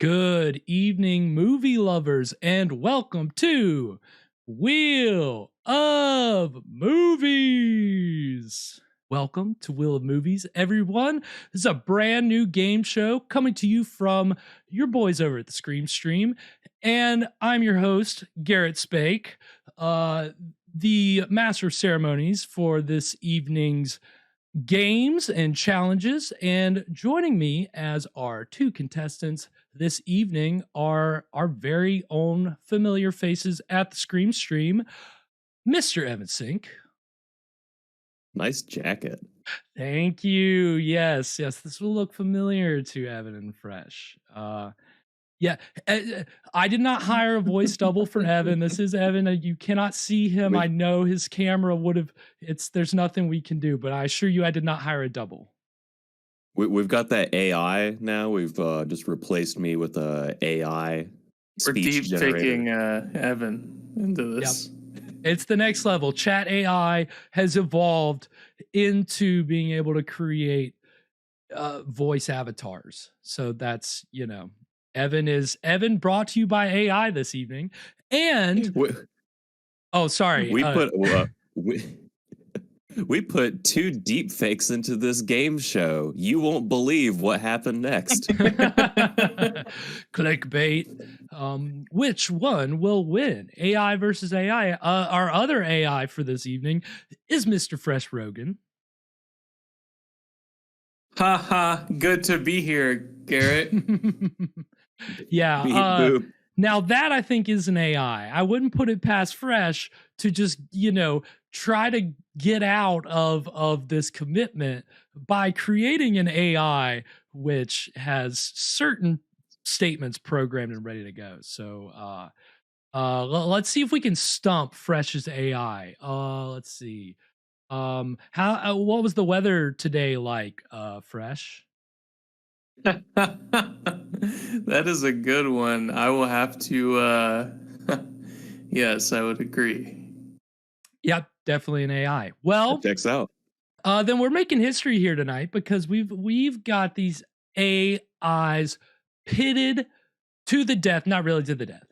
Good evening, movie lovers, and welcome to Wheel of Movies. Welcome to Wheel of Movies, everyone. This is a brand new game show coming to you from your boys over at the Scream Stream. And I'm your host, Garrett Spake, the master of ceremonies for this evening's games and challenges. And joining me as our two contestants this evening are our very own familiar faces at the Scream Stream, Mr. Evan Sink. Nice jacket. Thank you. Yes, this will look familiar to Evan and Fresh. Yeah, I did not hire a voice double for Evan. This is Evan. You cannot see him. I know his camera would have. There's nothing we can do, but I assure you, I did not hire a double. We've got that AI now. We've just replaced me with a AI speech generator. We're deep faking Evan into this. Yep. It's the next level. Chat AI has evolved into being able to create voice avatars. So that's, Evan brought to you by AI this evening. And sorry. We put two deep fakes into this game show. You won't believe what happened next. Clickbait. Which one will win? AI versus AI. Our other AI for this evening is Mr. Fresh Rogan. Ha. Good to be here, Garrett. Yeah. Now that I think is an AI. I wouldn't put it past Fresh to just, try to get out of this commitment by creating an AI which has certain statements programmed and ready to go. So let's see if we can stump Fresh's AI. Let's see. What was the weather today like, Fresh? That is a good one. I will have to yes, I would agree. Yep, definitely an AI. Well, that checks out. Then we're making history here tonight because we've got these AIs pitted to the death, not really to the death.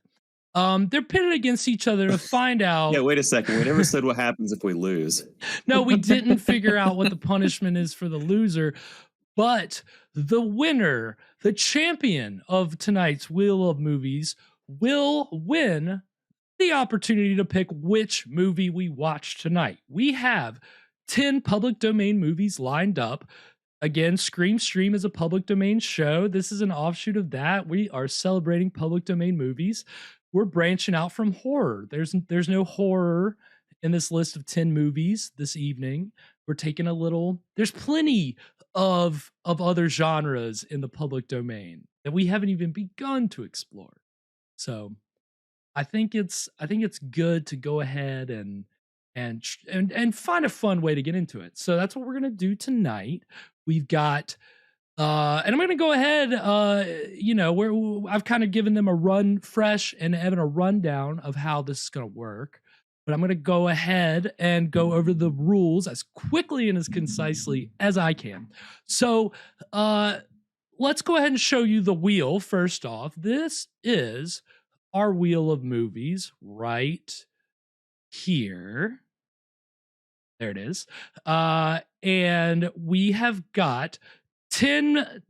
They're pitted against each other to find out. Yeah, wait a second. We never said what happens if we lose. No, we didn't figure out what the punishment is for the loser. But the winner, the champion of tonight's Wheel of Movies, will win the opportunity to pick which movie we watch tonight. We have 10 public domain movies lined up. Again, Scream Stream is a public domain show. This is an offshoot of that. We are celebrating public domain movies. We're branching out from horror. There's no horror in this list of 10 movies this evening. We're taking there's plenty of other genres in the public domain that we haven't even begun to explore. So I think it's good to go ahead and find a fun way to get into it. So that's what we're gonna do tonight. We've got and I'm gonna go ahead. I've kind of given them a run, Fresh and Evan, a rundown of how this is gonna work. But I'm gonna go ahead and go over the rules as quickly and as concisely as I can. So let's go ahead and show you the wheel first off. This is our Wheel of Movies right here. There it is. And we have got 10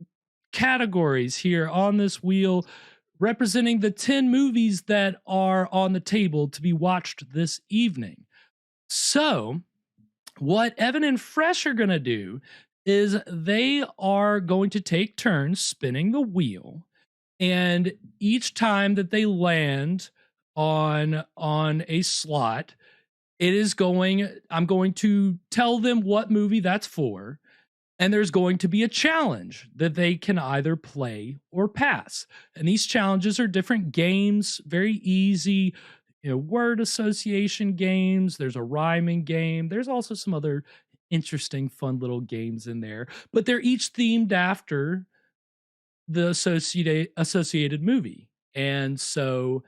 categories here on this wheel representing the 10 movies that are on the table to be watched this evening. So what Evan and Fresh are going to do is they are going to take turns spinning the wheel. And each time that they land on a slot, I'm going to tell them what movie that's for. And there's going to be a challenge that they can either play or pass. And these challenges are different games, very easy, word association games. There's a rhyming game. There's also some other interesting, fun little games in there. But they're each themed after the associated movie. And so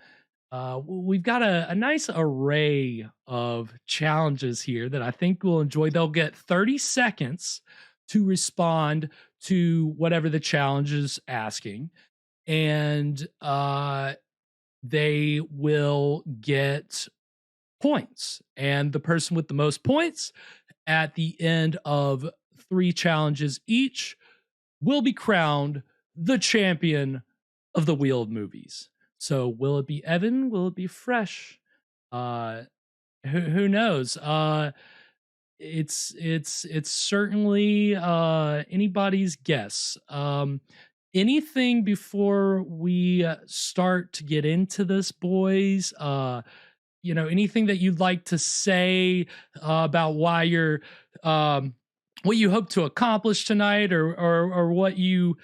we've got a nice array of challenges here that I think we'll enjoy. They'll get 30 seconds to respond to whatever the challenge is asking. and they will get points. And the person with the most points at the end of 3 challenges each will be crowned the champion of the Wheel of Movies. So will it be Evan? Will it be Fresh? Who knows? It's certainly anybody's guess. Anything before we start to get into this, boys? Anything that you'd like to say about why you're what you hope to accomplish tonight, or what you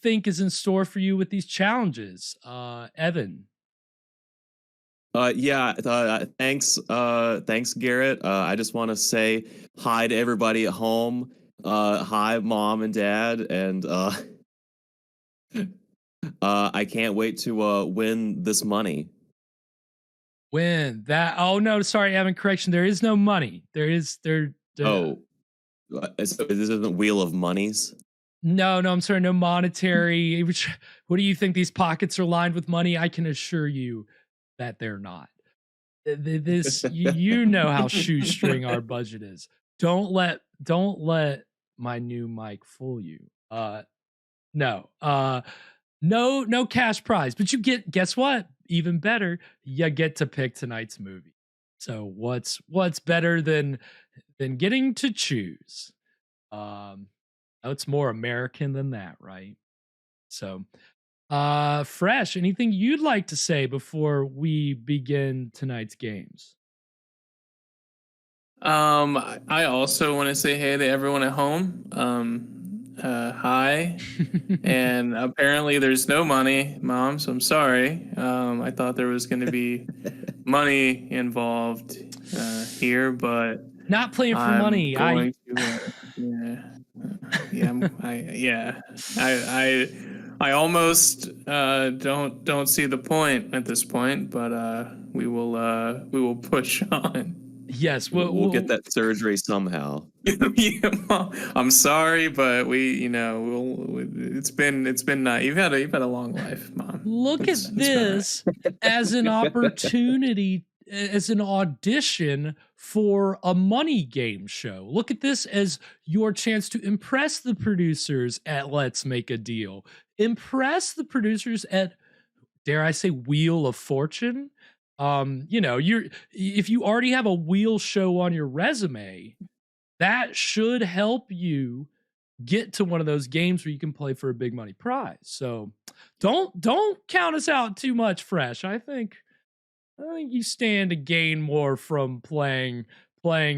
think is in store for you with these challenges, Evan? Thanks, Garrett. I just want to say hi to everybody at home. Hi, Mom and Dad, and I can't wait to win this money. Win that? Oh no, sorry, Evan. Correction. There is no money. Oh, so this isn't Wheel of Monies. No, I'm sorry. No monetary. What do you think? These pockets are lined with money? I can assure you that they're not. This, you know how shoestring our budget is. Don't let my new mic fool you. No cash prize, but you guess what? Even better, you get to pick tonight's movie. So what's better than getting to choose? It's more American than that, right? So Fresh, anything you'd like to say before we begin tonight's games? I also want to say hey to everyone at home. Hi. And apparently there's no money, Mom, so I'm sorry. I thought there was going to be money involved here, but not playing for money. I almost don't see the point at this point, but we will push on. Yes, we'll get that surgery somehow. Yeah, Mom, I'm sorry, but it's been you've had a long life, Mom. Look at this as an opportunity, as an audition for a money game show. Look at this as your chance to impress the producers at Let's Make a Deal. Impress the producers at, dare I say, Wheel of Fortune. If you already have a wheel show on your resume, that should help you get to one of those games where you can play for a big money prize. So don't count us out too much, Fresh. I think you stand to gain more from playing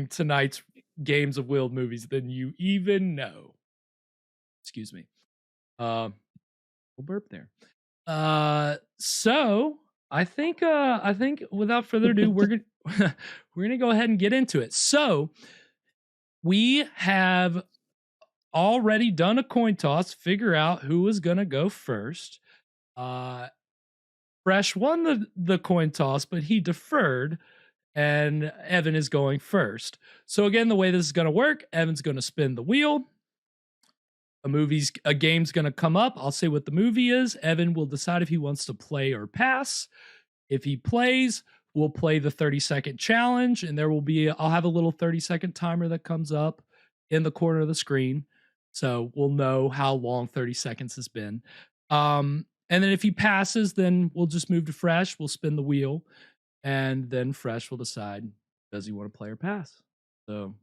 tonight's games of Wheel Movies than you even know. Excuse me. We'll burp there. So I think without further ado, we're gonna go ahead and get into it. So we have already done a coin toss, figure out who is gonna go first. Fresh won the coin toss, but he deferred, and Evan is going first. So again, the way this is gonna work, Evan's gonna spin the wheel. A game's gonna come up. I'll say what the movie is. Evan will decide if he wants to play or pass. If he plays, we'll play the 30-second challenge, and I'll have a little 30-second timer that comes up in the corner of the screen, so we'll know how long 30 seconds has been. And then if he passes, then we'll just move to Fresh. We'll spin the wheel, and then Fresh will decide, does he want to play or pass? So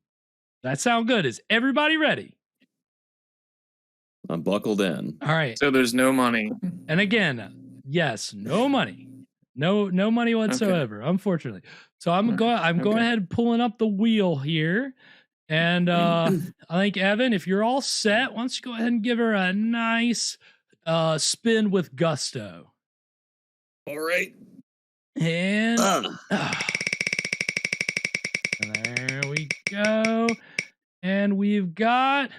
that sound good? Is everybody ready? I'm buckled in. All right. So there's no money. And again, yes, no money. No money whatsoever, okay. Unfortunately. So I'm going ahead and pulling up the wheel here. And I think, Evan, if you're all set, why don't you go ahead and give her a nice spin with gusto. All right. And there we go. And we've got,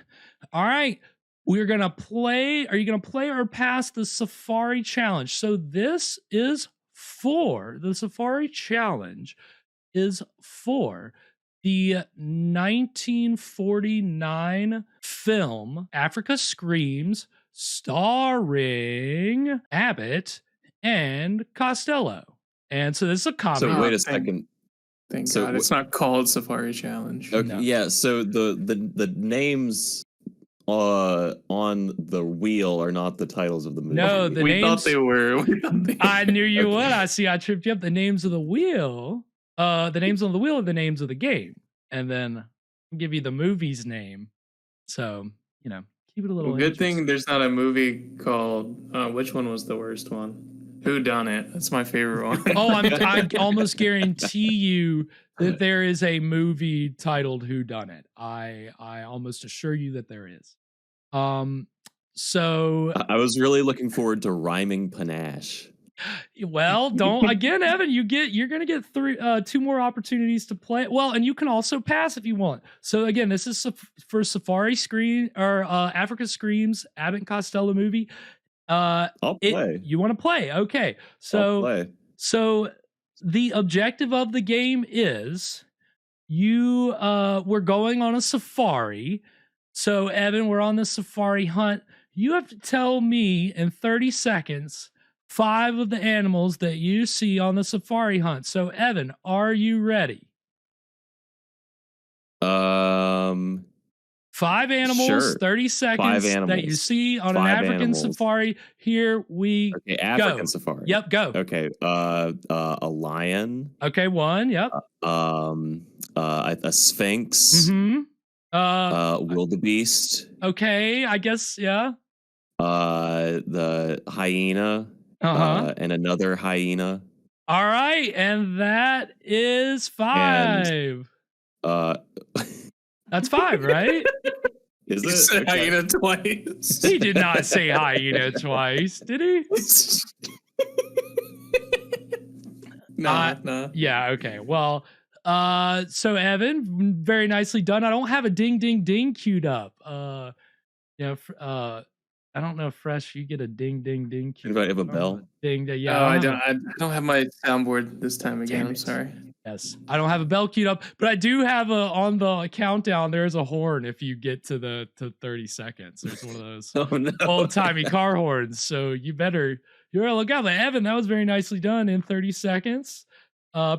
all right. We're going to play. Are you going to play or pass the Safari Challenge? So this is the Safari Challenge is for the 1949 film Africa Screams, starring Abbott and Costello. And so this is a comedy. So wait a Oh, second. Thank So God it's not called Safari Challenge. Okay, No. yeah. So the names on the wheel are not the titles of the movie. No, the We names. thought they were. We thought they I were. knew you Okay. would. I see. I tripped you up. The names of the wheel. The names on the wheel are the names of the game, and then I'll give you the movie's name. So keep it a little. Well, good interesting. thing there's not a movie called. Which one was the worst one? Who Done It? That's my favorite one. Oh, I almost guarantee you that there is a movie titled Who Done It. I almost assure you that there is. So I was really looking forward to rhyming panache. well, don't again, Evan. You're gonna get two more opportunities to play. Well, and you can also pass if you want. So again, this is for Safari Scream or Africa Screams Abbott and Costello movie. I'll play. You want to play? Okay, I'll so play. so the objective of the game is we're going on a safari. So Evan, we're on the safari hunt. You have to tell me in 30 seconds 5 of the animals that you see on the safari hunt. So Evan, are you ready? 5 animals, Sure. 30 seconds that you see on an 5 African animals. safari. Here we Okay, African go. safari. Yep, go. Okay, a lion. Okay, 1. Yep. A sphinx. Wildebeest. Okay, I guess yeah. The hyena. And another hyena. All right, and that is 5. That's 5, right? Is He it? said Okay. hyena twice. He did not say hyena twice, did he? No. Yeah, okay. Well, so Evan, very nicely done. I don't have a ding ding ding queued up. I don't know, Fresh, you get a ding ding ding queued Anybody up. have a bell? Ding ding. Yeah. Oh, I don't have my soundboard this time again. Damn I'm it. sorry. Yes, I don't have a bell queued up, but I do have on the countdown. There's a horn if you get to 30 seconds. There's one of those Oh no. old timey car horns. So you better look out. But Evan, that was very nicely done in 30 seconds.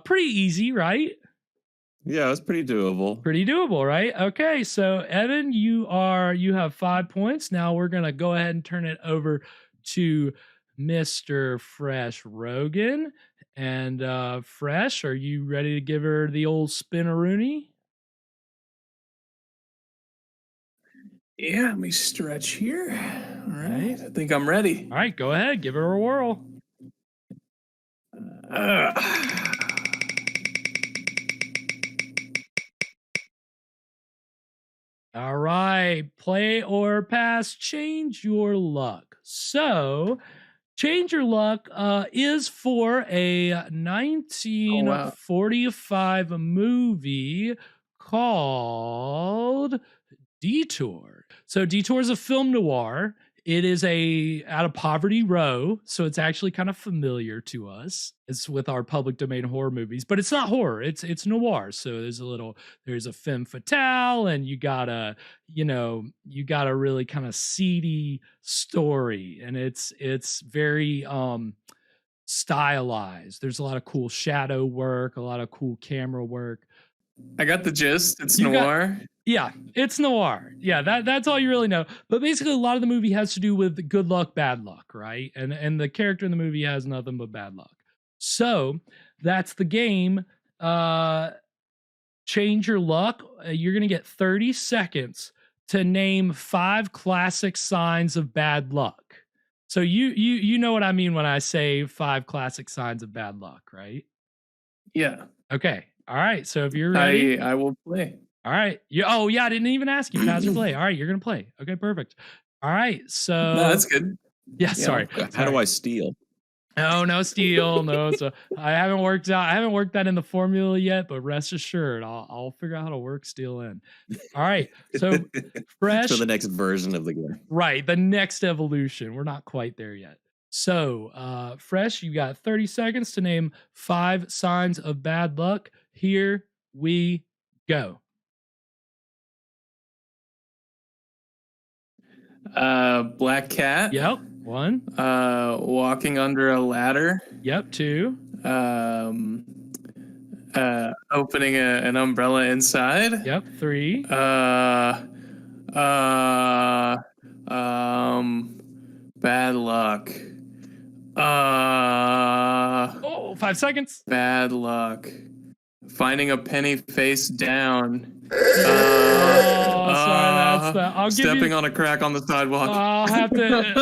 Pretty easy, right? Yeah, it was pretty doable. Pretty doable, right? Okay, so Evan, you have 5 points. Now we're gonna go ahead and turn it over to Mr. Fresh Rogan. And Fresh, are you ready to give her the old spinaroonie? Yeah, let me stretch here. All right, I think I'm ready. All right, go ahead, give her a whirl. All right, play or pass, change your luck. So, change your luck is for a 1945 movie called Detour. So Detour is a film noir. It is out of Poverty Row, so it's actually kind of familiar to us. It's with our public domain horror movies, but it's not horror. It's noir. So there's a femme fatale, and you got a really kind of seedy story, and it's very stylized. There's a lot of cool shadow work, a lot of cool camera work. I got the gist. It's noir. Yeah, it's noir. Yeah, that's all you really know. But basically, a lot of the movie has to do with good luck, bad luck, right? And the character in the movie has nothing but bad luck. So that's the game. Change your luck. You're gonna get 30 seconds to name 5 classic signs of bad luck. So you know what I mean when I say 5 classic signs of bad luck, right? Yeah. Okay. All right. So if you're ready, I will play. All right. I didn't even ask you. Pass or play. All right, you're gonna play. Okay, perfect. All right. So No, that's good. Yeah, sorry. How do I steal? Oh, no steal. No. So I haven't worked that in the formula yet, but rest assured, I'll figure out how to work steal in. All right. So Fresh for the next version of the game. Right, the next evolution. We're not quite there yet. So, Fresh, you got 30 seconds to name 5 signs of bad luck. Here we go. Black cat. Yep. 1. Walking under a ladder. Yep. 2. Opening an umbrella inside. Yep. 3. Bad luck. 5 seconds. Bad luck. Finding a penny face down. Sorry, that's that. I'll give Stepping you, on a crack on the sidewalk. I'll have to.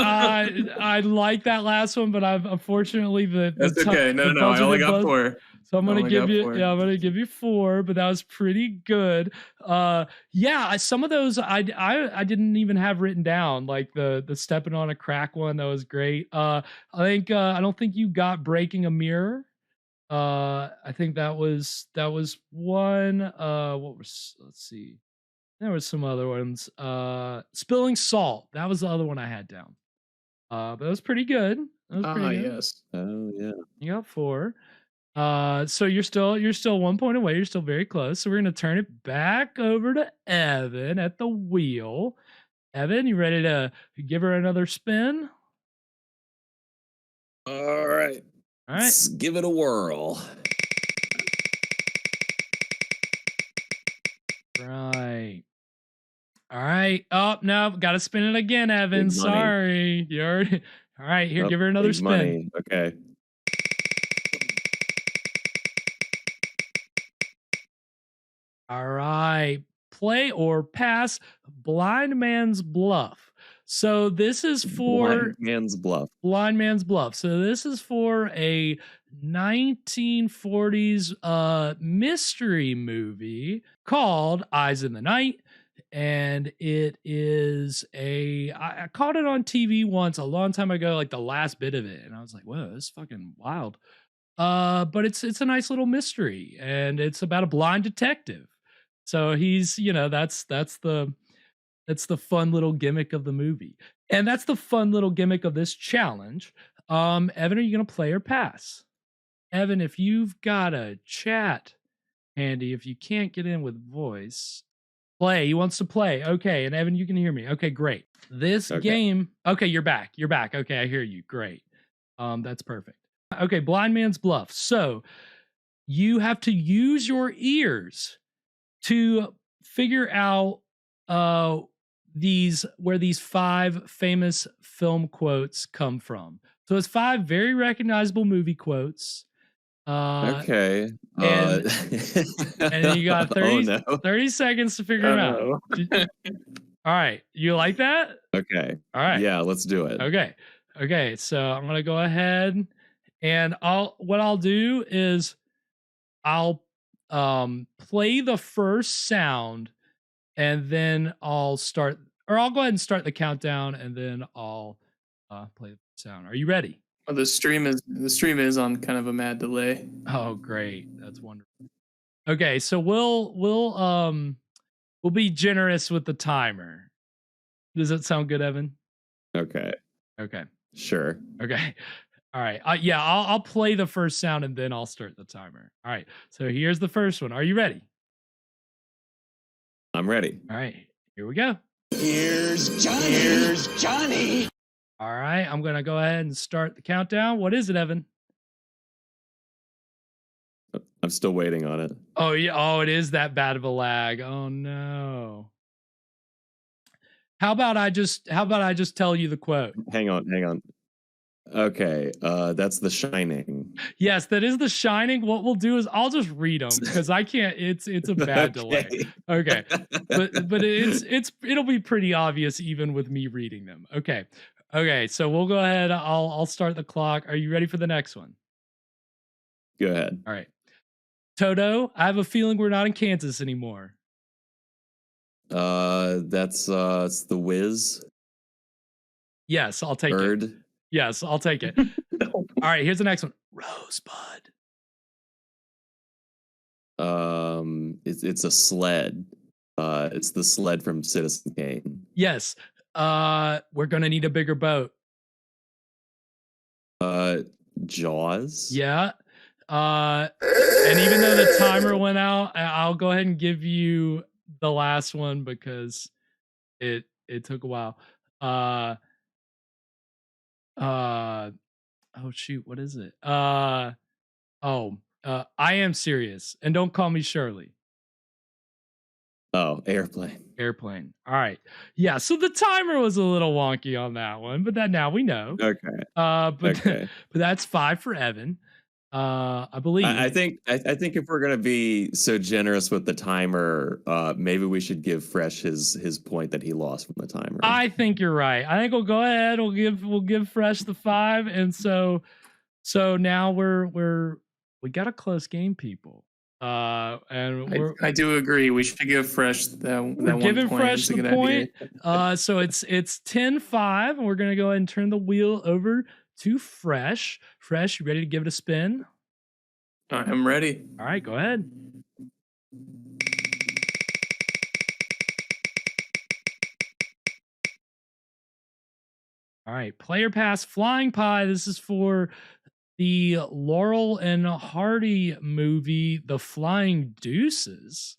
I like that last one, but I've unfortunately That's okay. No. I only got 4. So I'm gonna give you, 4. I'm gonna give you 4, but that was pretty good. Some of those I didn't even have written down, like the stepping on a crack one. That was great. I don't think you got breaking a mirror. I think that was one. Let's see. There was some other ones. Spilling salt. That was the other one I had down. But that was pretty good. That was pretty good. Yes. Oh yeah. You got 4. So you're still 1 point away. You're still very close. So we're gonna turn it back over to Evan at the wheel. Evan, you ready to give her another spin? All right. All right. Let's give it a whirl. Right. All right. Oh no, gotta spin it again, Evan. Big money. Sorry. You already. All right, here, give her another Big spin. money. Okay. All right. Play or pass Blind Man's Bluff. So this is for Blind Man's Bluff. Blind Man's Bluff. So this is for a 1940s mystery movie called Eyes in the Night. And it is I caught it on TV once a long time ago, like the last bit of it. And I was like, whoa, this is fucking wild. But it's a nice little mystery, and it's about a blind detective. So he's, that's the fun little gimmick of the movie. And that's the fun little gimmick of this challenge. Evan, are you going to play or pass? Evan, if you've got a chat handy, if you can't get in with voice, play. He wants to play. Okay. And Evan, you can hear me. Okay, great. This game. Okay, you're back. Okay, I hear you. Great. That's perfect. Okay, Blind Man's Bluff. So you have to use your ears to figure out where these 5 famous film quotes come from. So it's 5 very recognizable movie quotes. Okay. And you got 30 seconds to figure them out. All right. You like that? Okay. All right. Yeah, let's do it. Okay. So I'm going to go ahead and I'll do is I'll play the first sound, and then I'll go ahead and start the countdown, and then I'll play the sound. Are you ready? Well, the stream is on kind of a mad delay. Oh, great. That's wonderful. Okay, so we'll be generous with the timer. Does that sound good, Evan? Okay. Sure. Okay. All right. I'll play the first sound, and then I'll start the timer. All right. So here's the first one. Are you ready? I'm ready. All right. Here we go. Here's Johnny. All right. I'm going to go ahead and start the countdown. What is it, Evan? I'm still waiting on it. Oh, yeah. Oh, it is that bad of a lag. Oh, no. How about I just tell you the quote? Hang on. Okay, that's The Shining. Yes, that is The Shining. What we'll do is I'll just read them because I can't. It's a bad delay. Okay, but it'll be pretty obvious even with me reading them. Okay. So we'll go ahead. I'll start the clock. Are you ready for the next one? Go ahead. All right. Toto, I have a feeling we're not in Kansas anymore. That's it's The Wiz. Yes, I'll take it. Yes, I'll take it. All right, here's the next one. Rosebud. It's a sled. It's the sled from Citizen Kane. Yes. We're gonna need a bigger boat. Jaws. Yeah. And even though the timer went out, I'll go ahead and give you the last one because it took a while. Uh, oh shoot, what is it? I Am Serious, and Don't Call Me Shirley. Oh, Airplane. Airplane. All right. Yeah, so the timer was a little wonky on that one, but that now we know. Okay. But Okay. but that's 5 for Evan. I believe. I think if we're gonna be so generous with the timer, maybe we should give Fresh his point that he lost from the timer. I think you're right. I think we'll go ahead. We'll give Fresh the 5, and so now we got a close game, people. And I do agree. We should give Fresh that one giving point. Fresh the point. So it's 10-5, and we're gonna go ahead and turn the wheel over to Fresh. Fresh, you ready to give it a spin? I'm ready. All right, go ahead. All right, player pass Flying Pie. This is for the Laurel and Hardy movie, The Flying Deuces.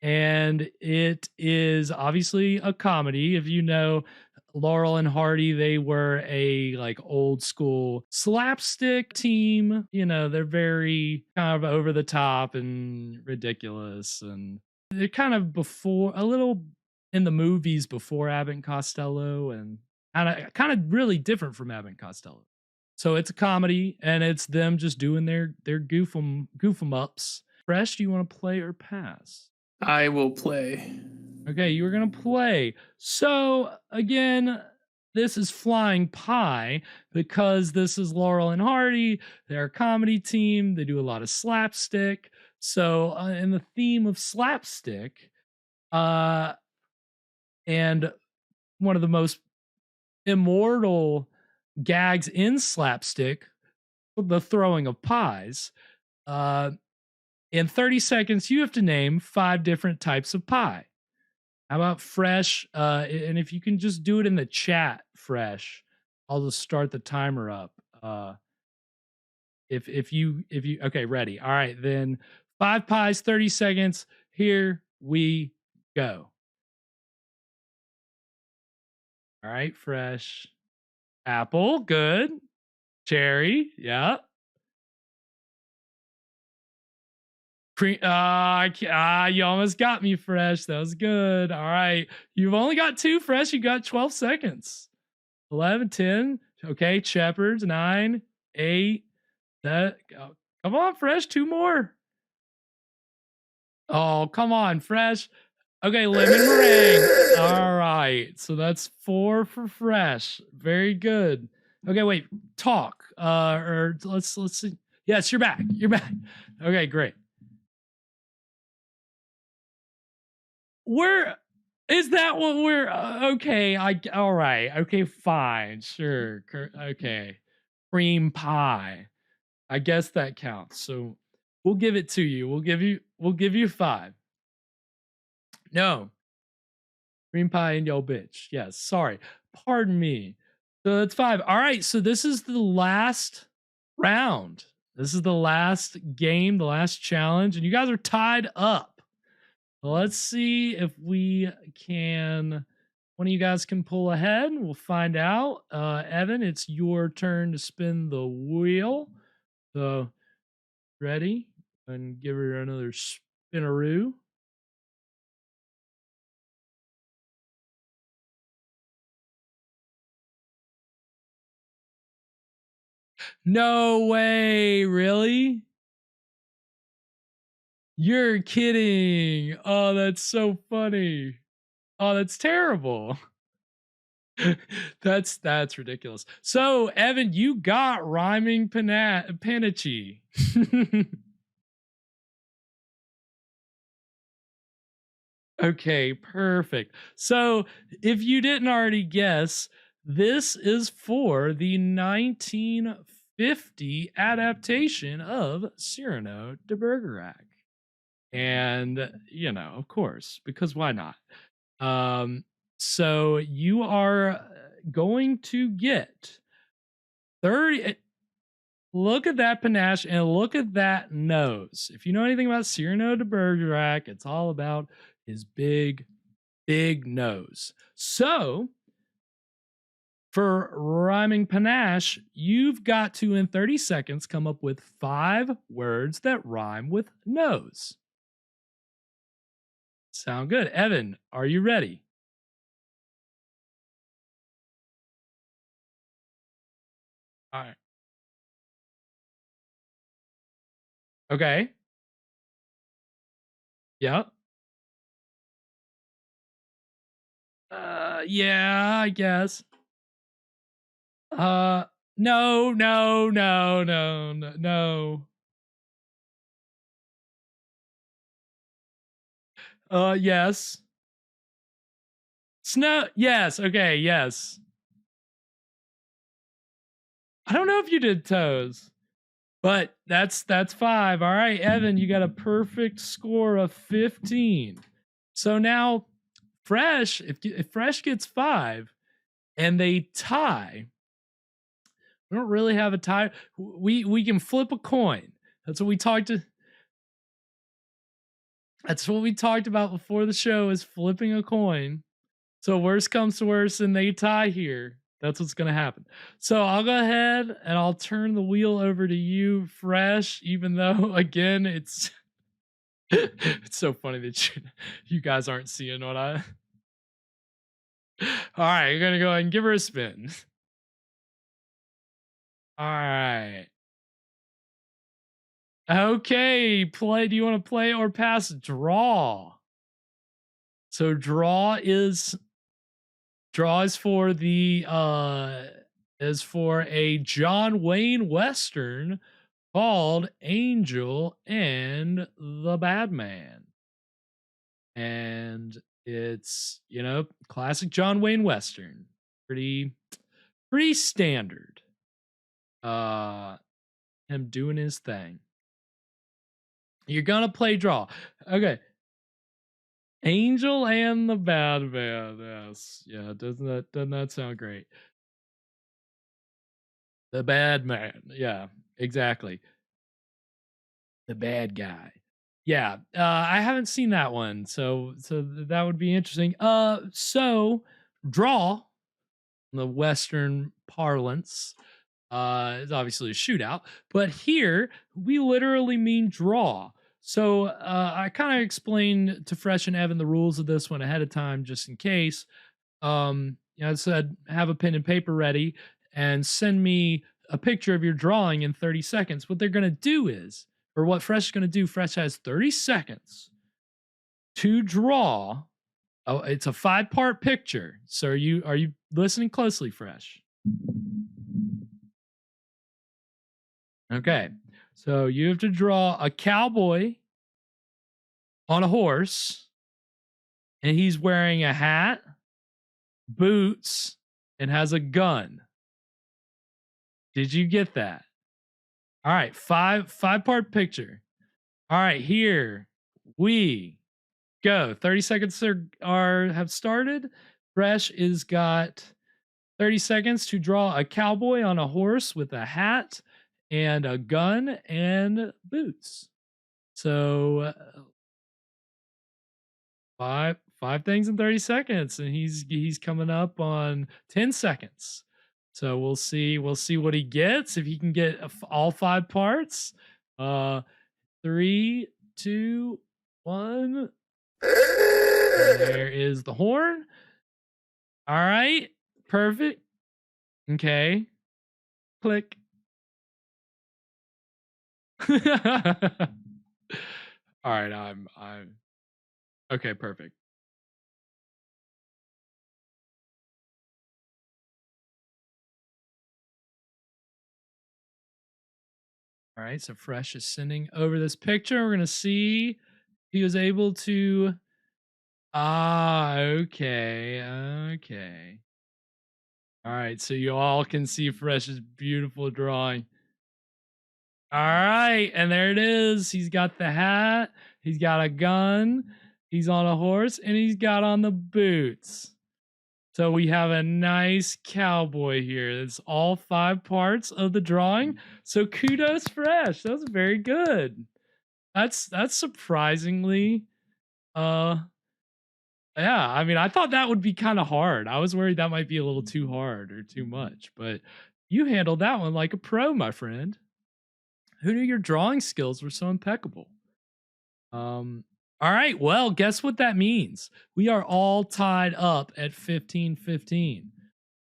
And it is obviously a comedy. If you know Laurel and Hardy, they were a like old school slapstick team. You know, they're very kind of over the top and ridiculous. And they're kind of before a little in the movies before Abbott and Costello, and kind of really different from Abbott and Costello. So it's a comedy, and it's them just doing their goof 'em ups. Fresh, do you want to play or pass? I will play. Okay, you were gonna play. So again, this is Flying Pie because this is Laurel and Hardy. They're a comedy team. They do a lot of slapstick. So in the theme of slapstick, and one of the most immortal gags in slapstick, the throwing of pies. In 30 seconds, you have to name 5 different types of pie. How about Fresh? And if you can just do it in the chat, Fresh, I'll just start the timer up. If you okay, ready. All right, then 5 pies, 30 seconds. Here we go. All right, Fresh. Apple, good. Cherry, yeah. You almost got me, Fresh. That was good. All right. You've only got 2, Fresh. You got 12 seconds. 11, 10. Okay. Shepherds, 9, 8. That. Oh, come on, Fresh. 2 more. Oh, come on, Fresh. Okay. Lemon meringue. All right. So that's 4 for Fresh. Very good. Okay. Wait. Talk. Or let's see. Yes, you're back. You're back. Okay. Great. Where is that what we're okay? All right. Okay, fine. Sure. Okay. Cream pie. I guess that counts. So we'll give it to you. We'll give you 5. No. Cream pie and yo bitch. Yes. Sorry. Pardon me. So it's 5. All right. So this is the last round. This is the last game, the last challenge, and you guys are tied up. Let's see if one of you guys can pull ahead. We'll find out. Evan, it's your turn to spin the wheel. So, ready? And give her another spinaroo. No way, really? You're kidding. Oh, that's so funny. Oh, that's terrible. That's ridiculous. So, Evan, you got rhyming panache. Okay, perfect. So, if you didn't already guess, this is for the 1950 adaptation of Cyrano de Bergerac. And, you know, of course, because why not? So you are going to get 30. Look at that panache and look at that nose. If you know anything about Cyrano de Bergerac, it's all about his big nose. So For rhyming panache, you've got to, in 30 seconds, come up with 5 words that rhyme with nose. Sound good. Evan, are you ready? All right. Okay. Yep. Yeah, I guess. Uh, no, no, no, no, no, no. Yes. Snow. Yes. Okay. Yes. I don't know if you did toes, but that's 5. All right, Evan, you got a perfect score of 15. So now, Fresh, if Fresh gets 5 and they tie, we don't really have a tie. We can flip a coin. That's what we talked to. That's what we talked about before the show, is flipping a coin. So worst comes to worst and they tie here. That's what's going to happen. So I'll go ahead and I'll turn the wheel over to you, Fresh, even though, again, it's it's so funny that you guys aren't seeing what I. All right, you're going to go ahead and give her a spin. All right. Okay, play. Do you want to play or pass? Draw. So draw is for the is for a John Wayne Western called Angel and the Bad Man. And it's, classic John Wayne Western. Pretty standard. Him doing his thing. You're gonna play draw. Okay. Angel and the Bad Man. Yes. Yeah, doesn't that sound great? The Bad Man. Yeah, exactly. The bad guy. Yeah, I haven't seen that one, so that would be interesting. So draw, the Western parlance, is obviously a shootout, but here we literally mean draw. So I kind of explained to Fresh and Evan the rules of this one ahead of time, just in case. I said have a pen and paper ready and send me a picture of your drawing in 30 seconds. What they're gonna do is, or what Fresh is gonna do, Fresh has 30 seconds to draw. Oh, it's a 5-part picture. So are you listening closely, Fresh? Okay. So you have to draw a cowboy on a horse, and he's wearing a hat, boots, and has a gun. Did you get that? All right, 5-part picture. All right, here we go. 30 seconds have started. Fresh is got 30 seconds to draw a cowboy on a horse with a hat and a gun and boots. So five things in 30 seconds, and he's coming up on 10 seconds. So we'll see what he gets, if he can get all 5 parts. 3, 2, 1. There is the horn. All right, perfect. Okay, click. All right, I'm okay, perfect. All right, so Fresh is sending over this picture. We're gonna see if he was able to. Okay. All right, so you all can see Fresh's beautiful drawing. All right, and there it is. He's got the hat, he's got a gun, he's on a horse, and he's got on the boots. So we have a nice cowboy here. It's all 5 parts of the drawing. So kudos, Fresh. That was very good. That's surprisingly Yeah, I mean, I thought that would be kind of hard. I was worried that might be a little too hard or too much, but you handled that one like a pro, my friend. Who knew your drawing skills were so impeccable? All right, well, guess what that means? We are all tied up at 15-15.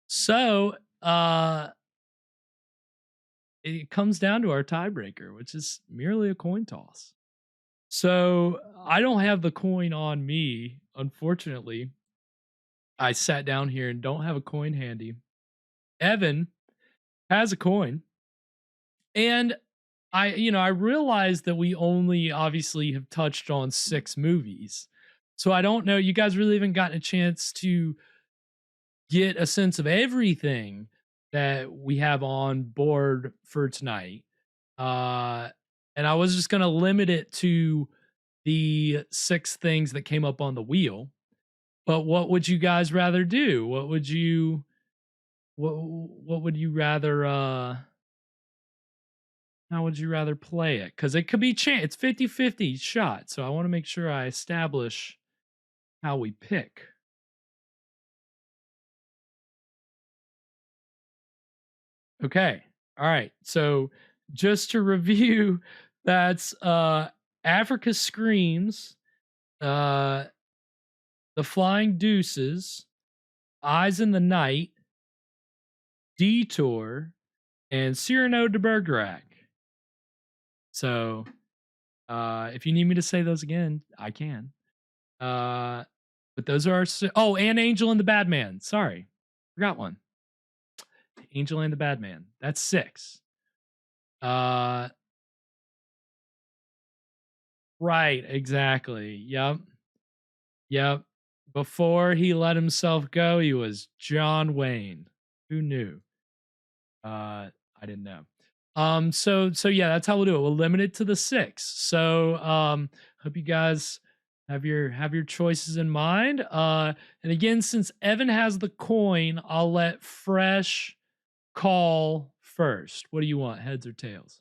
So, it comes down to our tiebreaker, which is merely a coin toss. So, I don't have the coin on me, unfortunately. I sat down here and don't have a coin handy. Evan has a coin. And I realized that we only obviously have touched on 6 movies. So I don't know, you guys really haven't gotten a chance to get a sense of everything that we have on board for tonight. Uh and I was just going to limit it to the 6 things that came up on the wheel. But what would you guys rather do? What would you rather how would you rather play it? Because it could be it's 50-50 shot. So I want to make sure I establish how we pick. Okay. All right. So just to review, that's Africa Screams, uh The Flying Deuces, Eyes in the Night, Detour, and Cyrano de Bergerac. So if you need me to say those again, I can. But those are oh, and Angel and the Bad Man. Sorry, forgot one. Angel and the Bad Man. That's 6. Uh, right, exactly. Yep. Before he let himself go, he was John Wayne. Who knew? I didn't know. So yeah, that's how we'll do it. We'll limit it to the 6. So hope you guys have your choices in mind. And again, since Evan has the coin, I'll let Fresh call first. What do you want, heads or tails?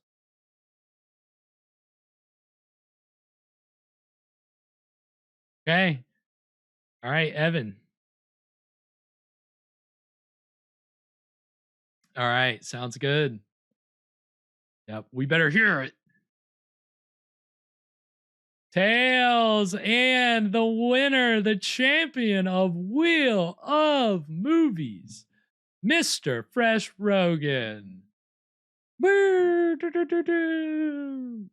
Okay. All right, Evan. All right, sounds good. Yep, we better hear it. Tails, and the winner, the champion of Wheel of Movies, Mr. Fresh Rogan. Brr, do, do, do, do.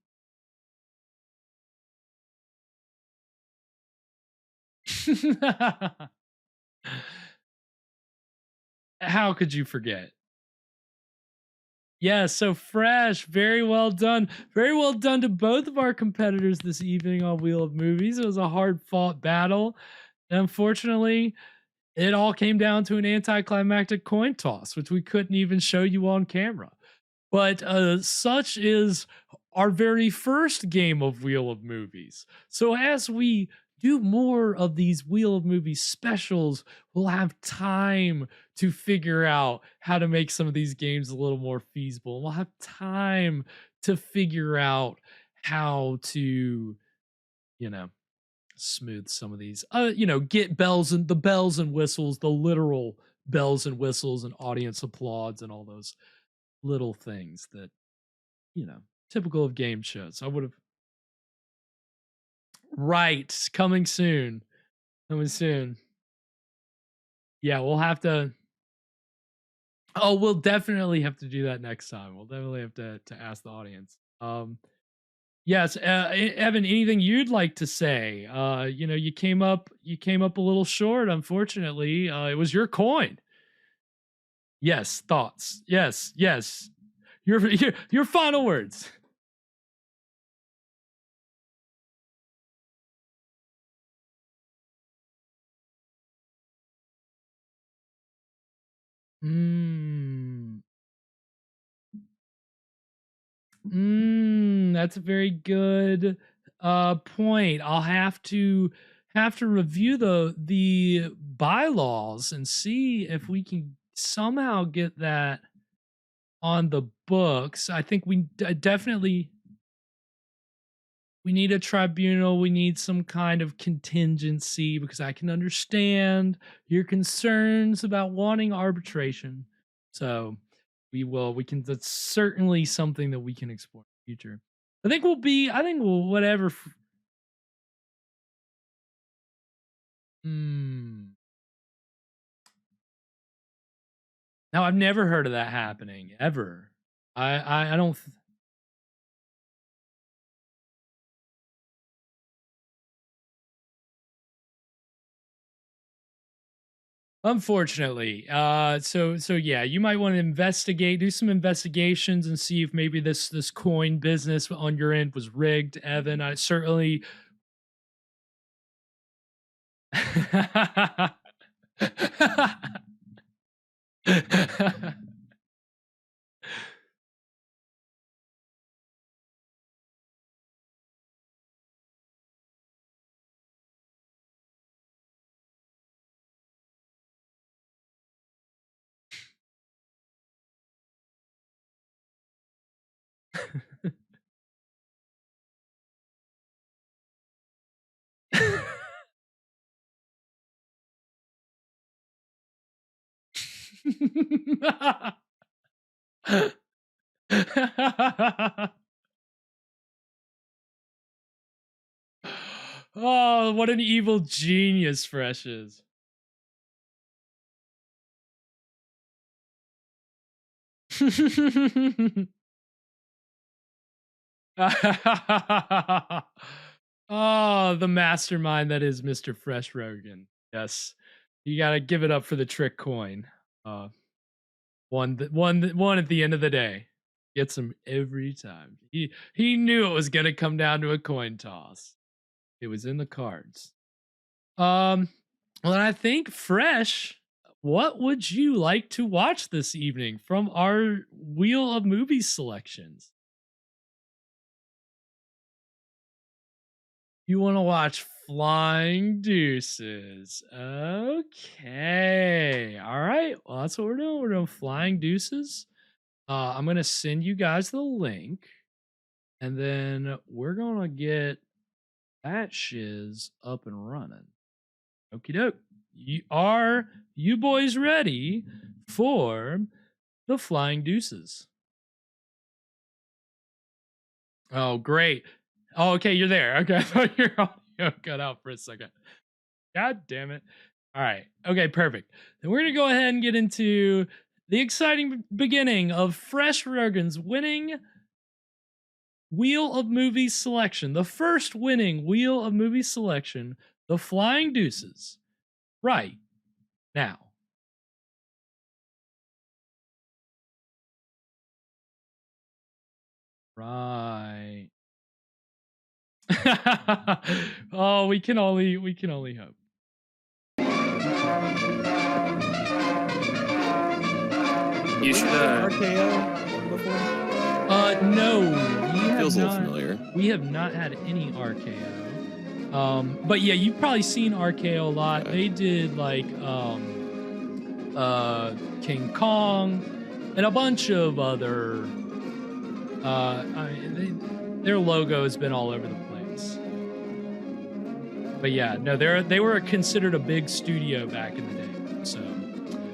How could you forget? Yeah, so Fresh, very well done. Very well done to both of our competitors this evening on Wheel of Movies. It was a hard fought battle. Unfortunately, it all came down to an anticlimactic coin toss, which we couldn't even show you on camera. But such is our very first game of Wheel of Movies. So as we do more of these Wheel of Movies specials, we'll have time to figure out how to make some of these games a little more feasible. We'll have time to figure out how to, you know, smooth some of these, get the bells and whistles, the literal bells and whistles and audience applauds and all those little things that, typical of game shows. I would have. Right. Coming soon. Coming soon. Yeah, we'll have to. Oh, we'll definitely have to do that next time. We'll definitely have to ask the audience. Yes, Evan, anything you'd like to say? You came up a little short, unfortunately. It was your coin. Yes, thoughts. Yes. Your final words. Mm. That's a very good point. I'll have to review the bylaws and see if we can somehow get that on the books. I think we definitely we need a tribunal. We need some kind of contingency because I can understand your concerns about wanting arbitration. So we can, that's certainly something that we can explore in the future. I think we'll whatever. Now I've never heard of that happening ever. I don't. Unfortunately, so yeah, you might want to do some investigations, and see if maybe this coin business on your end was rigged, Evan. I certainly. Oh, what an evil genius Fresh is. Oh, the mastermind that is Mr. Fresh Rogan. Yes. You got to give it up for the trick coin. One at the end of the day. Gets him every time. He knew it was going to come down to a coin toss. It was in the cards. Well, and I think Fresh, what would you like to watch this evening from our Wheel of Movies selections? You want to watch Flying Deuces. Okay. All right. Well, that's what we're doing. We're doing Flying Deuces. I'm going to send you guys the link, and then we're going to get that shiz up and running. Okie doke. Are you boys ready for the Flying Deuces? Oh, great. Oh, okay, you're there. Okay, I thought your audio cut out for a second. God damn it. All right. Okay, perfect. Then we're going to go ahead and get into the exciting beginning of Fresh Rogan's winning Wheel of Movies selection. The first winning Wheel of Movies selection, the Flying Deuces, right now. Right. Oh, we can only hope. You should RKO before? No, we have Feels a little not. familiar. We have not had any RKO. But yeah, you've probably seen RKO a lot. Okay. They did like King Kong and a bunch of other. Their logo has been all over the place. But yeah, no, they were considered a big studio back in the day, so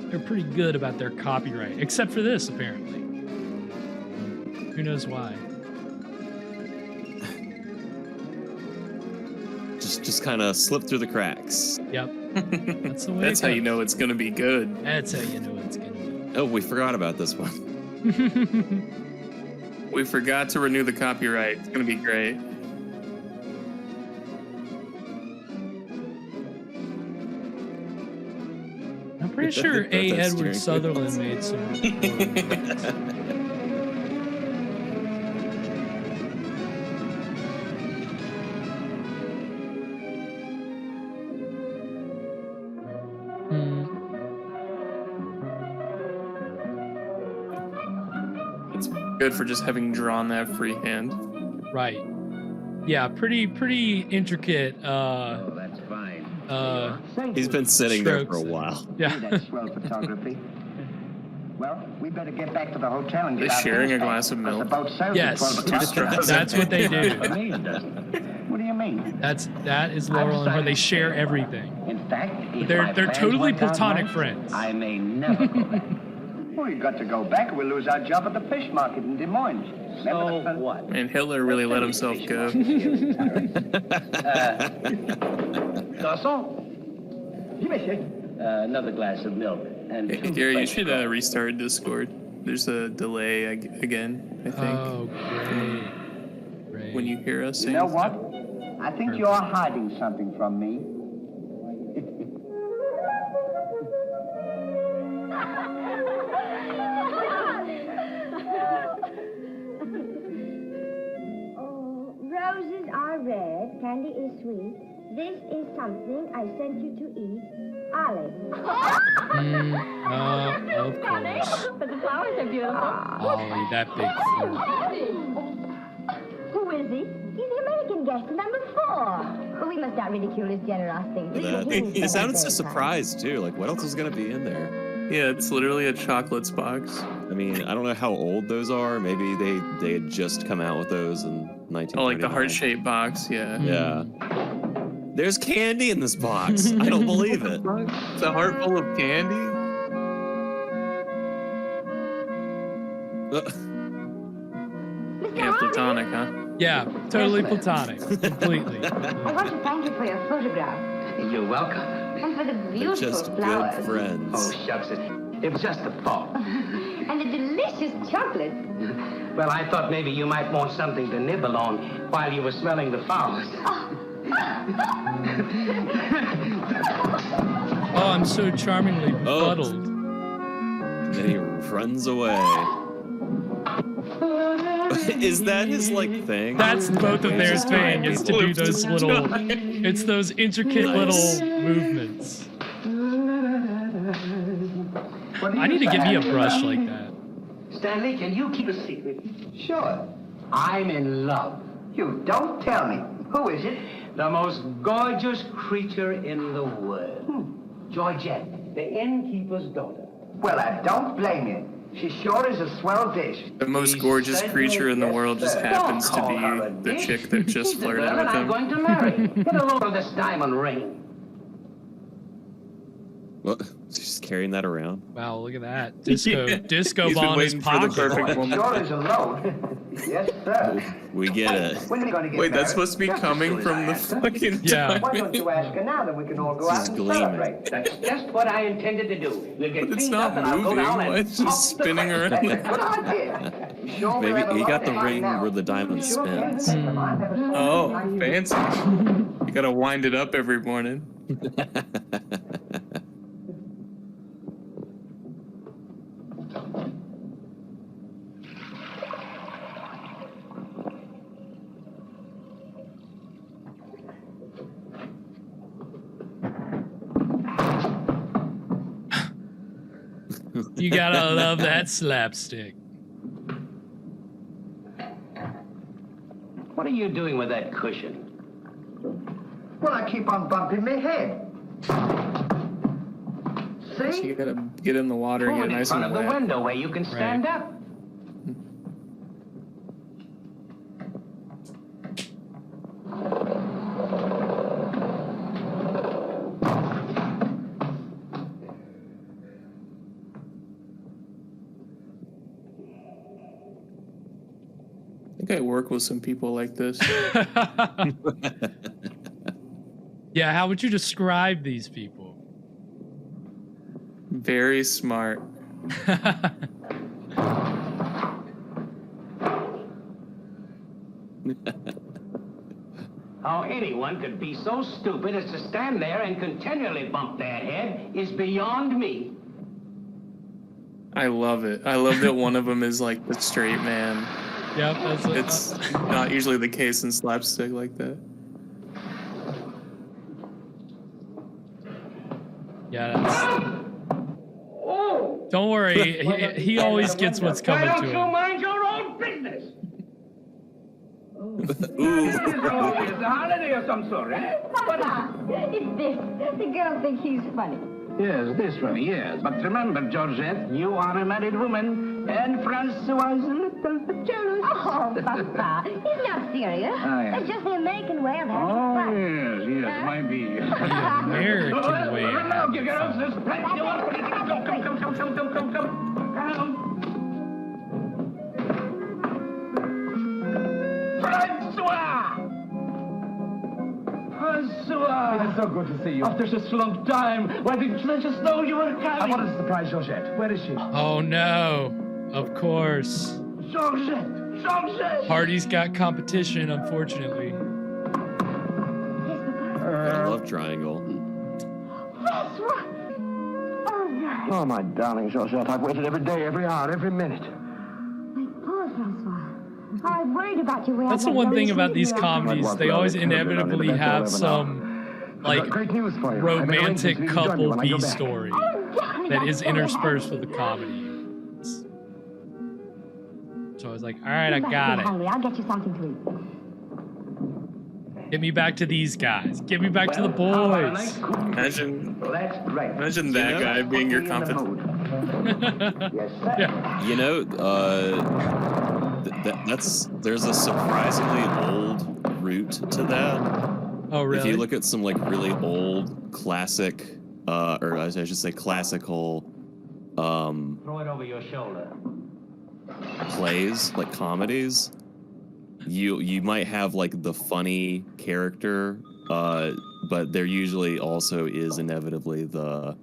they're pretty good about their copyright, except for this apparently. Who knows why? Just kind of slip through the cracks. Yep, that's the way. That's how you know it's gonna be good. That's how you know it's gonna be. Oh, we forgot about this one. We forgot to renew the copyright. It's gonna be great. I'm pretty sure A. Edward Sutherland made some. It's good for just having drawn that freehand. Right. Yeah, pretty intricate. Oh, that's fine. He's been sitting there for a Strokes. while. Yeah. That's swell photography. Well, we better get back to the hotel and They're get our sharing things a glass packed, of 'cause milk. The boat sails Yes. at 12 o'clock. That's what they do. For me, it doesn't. What do you mean? That is Laurel and her. They share everything. In fact, if They're my plans totally work out platonic right, friends. I may never go back. Well, you've got to go back or we'll lose our job at the fish market in Des Moines. So what? Man, Hitler really let himself go. Garçon? Oui, monsieur. Another glass of milk. And Hey, two Gary, you French should fries. restart Discord. There's a delay again, I think, Oh, great. when you hear us You sing. know what? I think you're hiding something from me. Oh, roses are red, candy is sweet. This is something I sent you to eat. Olive. Of course. But the flowers are beautiful. Ollie, that big fool. Who is he? He's the American guest, number 4. Well, we must not ridicule his generosity. He sounded so surprised too. Like, what else is gonna be in there? Yeah, it's literally a chocolates box. I mean, I don't know how old those are. Maybe they had just come out with those in 1929. Oh, like the heart-shaped box, yeah. Yeah. There's candy in this box. I don't believe it. It's a heart full of candy? Yeah, platonic, huh? Yeah, totally platonic. Completely. I want to thank you for your photograph You're welcome. and for the They're beautiful just good flowers. friends. Oh, shucks. It was just a thought. And the delicious chocolate. Well, I thought maybe you might want something to nibble on while you were smelling the flowers. Oh, I'm so charmingly Oh. befuddled. And he runs away. Is that his like thing? That's both of their thing, is to do those little, it's those intricate Nice. little movements. I need to get me a brush like that. Stanley, can you keep a secret? Sure. I'm in love. You don't tell me. Who is it? The most gorgeous creature in the world. Georgette, the innkeeper's daughter. Well, I don't blame you. She sure is a swell dish. The most gorgeous creature in the world just happens to be the chick that just She's the flirted girl with that I'm him. going to marry. Get a load of this diamond ring. What? She's carrying that around. Wow, look at that. Disco He's been ball in his waiting for the pocket. perfect Boy, it woman. sure is a load. Yes, sir. We get it. When are we going to get Wait, married? that's supposed to be Just as coming soon as from I the answer. fucking Yeah. Why don't you ask her now, then we can all go This out is and gleaming. celebrate. That's just what I intended to do. We'll get But it's cleaned not up and I'll go moving. down Why and it's just pop the spinning question. around? That's a good idea. You sure we'll Maybe have a he lot got to the hide ring now. where the diamond You sure can. spins. I've never seen Oh, it. fancy. You gotta wind it up every morning. You gotta love that slapstick. What are you doing with that cushion? Well, I keep on bumping my head. So See? you gotta get in the water and Pull get it in nice front and of the wet. window where you can stand up. I think I work with some people like this. Yeah, how would you describe these people? Very smart. How anyone could be so stupid as to stand there and continually bump their head is beyond me. I love it. I love that one of them is like the straight man. Yep, that's what, It's not usually the case in slapstick like that. yeah. That's, don't worry, he always gets what's coming to him. mind your own business? Ooh. It's a holiday of some sort, eh? Papa, it's this. The girls think he's funny. Yes, this one, yes. But remember, Georgette, you are a married woman, and Francois is a little bit jealous. Oh, Papa, he's not serious. yeah. It's just the American way of having Oh, fun. yes, might be. American way. of Look, you having girls, fun. there's plenty of work. Come. Francois! Francois! It's so good to see you. After such a long time, why didn't you let us know you were I coming? wanted to surprise Georgette. Where is she? Oh no. Of course. Georgette! Hardy's got competition, unfortunately. I love Triangle. Francois! Oh, no. Oh, my darling Georgette, I've waited every day, every hour, every minute. My poor Francois. I was worried about you. That's the one thing about these comedies. They always inevitably have some, like, Great news for you. romantic couple B back. story Oh, darling, that I'm is so interspersed happy. with the comedy. So I was like, all right, I You must got be it. hungry. I'll get you something to eat. Get me back to these guys. Get me back to the boys. Imagine That's great. that guy being your confidant. Yes, sir. Yeah. You know, there's a surprisingly old root to that. Oh, If really? you look at some like really old classic, or I should say classical, Throw it over your shoulder. plays, like comedies, you might have like the funny character, but there usually also is inevitably the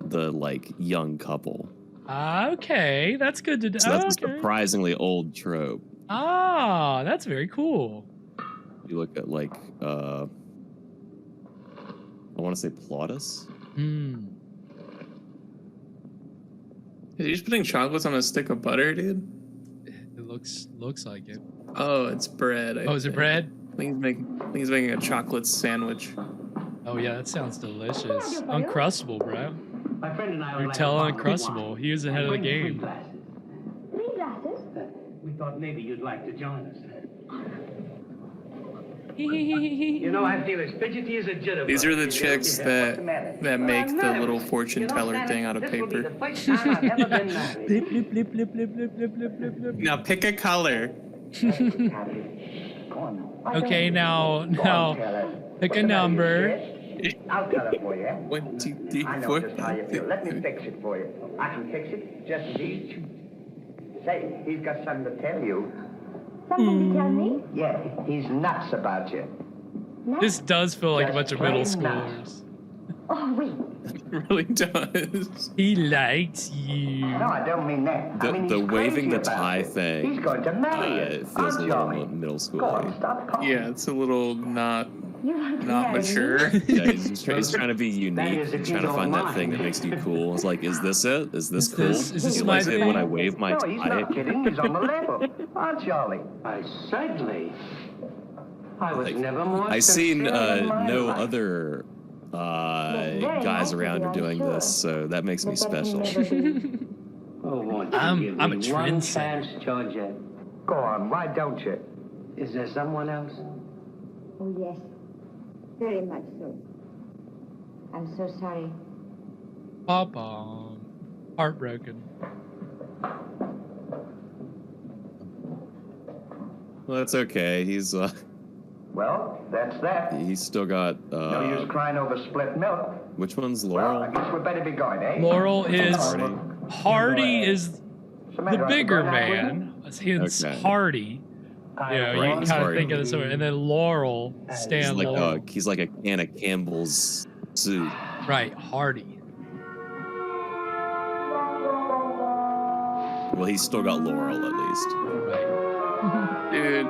like young couple. Okay, that's good to do. So that's a Okay. surprisingly old trope. Ah, that's very cool. You look at like I want to say Plautus. Hmm. Are you just putting chocolates on a stick of butter, dude? It looks like it. Oh, it's bread. I Oh, is it think. bread? I think he's making a chocolate sandwich. Oh yeah, that sounds delicious. Uncrustable, bro. My friend and I You're telling Uncrustable. He was ahead of the game. 3 glasses? We thought maybe you'd like to join us. You know, I feel as fidgety as a jitterbug. These are the chicks that make the little fortune teller thing out of paper. Blip, blip, blip, blip, blip, blip, blip, blip, blip, blip. Now pick a color. Okay, now pick a number. I'll tell it for you. 1, 2, 3, I know 4, just how you 5, feel. 6, Let me 7. fix it for you. I can fix it just as easy. Say, he's got something to tell you. Something to tell me? Yeah, he's nuts about you. This does feel like a bunch Just of middle plain nuts. schoolers. Oh, wait. It really does. He likes you. No, I don't mean that. I mean, The he's waving crazy the about tie you. thing, He's going to marry you. it feels a Aren't you, little Ollie? middle Go on, school. stop talking. Yeah, it's a little not You like to marry me? mature. Yeah, he's trying to be unique. That is, if He's you trying to don't find that mind. thing that makes you cool. It's like, is this it? Is this Is cool? this- is this He my likes it when thing? I wave my No, he's tie. not kidding. He's on the level. Aren't you, Ollie? I certainly. I was Like, never more I've seen sincere in my no life. other guys around are doing this, so that makes me special. Oh, won't you I'm give a me one trendsetter. chance, Georgia? Go on, why don't you? Is there someone else? Oh, yes. Very much so. I'm so sorry. Papa. Heartbroken. Well, that's okay. Well, that's that. He's still got No use crying over split milk. which one's Well, I Laurel? guess we better be going, eh? Laurel is Hardy. Hardy is What's the matter, I bigger can go out with man. It's Okay. Hardy. I You know, Right, you he's kind of Hardy. think of this way. And then Laurel, He's Stan like Laurel. he's like a can of Campbell's soup. Right, Hardy. Well, he's still got Laurel at least. Right. Dude,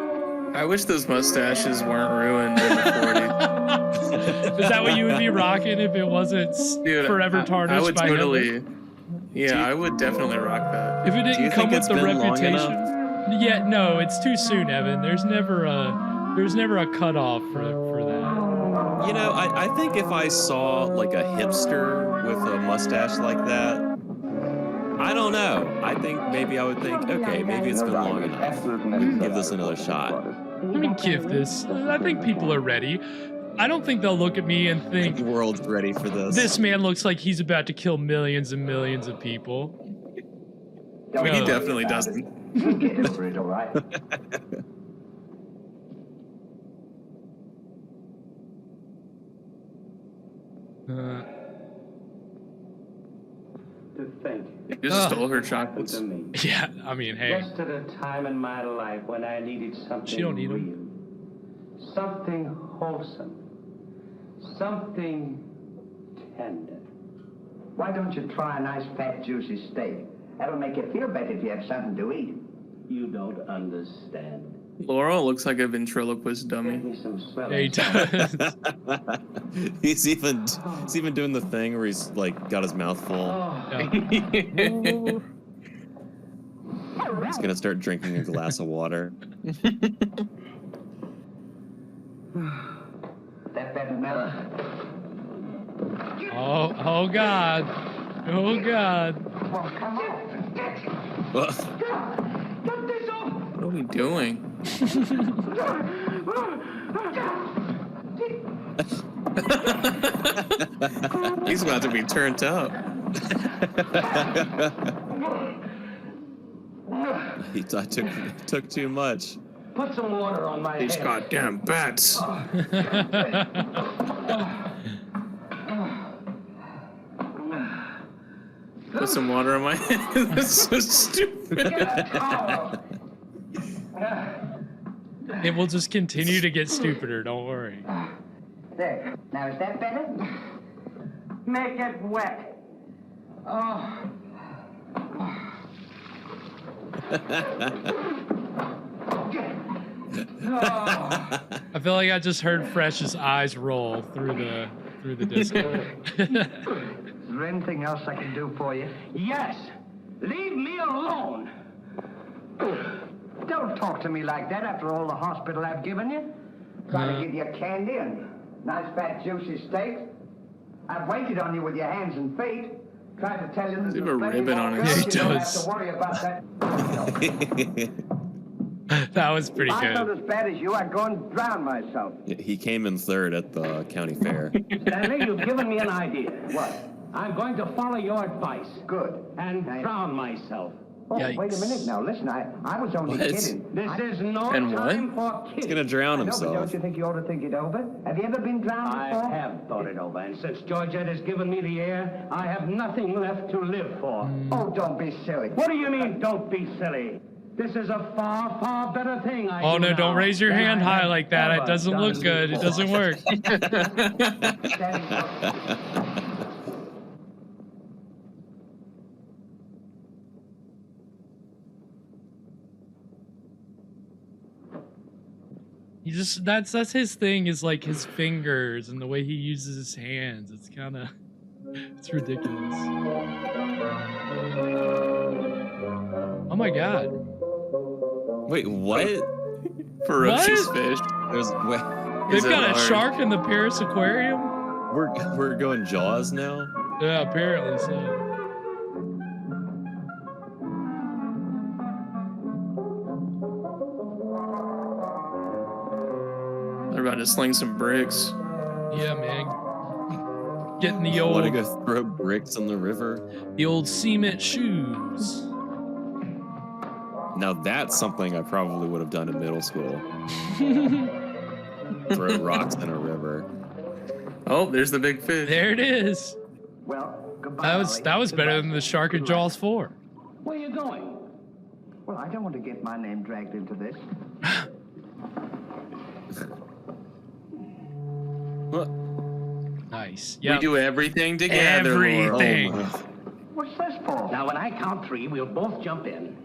I wish those mustaches weren't ruined in the 40s. Is that what you would be rocking if it wasn't Dude, forever tarnished I would by totally. Hitler? Yeah, I would definitely rock that. If it Do you didn't come think with it's the been long reputation. enough? Yeah, no, it's too soon, Evan. There's never a cutoff for that. You know, I think if I saw like a hipster with a mustache like that, I don't know. I think maybe I would think, okay, maybe it's been long enough. We can give this another shot. Let me give this. I think people are ready. I don't think they'll look at me and think The world's ready for this. this man looks like he's about to kill millions and millions of people. He No. definitely doesn't. You'll get over it, all right? To think. You just stole her chocolates. To me. Yeah, I mean, hey. Just at a time in my life when I needed something She don't need 'em. real. Something wholesome. Something tender. Why don't you try a nice fat juicy steak? That'll make you feel better if you have something to eat. You don't understand. Laurel looks like a ventriloquist Give dummy. me some swell. Yeah, he does. he's even doing the thing where he's like got his mouth full. Yeah. He's gonna start drinking a glass of water. That better now. Oh God. Oh God. Well, come on. Ugh. Get this off. What are we doing? He's about to be turned up. I took too much. Put some water on my These head. goddamn bats. Put some water on my head. That's so stupid. It will just continue to get stupider, don't worry. There. Now, is that better? Make it wet. Oh. I feel like I just heard Fresh's eyes roll through the Discord. Is there anything else I can do for you? Yes. Leave me alone. Don't talk to me like that after all the hospital I've given you. Trying to give you candy and nice fat juicy steak. I've waited on you with your hands and feet. Tried to tell you there's Does he have a plenty ribbon more on girls. his- He You don't have does. to worry about that. That was pretty I'm not good. as bad as you. I'd go and drown myself. He came in third at the county fair. Stanley, you've given me an idea. What? I'm going to follow your advice. Good. And drown myself. Oh, wait a Yikes. minute now. Listen, I was only What? kidding. This is no And what? time for kidding. He's gonna drown I know, but himself. don't you think you ought to think it over? Have you ever been drowned before? I have thought it over, and since Georgette has given me the air, I have nothing left to live for. Oh, don't be silly. What do you mean, don't be silly? This is a far, far better thing I Oh do no, now don't raise your than hand I high have like that. It ever doesn't done look good. It before. doesn't work. He just that's his thing is like his fingers and the way he uses his hands. It's kind of it's ridiculous. Oh my God. Wait, what? Ferocious What? fish. There's wait, They've that got a hard? shark in the Paris Aquarium? we're going Jaws now. Yeah, apparently so. They're about to sling some bricks. Yeah, man. Getting the Want to old go throw bricks in the river? cement shoes. Now that's something I probably would have done in middle school. Throw rocks in a river. Oh, there's the big fish. There it is. Well, goodbye. That was better than the shark in Jaws 4. Where are you going? Well, I don't want to get my name dragged into this. What? Nice. We Yeah. do everything together, Laurel. Everything. Oh my. What's this for? Now, when I count three, we'll both jump in.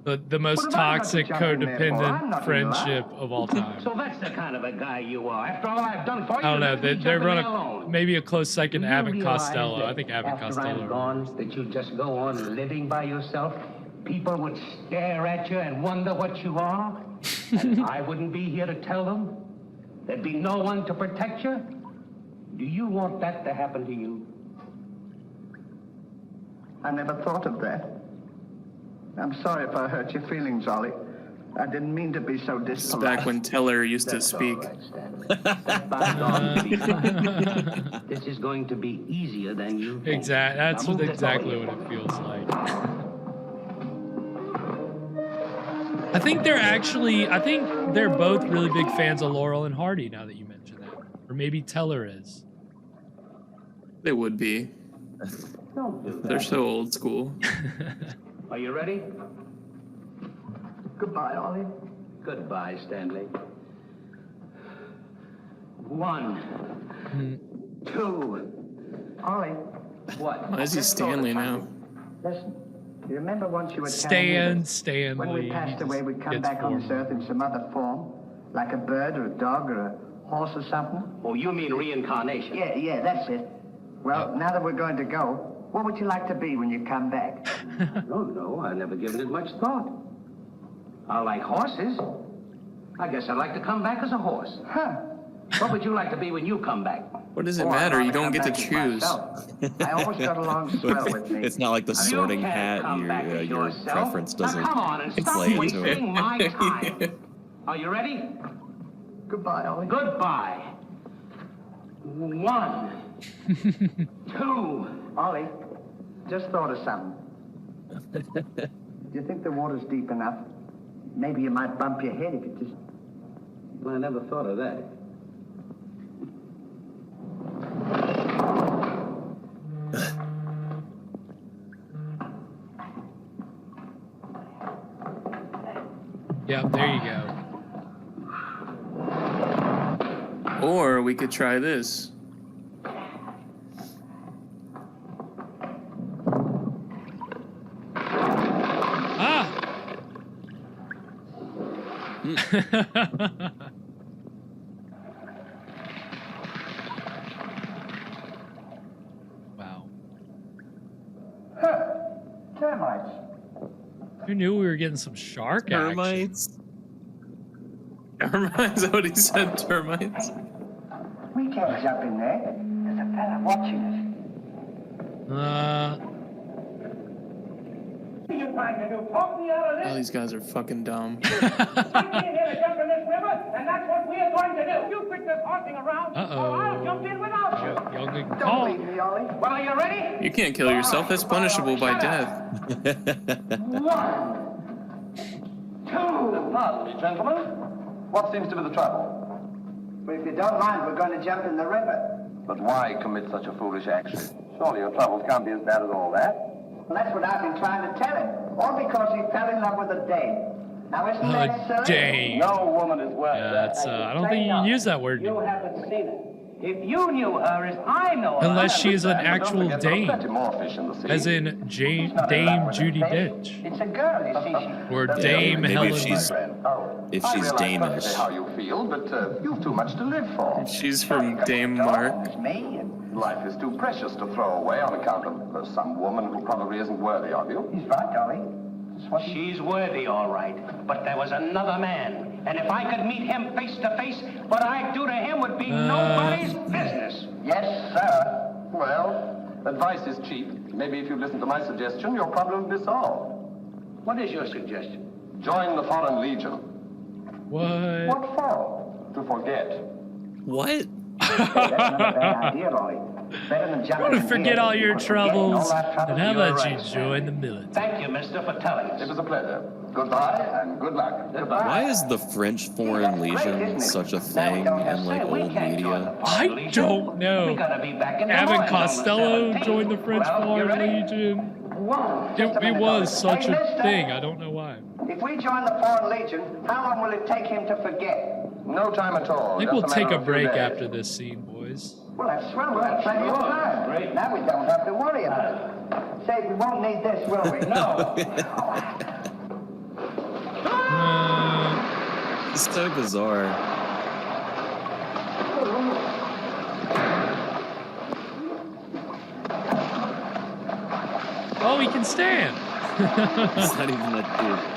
The most What have I got to toxic jump in there for? I'm codependent not friendship of all time. So that's the kind of a guy you are. After all I've done for you, I don't know. let me They're jump in running there alone. maybe a close second Do to you Abbott realize Costello. that I think Abbott after Costello. I'm gone, that you just go on living by yourself? People would stare at you and wonder what you are, and I wouldn't be here to tell them. There'd be no one to protect you. Do you want that to happen to you? I never thought of that. I'm sorry if I hurt your feelings, Ollie. I didn't mean to be so It's dispolite. back when Teller used to speak. This is going to be easier than you think. That's Now move this exactly over. what it feels like. I think they're both really big fans of Laurel and Hardy now that you mention that. Or maybe Teller is. They would be. Don't do that. They're so old school. Are you ready? Goodbye, Ollie. Goodbye, Stanley. 1, 2. Ollie, What? Why is he Stanley now? listen. You remember once you were telling Stan me that Stanley. when we he passed just away, we'd come gets back on this formal. earth in some other form? Like a bird or a dog or a horse or something? Oh, you mean reincarnation? Yeah, that's it. Well, now that we're going to go, what would you like to be when you come back? No, I've never given it much thought. I like horses. I guess I'd like to come back as a horse. Huh. What would you like to be when you come back? What does it Oh, I'd matter? rather You don't come get to back as choose. myself. I always got along swell with me. It's not like the sorting You can't hat. come back as Your yourself. preference doesn't Now come on and stop play into it. wasting my time. Are you ready? Goodbye, Ollie. Goodbye. 1, 2. Ollie, just thought of something. Do you think the water's deep enough? Maybe you might bump your head if you just... I never thought of that. Yeah, there you go. Or we could try this. Ah! Wow. Termites. Who knew we were getting some shark action? Termites. Termites? Is that what he said? Termites? We can't jump in there. There's a fella watching us. What are you trying to do? Talk me out of Oh, this? these guys are fucking dumb. I came here to jump in this river, and that's what we are going to do. You quit this horsing around, or I'll jump in without you. Y'all good Don't call. leave me, Ollie. Well, are you ready? You can't kill yourself. That's punishable by death. 1, 2. Gentlemen, what seems to be the trouble? Well, if you don't mind, we're going to jump in the river. But why commit such a foolish action? Surely your troubles can't be as bad as all that. Well, that's what I've been trying to tell him. All because he fell in love with a dame. Now, isn't that silly? Dang. No woman is worth Yeah, that. that's, I don't think you can use that word You anymore. haven't seen her. If you knew her as I know her... Unless she is an actual Don't forget there are dame. plenty more fish in the sea. As in Dame Judi Dench. It's a girl, you see. Or Dame Maybe Helen. if she's Oh, if I she's realize Danish. perfectly how you feel, but you've too much to live for. She's from Dame Mark. It's me, and Life is too precious to throw away on account of some woman who probably isn't worthy of you. he's right, Ollie. That's what She's worthy, all right. But there was another man. And if I could meet him face to face, what I'd do to him would be nobody's business. Yes, sir. Well, advice is cheap. Maybe if you listen to my suggestion, your problem will be solved. What is your suggestion? Join the Foreign Legion. What? What for? To forget. What? That's not a bad idea, Ollie. Better than jumping Want to in forget here. all your Forgetting all troubles, that trouble. and how You're about right, you Sam. join the military? Thank you, mister, for telling It us. was a pleasure. Goodbye and good luck. Goodbye. Why is the French Foreign Legion such a thing in like old media? I don't We know. gotta be back in the Abbott morning on the Costello 17th. joined the French Well, you Foreign ready? Legion. Whoa, just a It minute, was Ollie. such Hey, a mister, thing. I don't know why. If we join the Foreign Legion, how long will it take him to forget? No time at all. I think Just we'll a take matter a of few break days. after this scene, boys. Well, that's swell. We'll have plenty of time. Great. Now we don't have to worry about it. Say, we won't need this, will we? No. It's so bizarre. Oh, he can stand. It's not even that deep.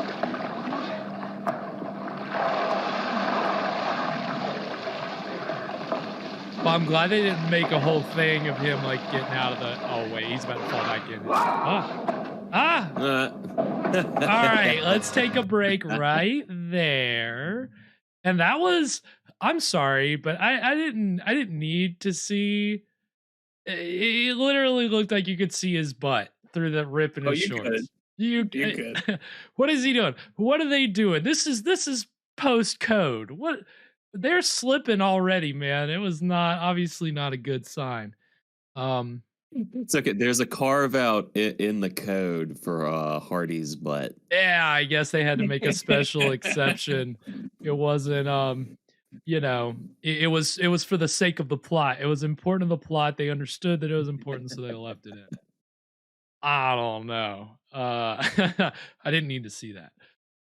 Well, I'm glad they didn't make a whole thing of him like getting out of the. Oh wait, he's about to fall back in. Ah, ah! All right, let's take a break right there. And that was, I'm sorry, but I didn't need to see. It literally looked like you could see his butt through the rip in Oh, his you shorts. could. You could. What is he doing? What are they doing? This is post code. What, they're slipping already, man. It was not, obviously not a good sign. It's okay. There's a carve out in the code for Hardy's butt. Yeah, I guess they had to make a special exception. It wasn't it was for the sake of the plot. It was important to the plot. They understood that it was important, so they left it in. I don't know. I didn't need to see that.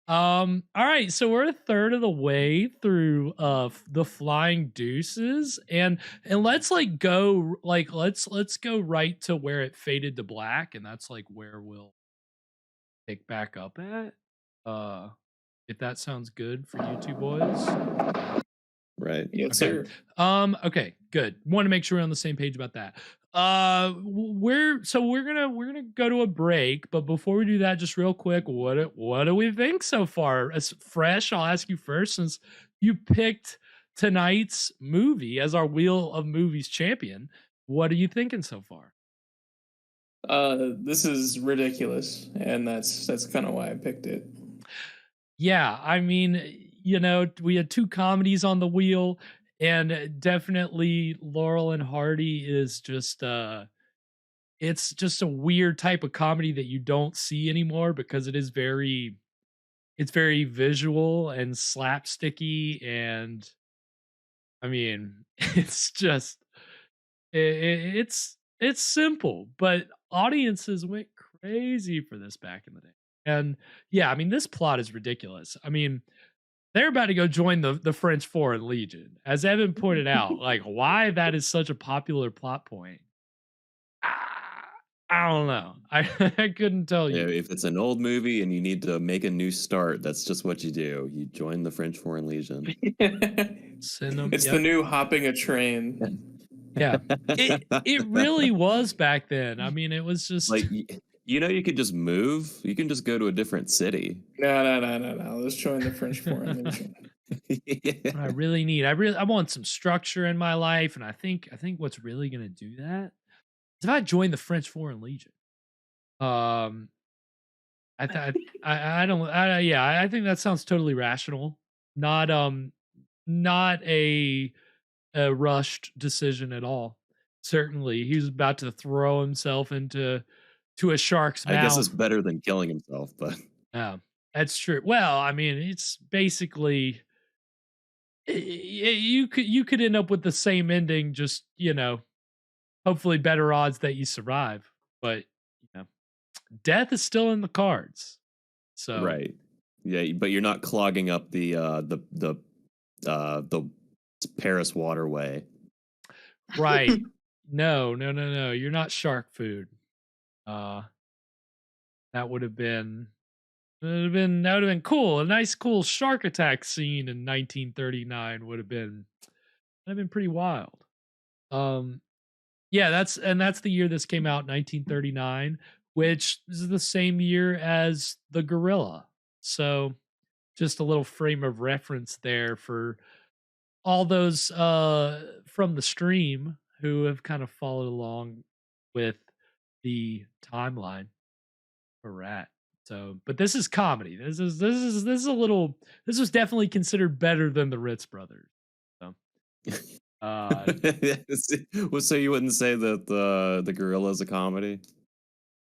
All right, so we're a third of the way through the Flying Deuces, and let's let's go right to where it faded to black, and that's like where we'll pick back up at. If that sounds good for you two boys. Right. Yes, Okay. sir. Okay, good. Want to make sure we're on the same page about that. We're gonna go to a break, but before we do that, just real quick, what do we think so far? As Fresh, I'll ask you first, since you picked tonight's movie as our Wheel of Movies champion. What are you thinking so far? This is ridiculous, and that's kind of why I picked it. Yeah, I mean, we had two comedies on the wheel, and definitely Laurel and Hardy is just it's just a weird type of comedy that you don't see anymore because it's very visual and slapsticky, and I mean, it's just it's simple, but audiences went crazy for this back in the day. And yeah, I mean, this plot is ridiculous. I mean, they're about to go join the French Foreign Legion. As Evan pointed out, like why that is such a popular plot point. I don't know. I couldn't tell Yeah, you. if it's an old movie and you need to make a new start, that's just what you do. You join the French Foreign Legion. Send them. It's the new hopping a train. Yeah, it really was back then. I mean, it was just like you could just move. You can just go to a different city. No. Let's join the French Foreign Legion. what I really need. I want some structure in my life, and I think what's really gonna do that is if I join the French Foreign Legion. I think that sounds totally rational. Not a rushed decision at all. Certainly, he was about to throw himself into a shark's mouth. I guess it's better than killing himself, but yeah, that's true. Well, I mean, it's basically you could end up with the same ending, just hopefully better odds that you survive. But death is still in the cards. So right, yeah, but you're not clogging up the Paris waterway. Right. No. You're not shark food. That would have been cool. A nice cool shark attack scene in 1939 would have been pretty wild. Yeah, that's the year this came out, 1939, which is the same year as The Gorilla. So just a little frame of reference there for all those from the stream who have kind of followed along with the timeline for Rat. So, but this is comedy. This was definitely considered better than the Ritz Brothers. So, well, so you wouldn't say that the Gorilla is a comedy?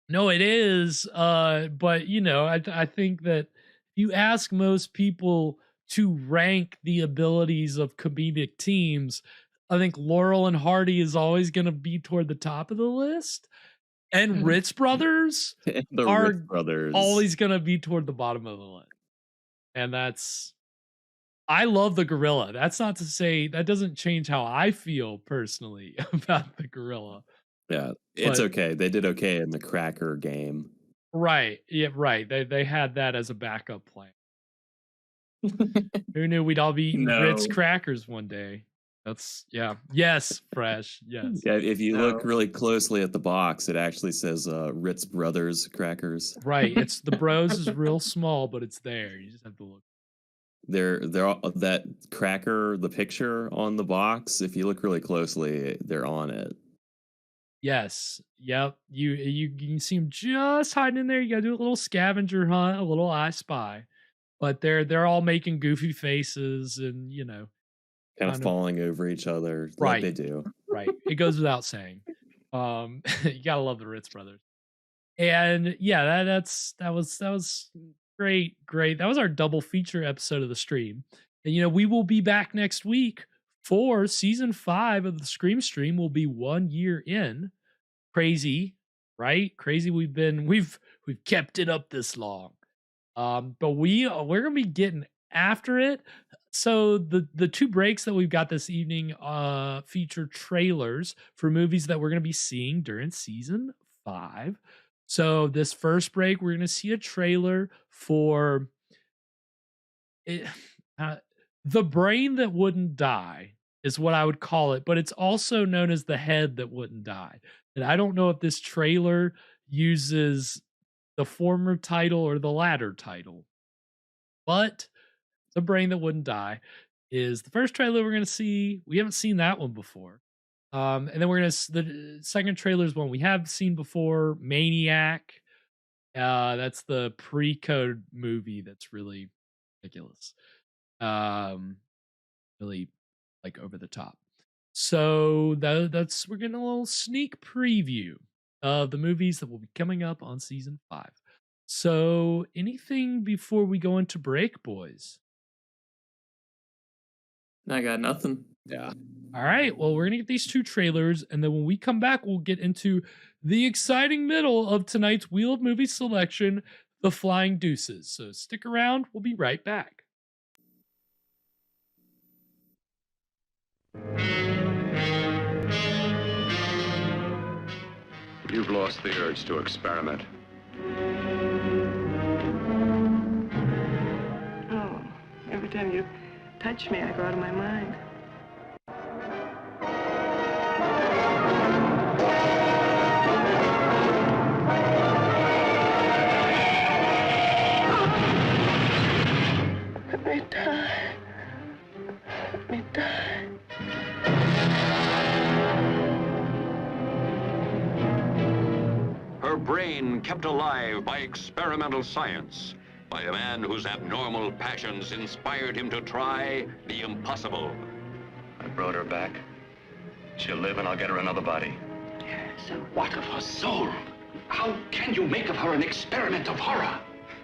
No, it is. But I think that you ask most people to rank the abilities of comedic teams, I think Laurel and Hardy is always going to be toward the top of the list, and Ritz Brothers Ritz Brothers always going to be toward the bottom of the list. And I love the Gorilla. That's not to say that doesn't change how I feel personally about the Gorilla. Yeah, it's okay. They did okay in the Cracker game. Right. Yeah, right. They had that as a backup plan. Who knew we'd all be eating Ritz crackers one day? That's yes, fresh, yes. Yeah, if you No. look really closely at the box, it actually says Ritz Brothers crackers. Right, it's the Bros is real small, but it's there. You just have to look. They're all, that cracker, the picture on the box. If you look really closely, they're on it. Yes, yep. You can see them just hiding in there. You gotta do a little scavenger hunt, a little I Spy, but they're all making goofy faces and Kind of Kind of- falling over each other, Right. like they do. right. It goes without saying. You gotta love the Ritz brothers. And yeah, that was great. That was our double feature episode of the stream. And we will be back next week for season 5 of the Scream Stream. Will be 1 year in. Crazy, right? Crazy. We've kept it up this long. But we're gonna be getting after it. So the 2 breaks that we've got this evening feature trailers for movies that we're gonna be seeing during season 5. So this first break, we're gonna see a trailer for it, The Brain That Wouldn't Die is what I would call it, but it's also known as The Head That Wouldn't Die. And I don't know if this trailer uses the former title or the latter title, but The Brain That Wouldn't Die is the first trailer we're going to see. We haven't seen that one before. And then the second trailer is one we have seen before, Maniac. That's the pre-code movie that's really ridiculous. Really like over the top. So that's we're getting a little sneak preview of the movies that will be coming up on season 5. So anything before we go into break, boys? I got nothing. Yeah. All right. Well, we're going to get these 2 trailers. And then when we come back, we'll get into the exciting middle of tonight's Wheel of Movie selection, The Flying Deuces. So stick around. We'll be right back. You've lost the urge to experiment. Oh, every time you touch me, I go out of my mind. Let me die. Let me die. Her brain kept alive by experimental science, by a man whose abnormal passions inspired him to try the impossible. I brought her back. She'll live and I'll get her another body. So what of her soul? How can you make of her an experiment of horror?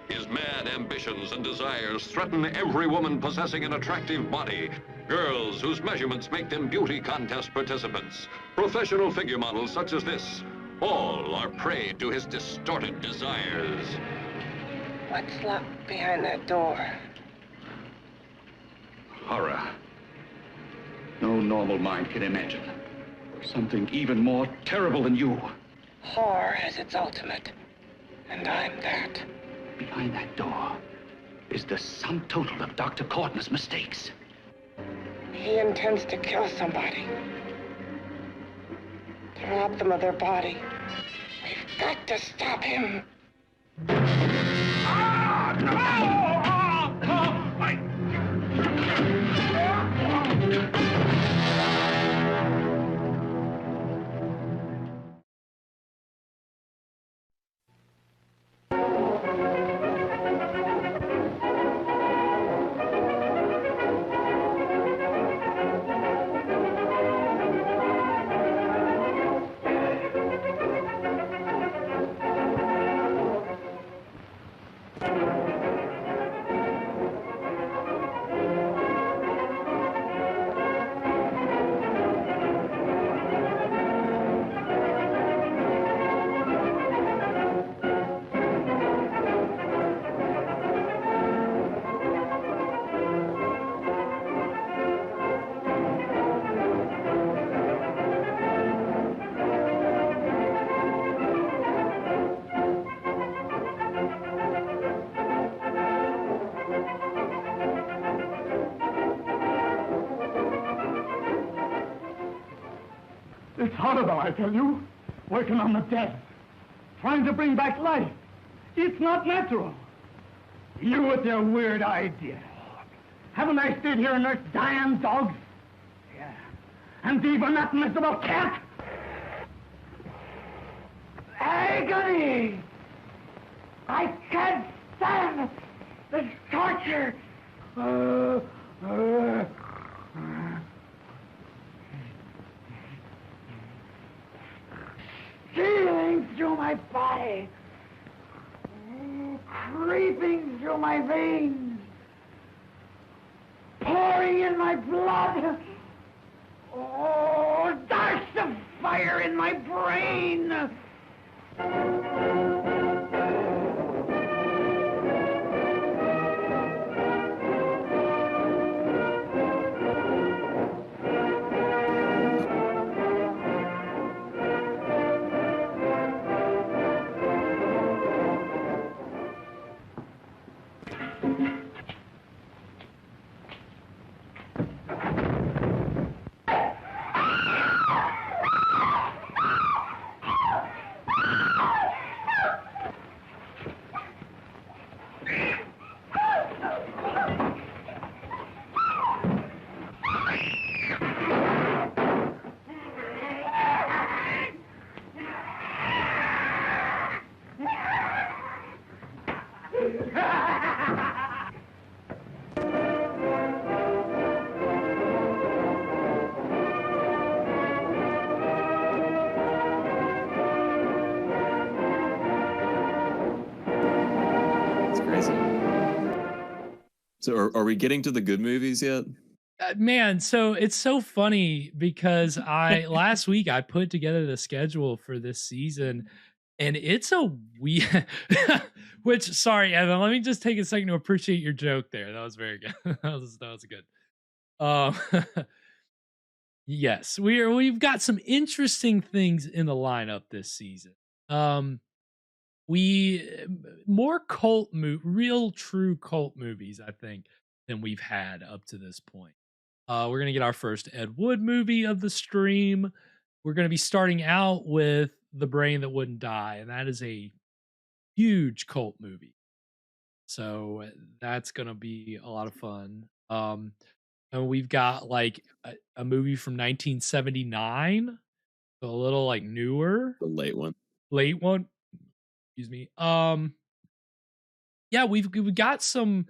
His mad ambitions and desires threaten every woman possessing an attractive body. Girls whose measurements make them beauty contest participants. Professional figure models such as this. All are prey to his distorted desires. What's locked behind that door? Horror. No normal mind can imagine. Something even more terrible than you. Horror has its ultimate, and I'm that. Behind that door is the sum total of Dr. Courtney's mistakes. He intends to kill somebody. To rob them of their body. We've got to stop him. It's horrible, I tell you. Working on the dead. Trying to bring back life. It's not natural. You with your weird ideas. Haven't I stayed here and nursed dying dogs? Yeah. And even that miserable cat? Agony! I can't stand this torture! Stealing through my body, creeping through my veins, pouring in my blood. Oh, darts of fire in my brain. So are we getting to the good movies yet? Man, so it's so funny because last week I put together the schedule for this season, and it's a weird. Which, sorry, Evan, let me just take a second to appreciate your joke there. That was very good. that was good. Yes, we've got some interesting things in the lineup this season. More real true cult movies, I think, than we've had up to this point. We're gonna get our first Ed Wood movie of the stream. We're gonna be starting out with The Brain That Wouldn't Die, and that is a huge cult movie. So that's gonna be a lot of fun. And we've got like a movie from 1979, so a little like newer. The late one. Excuse me. Yeah, we've got some.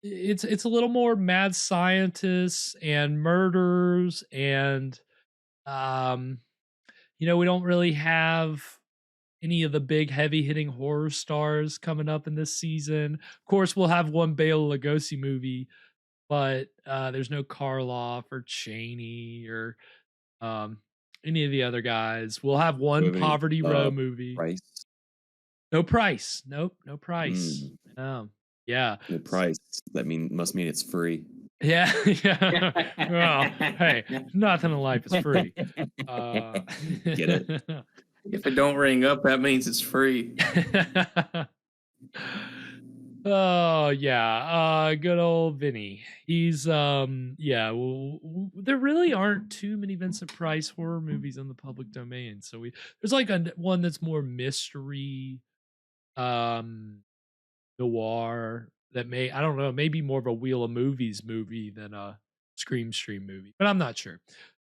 It's a little more mad scientists and murders, and we don't really have any of the big heavy hitting horror stars coming up in this season. Of course, we'll have one Bela Lugosi movie, but there's no Karloff or Cheney or any of the other guys. We'll have one Poverty Row movie. Price? No Price. Nope, no Price. Yeah. No Price. That must mean it's free. Yeah. Yeah. Well, hey, nothing in life is free. Get it? If it don't ring up, that means it's free. Oh yeah, good old Vinny. He's there really aren't too many Vincent Price horror movies in the public domain. So there's like one that's more mystery, noir that I don't know, maybe more of a Wheel of Movies movie than a Scream Stream movie, but I'm not sure.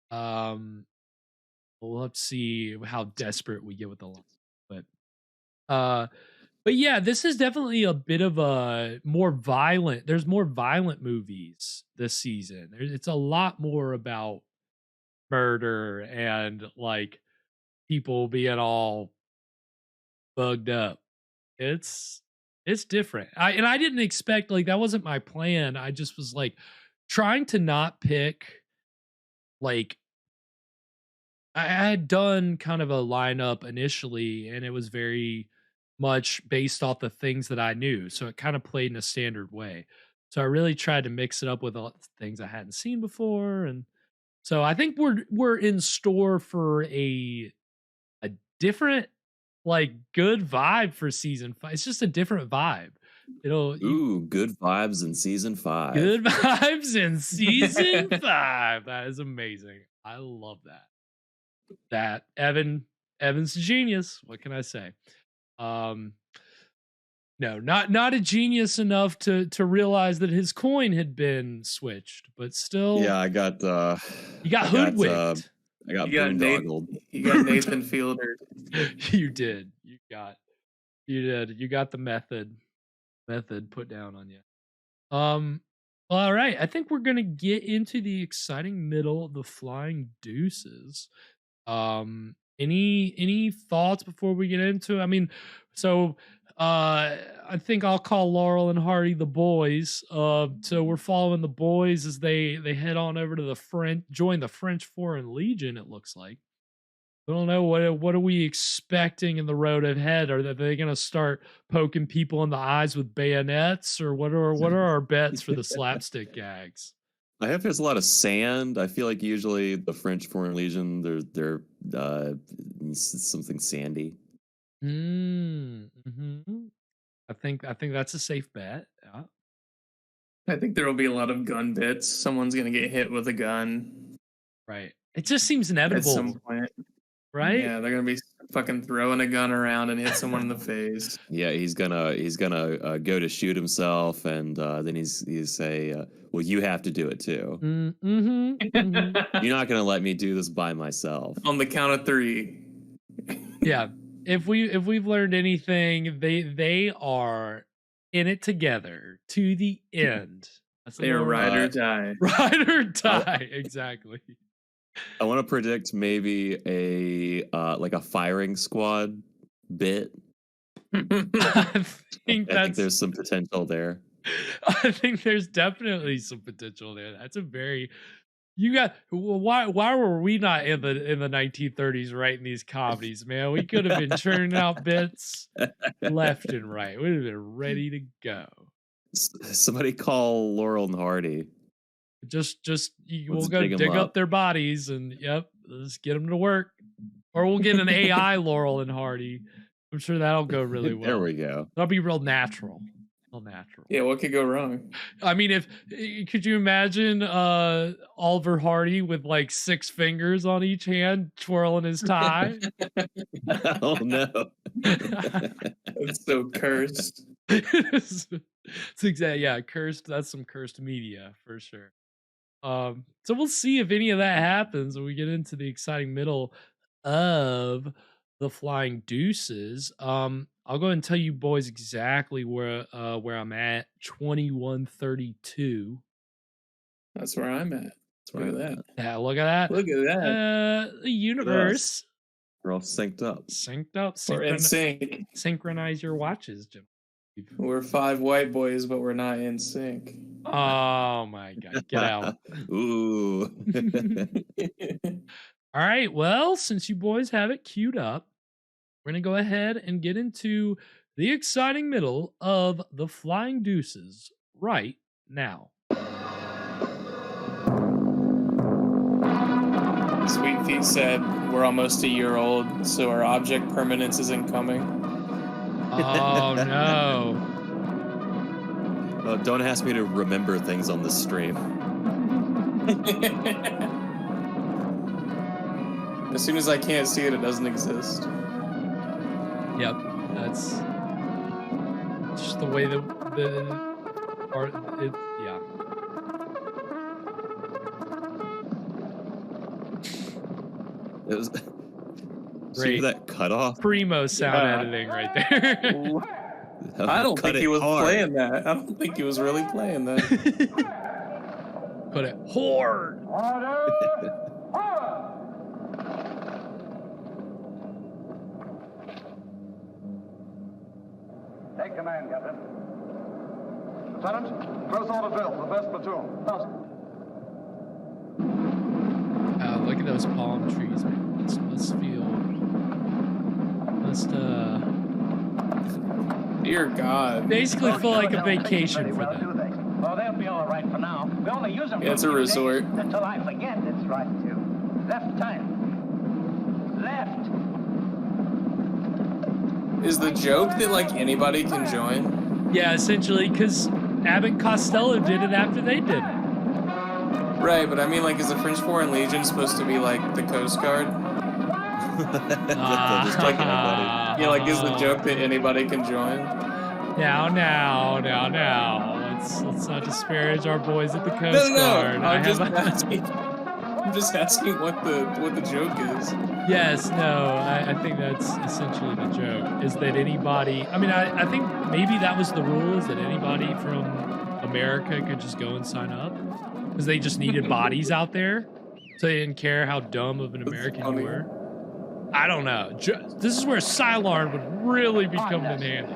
We'll have to see how desperate we get with the line, but yeah, this is definitely a bit of a more violent. There's more violent movies this season. It's a lot more about murder and like people being all bugged up. It's different. I didn't expect, like, that wasn't my plan. I just was like trying to not pick, like, I had done kind of a lineup initially, and it was very much based off the things that I knew. So it kind of played in a standard way. So I really tried to mix it up with all the things I hadn't seen before. And so I think we're in store for a different, like, good vibe for season 5. It's just a different vibe. Good vibes in season 5. Good vibes in season 5. That is amazing. I love that. That Evan's a genius. What can I say? No, not a genius enough to realize that his coin had been switched, but still. Yeah, I got you got hoodwinked. I got You got boondoggled. You got Nathan Fielder. You did. You did. You got the method put down on you. All right. I think we're gonna get into the exciting middle of the Flying Deuces. Any thoughts before we get into it? I mean, so I think I'll call Laurel and Hardy the boys. So we're following the boys as they head on over to join the French Foreign Legion, it looks like. I don't know what are we expecting in the road ahead? Are they going to start poking people in the eyes with bayonets, or what are our bets for the slapstick gags? I hope there's a lot of sand. I feel like usually the French Foreign Legion, they're something sandy. Mm-hmm. I think that's a safe bet. Yeah. I think there will be a lot of gun bits. Someone's gonna get hit with a gun. Right. It just seems inevitable. At some point. Right? Yeah, they're gonna be fucking throwing a gun around and hit someone in the face. Yeah, he's gonna go to shoot himself, and then he's say, "Well, you have to do it too. Mm-hmm. You're not gonna let me do this by myself." On the count of 3. Yeah. If we've learned anything, they are in it together to the end. They are ride or die. Ride or die, exactly. I want to predict maybe a like a firing squad bit. I think there's some potential there. I think there's definitely some potential there. That's a very why were we not in the 1930s writing these comedies, man? We could have been churning out bits left and right. We'd have been ready to go. Somebody call Laurel and Hardy. We'll go dig up their bodies and let's get them to work, or we'll get an AI Laurel and Hardy. I'm sure that'll go really well. There we go. That'll be real natural. Yeah, what could go wrong? I mean, could you imagine Oliver Hardy with like 6 fingers on each hand twirling his tie? Oh no. It's so cursed. It's exactly cursed. That's some cursed media for sure. So we'll see if any of that happens when we get into the exciting middle of the Flying Deuces. I'll go ahead and tell you boys exactly where I'm at. 2132. That's where I'm at. Look at that. Yeah, look at that. Look at that. The universe. We're all synced up. We're in sync. Synchronize your watches, Jim. We're 5 white boys, but we're not in sync. Oh my god, get out. Ooh. All right, well, since you boys have it queued up, we're going to go ahead and get into the exciting middle of the Flying Deuces right now. Sweet Feet said, we're almost a year old, so our object permanence isn't coming. Oh, no. Don't ask me to remember things on this stream. As soon as I can't see it, it doesn't exist. Yep, that's just the way yeah. It was great. That cutoff. Primo sound editing right there. I don't think he was playing that. I don't think he was really playing that. Cut it hard. Take command, Captain. Lieutenant, first order drill for the first platoon. Look at those palm trees, man. Dear God. Basically feel like a vacation for them. Oh, they'll be all right for now. We only use them. Yeah, it's a resort. Until I forget. That's right, too. Left time. Left. Is the joke that like anybody can join? Yeah, essentially, because Abbott and Costello did it after they did it. Right, but I mean, like, is the French Foreign Legion supposed to be like the Coast Guard? They'll just join anybody. Yeah, like is the joke that anybody can join? Now. Let's not disparage our boys at the Coast Guard. I'm just asking what the joke is. Yes, no, I think that's essentially the joke, is that anybody, I mean, I think maybe that was the rule, is that anybody from America could just go and sign up, because they just needed bodies out there, so they didn't care how dumb of an American you were. I don't know. This is where Sylarn would really be coming in handy.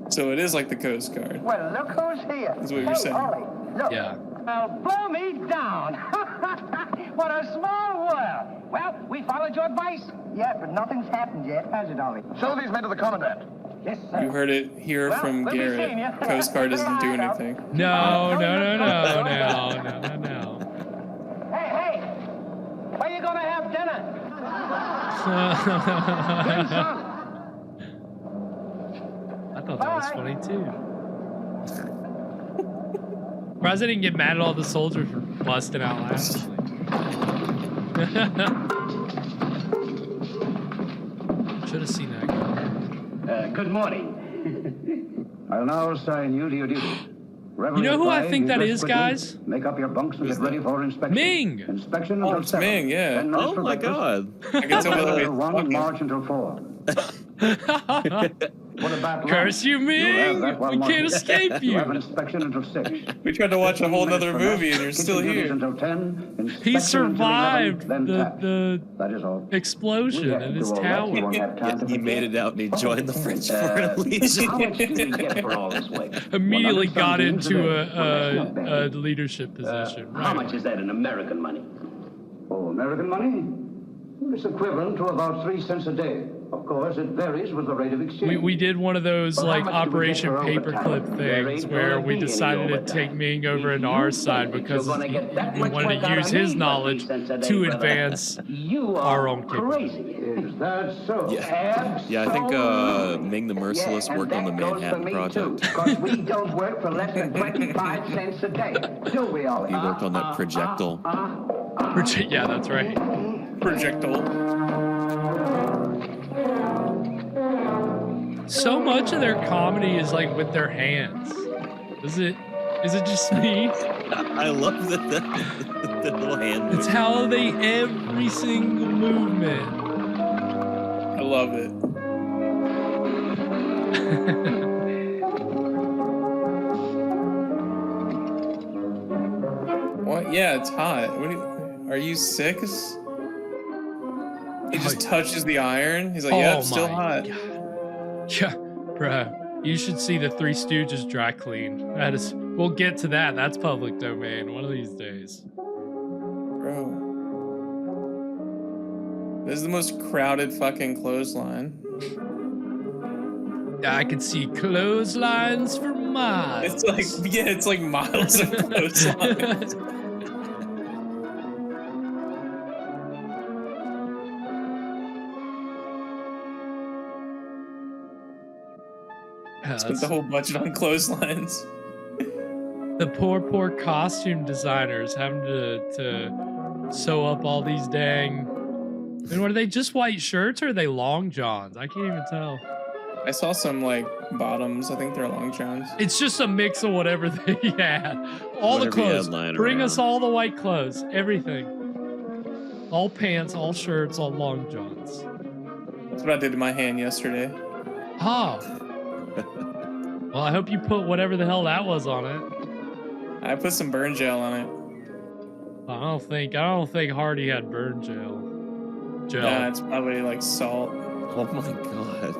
So it is like the Coast Guard. Well, look who's here. That's what you're saying. Ollie, look. Yeah. Well, blow me down. What a small world. Well, we followed your advice. Yeah, but nothing's happened yet, has it, Ollie? Show these men to the commandant. Yes, sir. You heard it here from we'll be Garrett. seeing you. Coast Guard doesn't do anything. No. Hey, where you gonna have dinner? I thought that was funny too. Surprised I didn't get mad at all the soldiers for busting out laughing. Should have seen that guy. Good morning. I'll now assign you to your duty. You know who I think that is, guys? Make up your bunks and get ready for inspection. Ming! Inspection Oh, until it's 7. Ming, yeah. 10 minutes Oh for my breakfast. god. I can tell by the way it's 1 fucking. March until 4. What about Curse you, Ming! We can't escape You have an you! inspection until 6. We tried to watch a whole nother movie and you're Kitchen still duties here. Until 10. He Inspection survived until 11, then tap. the That is all. explosion in his tower. You won't have time to He made it out and he joined the French Foreign Legion. How much do we get for all this weight? Immediately got 100 into a leadership position. How much is that in American money? Oh, American money? It's equivalent to about 3 cents a day. Of course, it varies with the rate of exchange. We did one of those Well, like how much do we get Operation for overtime? Paperclip There things ain't where gonna we be any decided to overtime. take Ming over If on our you side think because you're gonna get that he much wanted work to out use of his me, knowledge 3 cents a day, to brother. advance You our are own capability. crazy. Is that so? Yeah, I think Ming the Merciless worked on the Manhattan Project. Because we don't work for less than 25 cents a day. Do we, Ollie? He worked on that projectile. Yeah, that's right. Projectile. So much of their comedy is like with their hands. Is it just me? I love the little hand It's how they every single movement. I love it. What? Yeah, it's hot. Are you sick? He just touches the iron. He's like, "Yep, still hot." Yeah, bruh. You should see the Three Stooges dry clean. That is. We'll get to that. That's public domain one of these days. Bro, this is the most crowded fucking clothesline. I could see clotheslines for miles. It's like miles of clotheslines. Spent the whole budget on clotheslines. The poor costume designers having to sew up all these dang. I mean, what are they? Just white shirts or are they long johns? I can't even tell. I saw some like bottoms. I think they're long johns. It's just a mix of whatever they had. All the clothes. Bring us all the white clothes. Everything. All pants, all shirts, all long johns. That's what I did to my hand yesterday. Oh. Well, I hope you put whatever the hell that was on it. I put some burn gel on it. I don't think Hardy had burn gel. Nah, it's probably like salt. Oh my god.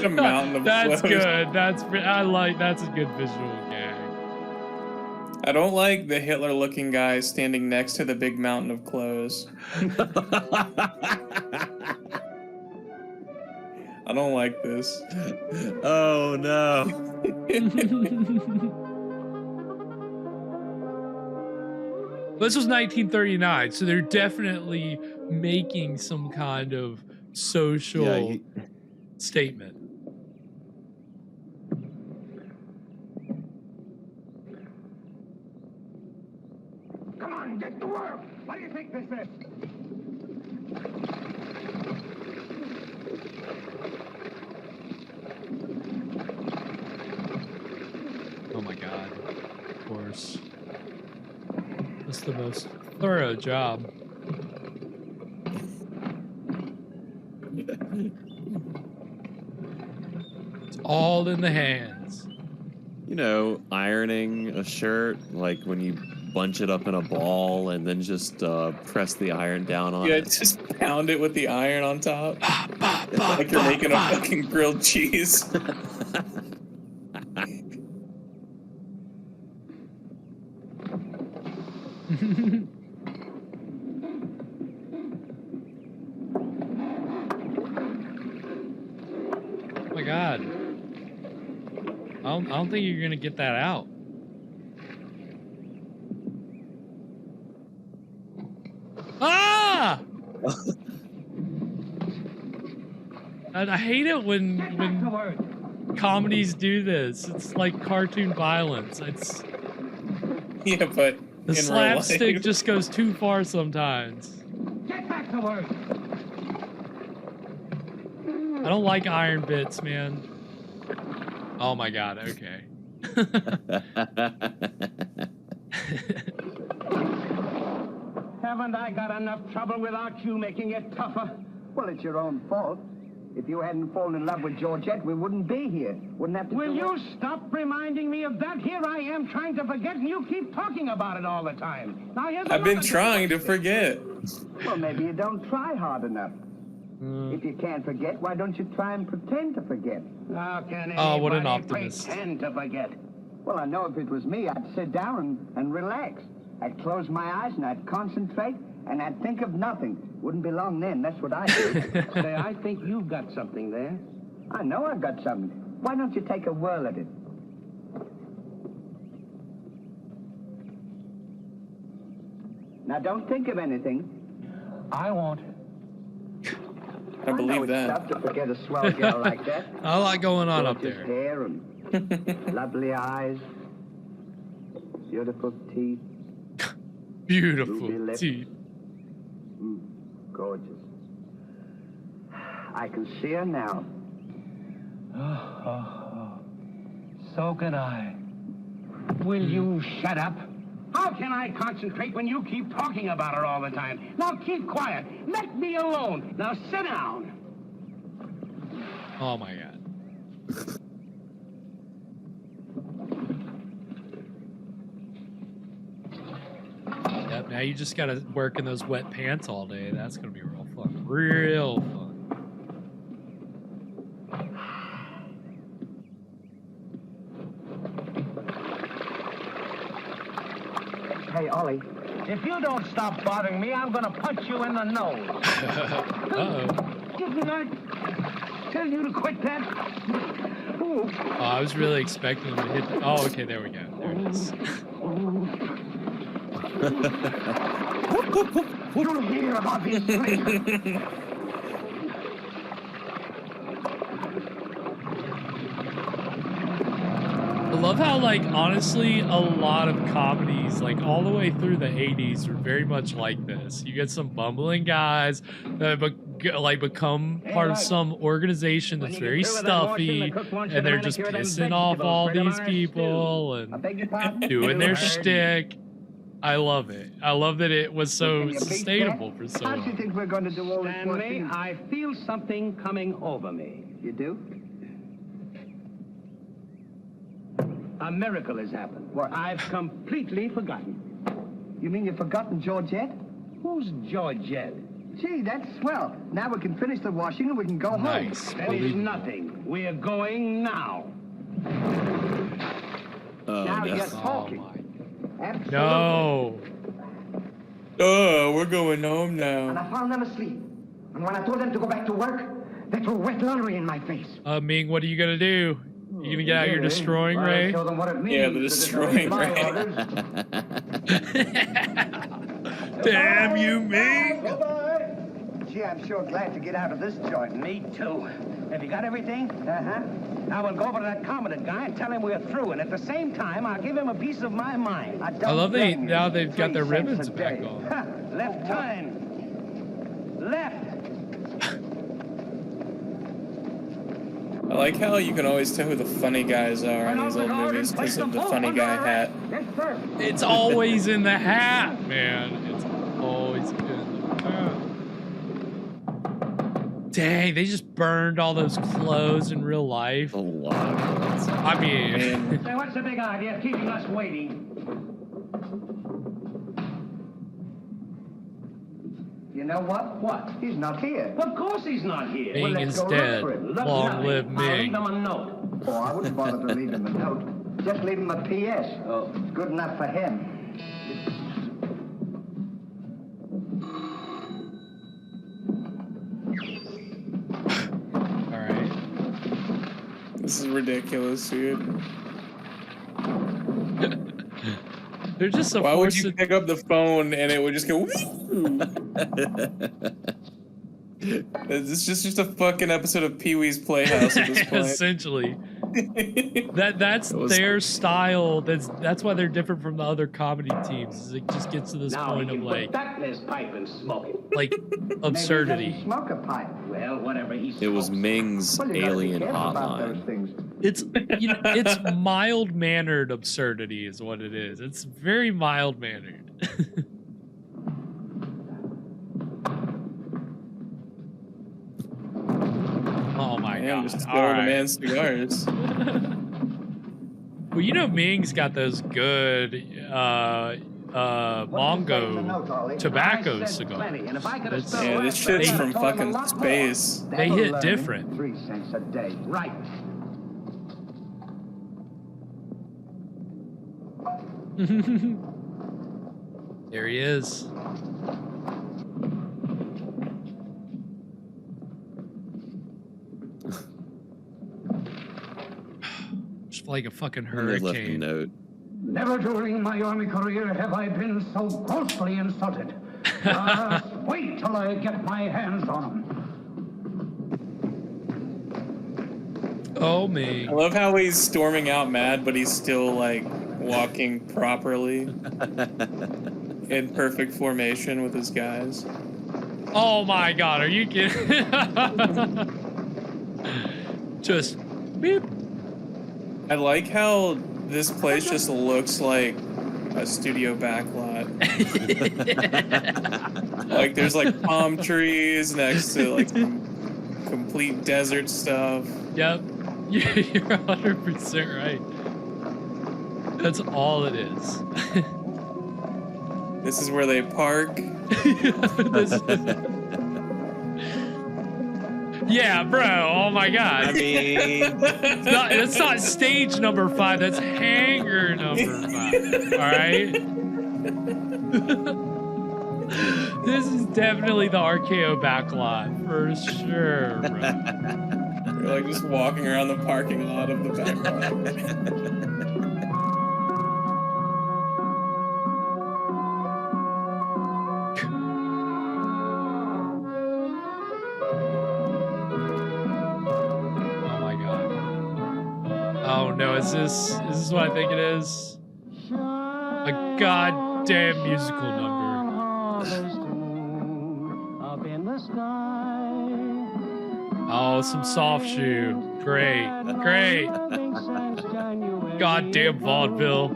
A mountain of That's clothes. good. That's a good visual gag. I don't like the Hitler-looking guy standing next to the big mountain of clothes. I don't like this. Oh no. This was 1939, so they're definitely making some kind of social statement. Come on. on, get to work. What do you think this is? Oh my god. Of course. That's the most thorough job. It's all in the hands. You know, ironing a shirt, like when you bunch it up in a ball and then just press the iron down on Yeah, it. just pound it with the iron on top. Like you're making a fucking grilled cheese. Oh my god. I don't think you're gonna get that out. Ah! I hate it when comedies do this. It's like cartoon violence. It's Yeah, but the in real slapstick life. just goes too far sometimes. Get back to work. I don't like iron bits, man. Oh my god, okay. Haven't I got enough trouble without you making it tougher? Well, it's your own fault. If you hadn't fallen in love with Georgette, we wouldn't be here. Wouldn't have to. Will you stop reminding me of that? Here I am trying to forget, and you keep talking about it all the time. Now here's I've been another- trying to forget. Well, maybe you don't try hard enough. If you can't forget, why don't you try and pretend to forget? How can Oh, what an anybody optimist. pretend to forget? Well, I know if it was me, I'd sit down and relax. I'd close my eyes and I'd concentrate and I'd think of nothing. Wouldn't be long then, that's what I do. Say, I think you've got something there. I know I've got something. Why don't you take a whirl at it? Now, don't think of anything. I won't. I know believe it's that. tough to forget a swell gal like that. A lot going on up Gorgeous there. hair and lovely eyes, beautiful teeth. Beautiful Ruby lips. teeth. Gorgeous. I can see her now. So can I. Will you shut up? How can I concentrate when you keep talking about her all the time? Now keep quiet. Let me alone. Now sit down. Oh my god. Yep, now you just gotta work in those wet pants all day. That's gonna be real fun. Real fun. Hey, Ollie. If you don't stop bothering me, I'm gonna punch you in the nose. Uh-oh. Didn't I tell you to quit that? Ooh. Oh, I was really expecting him to hit the... Oh, okay, there we go. There it is. You'll hear about this later. I love how, like, honestly, a lot of comedies, like, all the way through the 80s are very much like this. You get some bumbling guys that become part of some organization that's very stuffy, and they're just pissing off all these people and doing their shtick. I love it. I love that it was so sustainable for so How do you long. think we're going to do all this work? Stanley, I feel something coming over me. You do? A miracle has happened. What? I've completely forgotten. You mean you've forgotten Georgette? Who's Georgette? Gee, that's swell. Now we can finish the washing and we can go Nice. home. There is nothing. We're going now. Now no. you're Oh talking. my. Absolutely. No. Oh, we're going home And now. I found them asleep. And when I told them to go back to work, they threw wet laundry in my face. Ming, what are you gonna do? You gonna get out your destroying Well, I ray? show them what it means. Yeah, the to destroying my ray. orders. Damn you, Ming! Gee, I'm sure glad to get out of this joint. Me too. Have you got everything? Uh-huh. Now we'll go over to that Commandant guy and tell him we're through, and at the same time, I'll give him a piece of my mind. I love now they've got their ribbons back on. Left turn. Left. I like how you can always tell who the funny guys are in these old movies because of the funny guy hat. It's always in the hat, man. It's always in the hat. Dang, they just burned all those clothes in real life. A lot of clothes. I mean, Say, what's the big idea of keeping us waiting? You know what? What? He's not here. Of course he's not here. Ming is dead. Long live I'll leave Ming. him a note. Oh, I wouldn't bother to leave him a note. Just leave him a P.S. Oh. It's good enough for him. All right. This is ridiculous, dude. They're just Why would you pick up the phone and it would just go? It's just a fucking episode of Pee-wee's Playhouse at this point. Essentially. That's their style. That's why they're different from the other comedy teams. It just gets to this point of like that in his pipe and smoke it. Like absurdity. Maybe he doesn't smoke a pipe. Well, whatever he smokes. It was Ming's Well, you gotta be alien careful about those hotline. things. It's it's mild mannered absurdity is what it is. It's very mild mannered. Oh my god! Just All stealing right. the man's cigars. Well, you know Ming's got those good Mongo tobacco cigars. Yeah, this shit's from fucking space. They hit different. 3 cents a day. Right. There he is. Just like a fucking They left a hurricane. note. Never during my army career have I been so grossly insulted. Just wait till I get my hands on him. Oh me. I love how he's storming out mad, but he's still like walking properly in perfect formation with his guys. Oh my god, are you kidding? Just beep. I like how this place just looks like a studio backlot. Like there's like palm trees next to like some complete desert stuff. Yep. You're 100% right. That's all it is. This is where they park. Yeah, bro. Oh my god. I mean, That's not stage number 5. That's hangar number 5. All right. This is definitely the RKO backlot for sure, bro. You're like just walking around the parking lot of the backlot. Oh no, is this what I think it is? A goddamn musical number. Oh, some soft shoe. Great. Great. Goddamn vaudeville.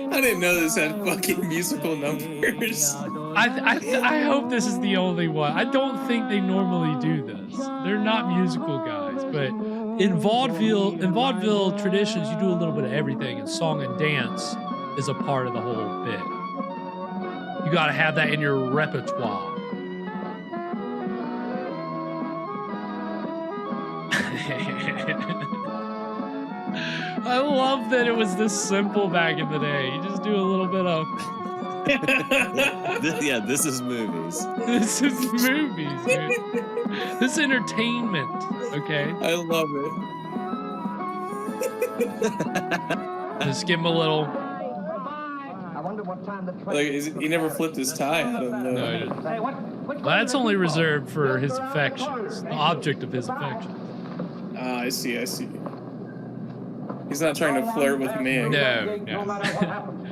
I didn't know this had fucking musical numbers. I hope this is the only one. I don't think they normally do this. They're not musical guys, but in vaudeville traditions, you do a little bit of everything, and song and dance is a part of the whole bit. You got to have that in your repertoire. I love that it was this simple back in the day. You just do a little bit of. This is movies. This is movies, dude. This is entertainment, okay? I love it. Just give him a little. I wonder what what time the train Like, he never flipped his tie at him, though. No, he didn't. Hey, what Well, that's only reserved for his affections, the object of his affections. Ah, I see. He's not trying to flirt with me. No.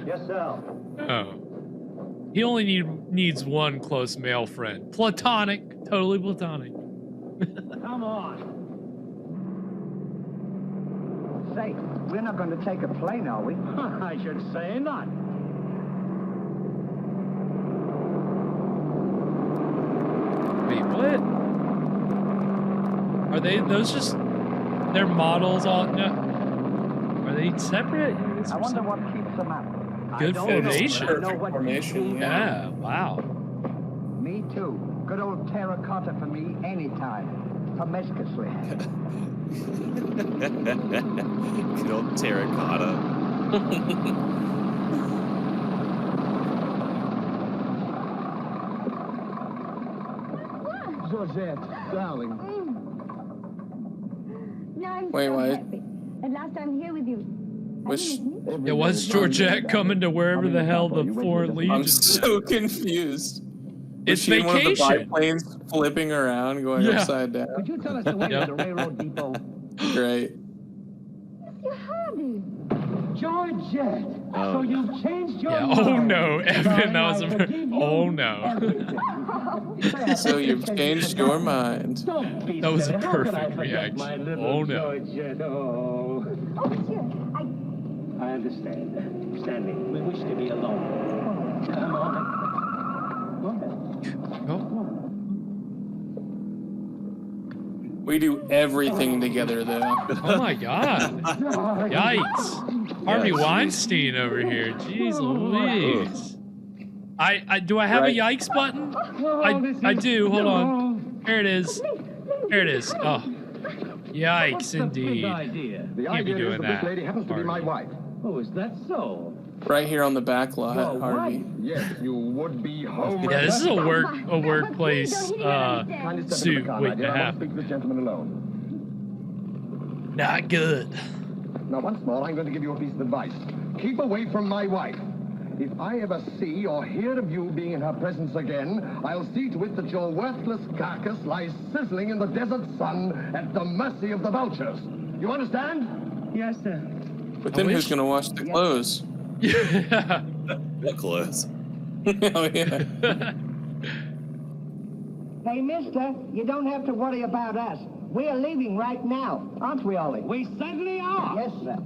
Yes, sir. Oh. He only needs one close male friend. Platonic. Totally platonic. Come on. Say, we're not going to take a plane, are we? I should say not. Wait, what? Are those just their models all? No. Are they separate? I wonder what keeps them up. Good formation. Perfect formation. Yeah, wow. Me too. Good old terracotta for me anytime. Promiscuously. Good old terracotta. Georgette, darling. No, I'm Wait, so what? happy. At last I'm here with you. Which It was Georgette coming to wherever the hell the Foreign Legion I'm is. so confused. Was It's she in one of the vacation. biplanes flipping around, going Yeah. upside down? Could you tell us the way to the railroad depot? Great. Mr. Hardy. Georgette! So you've changed your Yeah. mind. Oh no, Evan, that was Darling, I oh no. So you've changed your mind. Don't be That was a silly. How could I perfect forget reaction. my little Oh, no. Georgette? Oh. Oh, monsieur, I understand. Stanley, we wish to be alone. Come on. Oh. We do everything together, though. Oh my god. Yikes. Harvey Weinstein over here. Jeez Louise. I do I have a yikes button? I do. Hold on. Here it is. Here it is. Oh. Yikes indeed. The Can't be idea doing is that that. this lady happens to be my wife. Oh, is that so? Right here on the back lot, Your Harvey. wife? Yes, you would be home. Yeah, this is a workplace Kindly step suit into the car, waiting my dear. to I want to happen. speak to this gentleman alone. Not good. Now, once more, I'm going to give you a piece of advice. Keep away from my wife. If I ever see or hear of you being in her presence again, I'll see to it that your worthless carcass lies sizzling in the desert sun at the mercy of the vultures. You understand? Yes, sir. But then who's going to wash the clothes? Yeah. What clothes? Oh, yeah. Hey, mister, you don't have to worry about us. We're leaving right now, aren't we, Ollie? We certainly are. Yes, sir.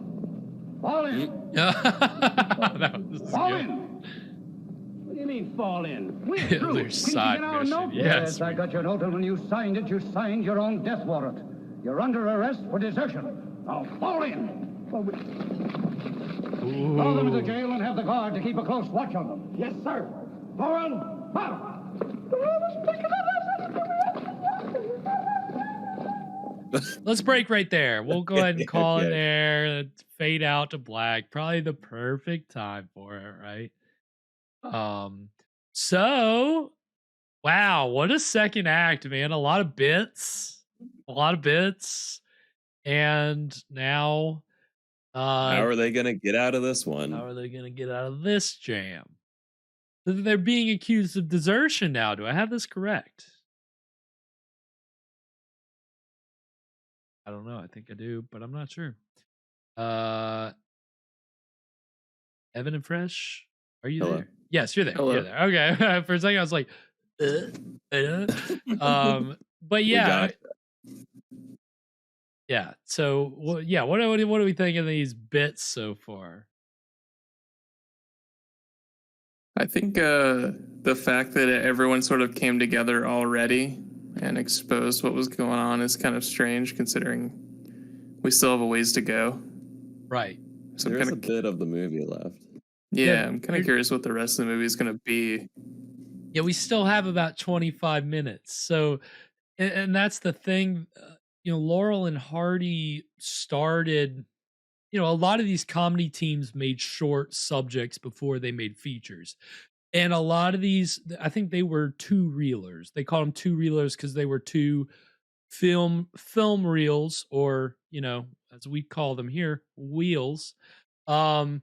Fall in. That was Fall good. in. What do you mean, fall in? We're through. Hitler's side mission. Yes, Yes. I got your note, and when you signed it, you signed your own death warrant. You're under arrest for desertion. Now, fall in. Call them to Ooh. jail and have the guard to keep a close watch on them. Yes, sir. Forward. Out. Let's break right there. We'll go ahead and call it Okay. there. Fade out to black. Probably the perfect time for it, right? So wow, what a second act, man. A lot of bits. And now How are they gonna get out of this one? how are they gonna get out of this jam? They're being accused of desertion now. Do I have this correct? I don't know. I think I do, but I'm not sure. Evan and Fresh, are you Hello. there? Yes, you're there. Hello. You're there. Okay. For a second, I was like, but We yeah, got it. yeah. So, yeah. What do we think of these bits so far? I think the fact that everyone sort of came together already and exposed what was going on is kind of strange, considering we still have a ways to go. Right. So There's I'm a kind of, bit of the movie left. yeah, I'm kind of curious what the rest of the movie is going to be. Yeah, we still have about 25 minutes. So, and that's the thing. Laurel and Hardy started. A lot of these comedy teams made short subjects before they made features. And a lot of these, I think they were two reelers. They called them two reelers because they were two film reels, or as we call them here, wheels. And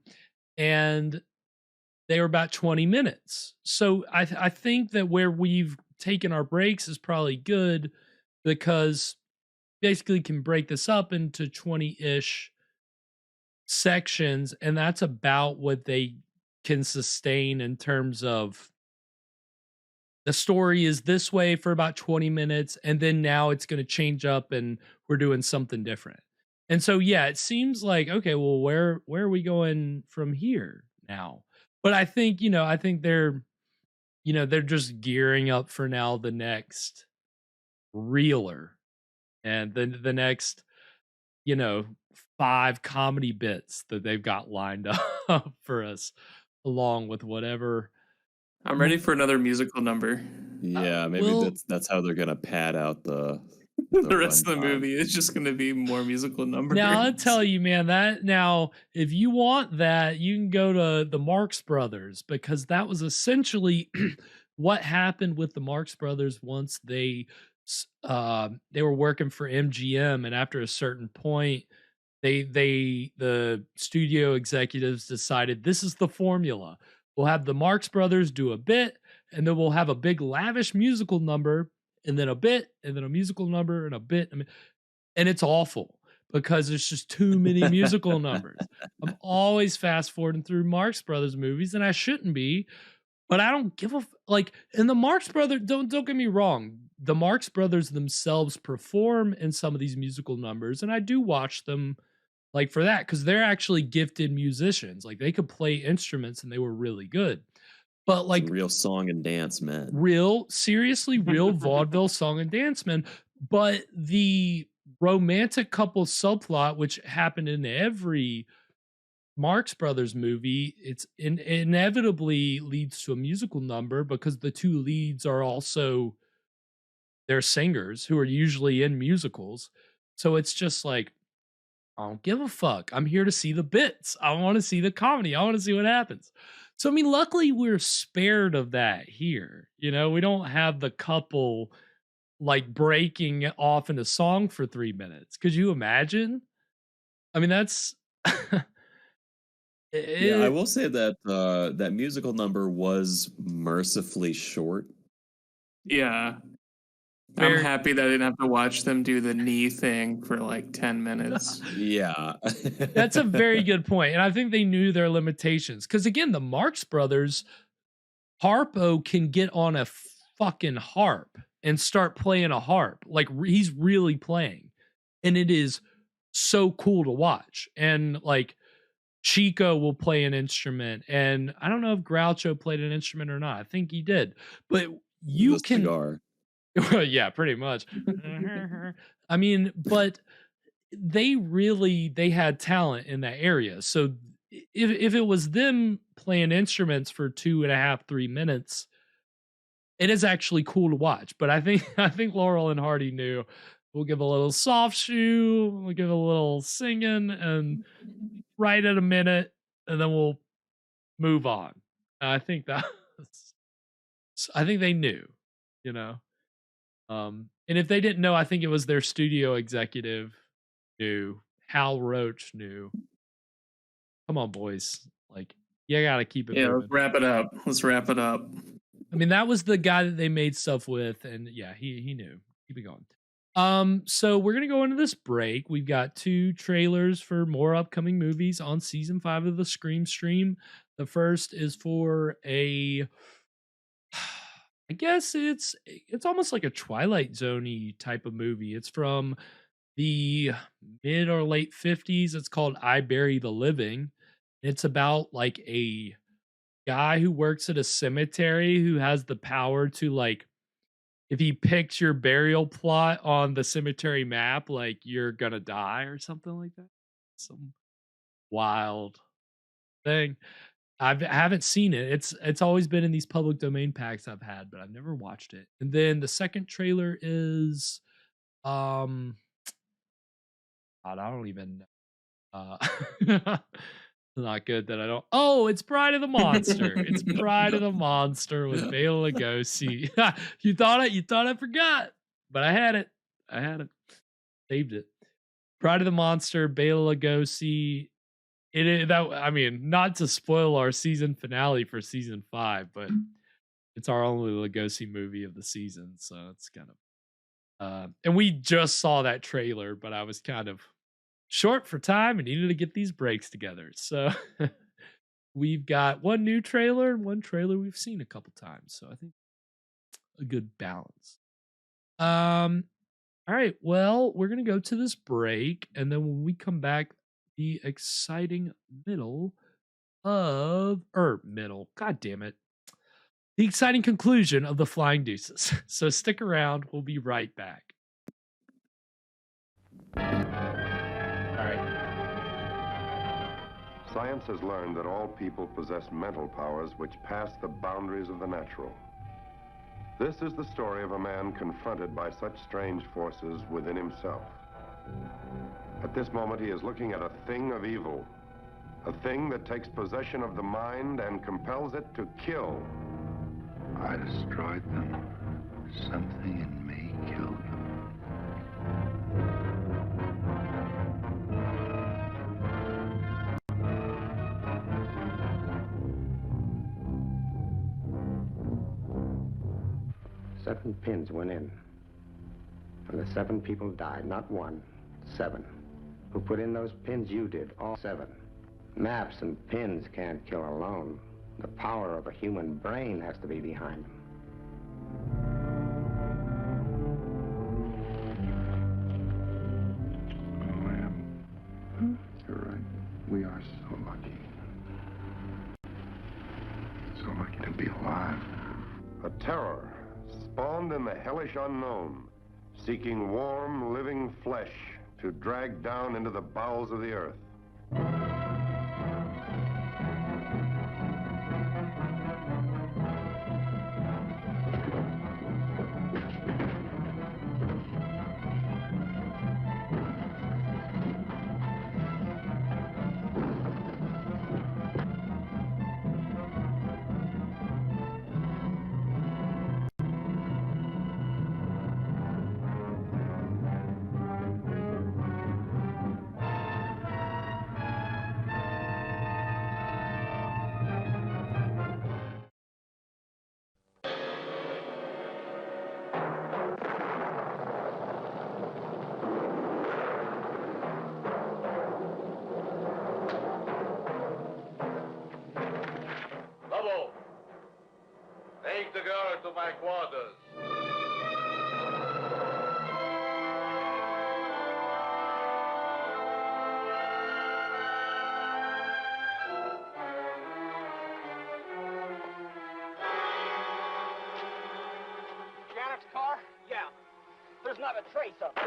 they were about 20 minutes. So I think that where we've taken our breaks is probably good because basically can break this up into 20-ish sections, and that's about what they can sustain in terms of the story is this way for about 20 minutes, and then now it's going to change up and we're doing something different. And so yeah, it seems like okay, well where are we going from here now? But I think, I think they're just gearing up for now the next reeler and then the next, you know, 5 comedy bits that they've got lined up for us along with whatever. I'm ready for another musical number. Yeah, maybe well- that's how they're gonna pad out the The rest of the runtime. movie is just going to be more musical numbers. Now I'll tell you, man, that now if you want that, you can go to the Marx Brothers because that was essentially what happened with the Marx Brothers once they were working for MGM, and after a certain point, the studio executives decided this is the formula. We'll have the Marx Brothers do a bit, and then we'll have a big lavish musical number, and then a bit, and then a musical number, and a bit. I mean, and it's awful because there's just too many musical numbers. I'm always fast forwarding through Marx Brothers movies, and I shouldn't be, but I don't give a like. And the Marx Brothers, don't get me wrong, the Marx Brothers themselves perform in some of these musical numbers, and I do watch them like for that because they're actually gifted musicians. Like they could play instruments, and they were really good. But like Some real song and dance men. seriously, real vaudeville song and dance men. But the romantic couple subplot, which happened in every Marx Brothers movie, it's inevitably leads to a musical number because the two leads are also they're singers who are usually in musicals. So it's just like, I don't give a fuck. I'm here to see the bits. I want to see the comedy. I want to see what happens. So, I mean, luckily we're spared of that here. We don't have the couple like breaking off into song for 3 minutes. Could you imagine? I mean, that's Yeah, I will say that that musical number was mercifully short. Yeah. I'm happy that I didn't have to watch them do the knee thing for like 10 minutes. Yeah. That's a very good point. And I think they knew their limitations. Because again, the Marx Brothers, Harpo can get on a fucking harp and start playing a harp. Like he's really playing. And it is so cool to watch. And like Chico will play an instrument. And I don't know if Groucho played an instrument or not. I think he did. But you can. Cigar. Yeah, pretty much. I mean, but they had talent in that area. So if it was them playing instruments for 2.5, 3 minutes, it is actually cool to watch. But I think Laurel and Hardy knew we'll give a little soft shoe, we'll give a little singing, and right at a minute, and then we'll move on. I think they knew, and if they didn't know, I think it was their studio executive knew. Hal Roach knew. Come on, boys. Like, you gotta keep it moving. Let's wrap it up. I mean, that was the guy that they made stuff with, and yeah, he knew. Keep it going. So we're gonna go into this break. We've got 2 trailers for more upcoming movies on season 5 of the Scream Stream. The first is for I guess it's almost like a Twilight Zone-y type of movie. It's from the mid or late 50s. It's called I Bury the Living. It's about like a guy who works at a cemetery who has the power to like, if he picks your burial plot on the cemetery map, like you're gonna die or something like that. Some wild thing. I haven't seen it. It's always been in these public domain packs I've had, but I've never watched it. And then the second trailer is God, I don't even not good that I don't. Oh, it's Bride of the Monster. It's Bride of the Monster with Bela Lugosi. You thought I forgot, but I had it. Saved it. Bride of the Monster, Bela Lugosi. it is that. I mean, not to spoil our season finale for season 5, but it's our only Lugosi movie of the season, so it's kind of. And we just saw that trailer, but I was kind of short for time and needed to get these breaks together. So we've got one new trailer and one trailer we've seen a couple times. So I think a good balance. All right. Well, we're gonna go to this break, and then when we come back, the exciting middle of middle. God damn it. The exciting conclusion of the Flying Deuces. So stick around. We'll be right back. All right. Science has learned that all people possess mental powers which pass the boundaries of the natural. This is the story of a man confronted by such strange forces within himself. At this moment, he is looking at a thing of evil, a thing that takes possession of the mind and compels it to kill. I destroyed them. Something in me killed them. Seven pins went in. And the 7 people died, not 1, 7. Who put in those pins? You did, all 7. Maps and pins can't kill alone. The power of a human brain has to be behind them. You're right. We are so lucky. So lucky to be alive. A terror spawned in the hellish unknown, seeking warm, living flesh to drag down into the bowels of the earth. Lobo, take the girl to my quarters. Janet's car? Yeah. There's not a trace of it.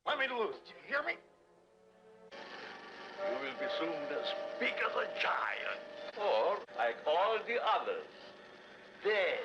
Let me loose. Do you hear me? You will be soon as big as a giant. Or, like all the others, dead.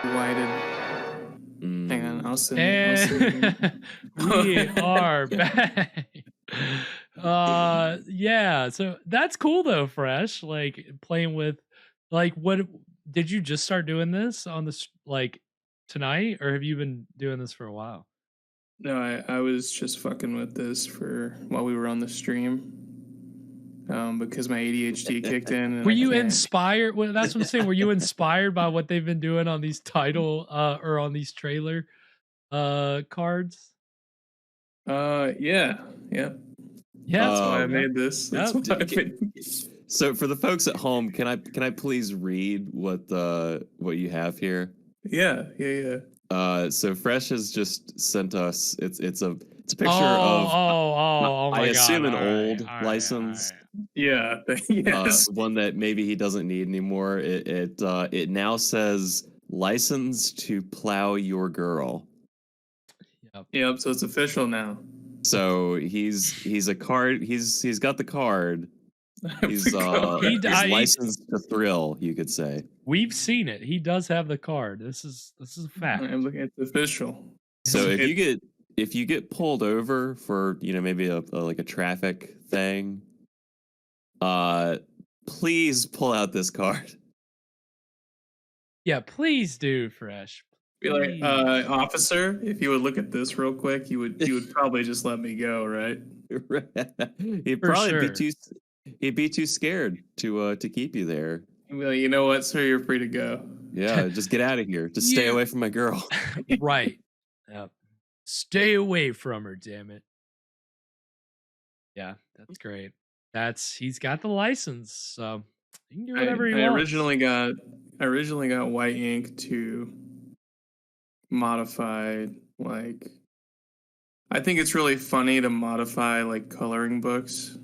Why did... Hang on, I'll send And we are back. Yeah, so that's cool though, Fresh. Like playing with, like, what did you just start doing this on this like tonight, or have you been doing this for a while? No, I was just fucking with this for while we were on the stream. Because my ADHD kicked in. And Were you inspired? Well, that's what I'm saying. Were you inspired by what they've been doing on these title or on these trailer cards? Yeah. That's why I made this. That's why I made... So for the folks at home, can I please read what you have here? Yeah. So Fresh has just sent us. It's a picture of. Oh my my assume God. an All right, old all right, license, Yeah. Yes. one that maybe he doesn't need anymore. It now says license to plow your girl. Yep. So it's official now. So he's a card. He's got the card. He's He he's licensed to thrill, you could say. We've seen it. He does have the card. This is a fact. I'm looking at the official. So if you get pulled over for maybe a like a traffic thing, please pull out this card. Yeah, please do, Fresh. Be like, Please. officer, if you would look at this real quick, you would probably just let me go, right? He'd probably be too scared to keep you there. He'd be like, you know what, sir, you're free to go. Yeah, just get out of here. Just stay away from my girl. Right. Yep. Stay away from her, damn it. Yeah, that's great. He's got the license, so he can do whatever he I wants. originally got White Ink to modify, like, I think it's really funny to modify like coloring books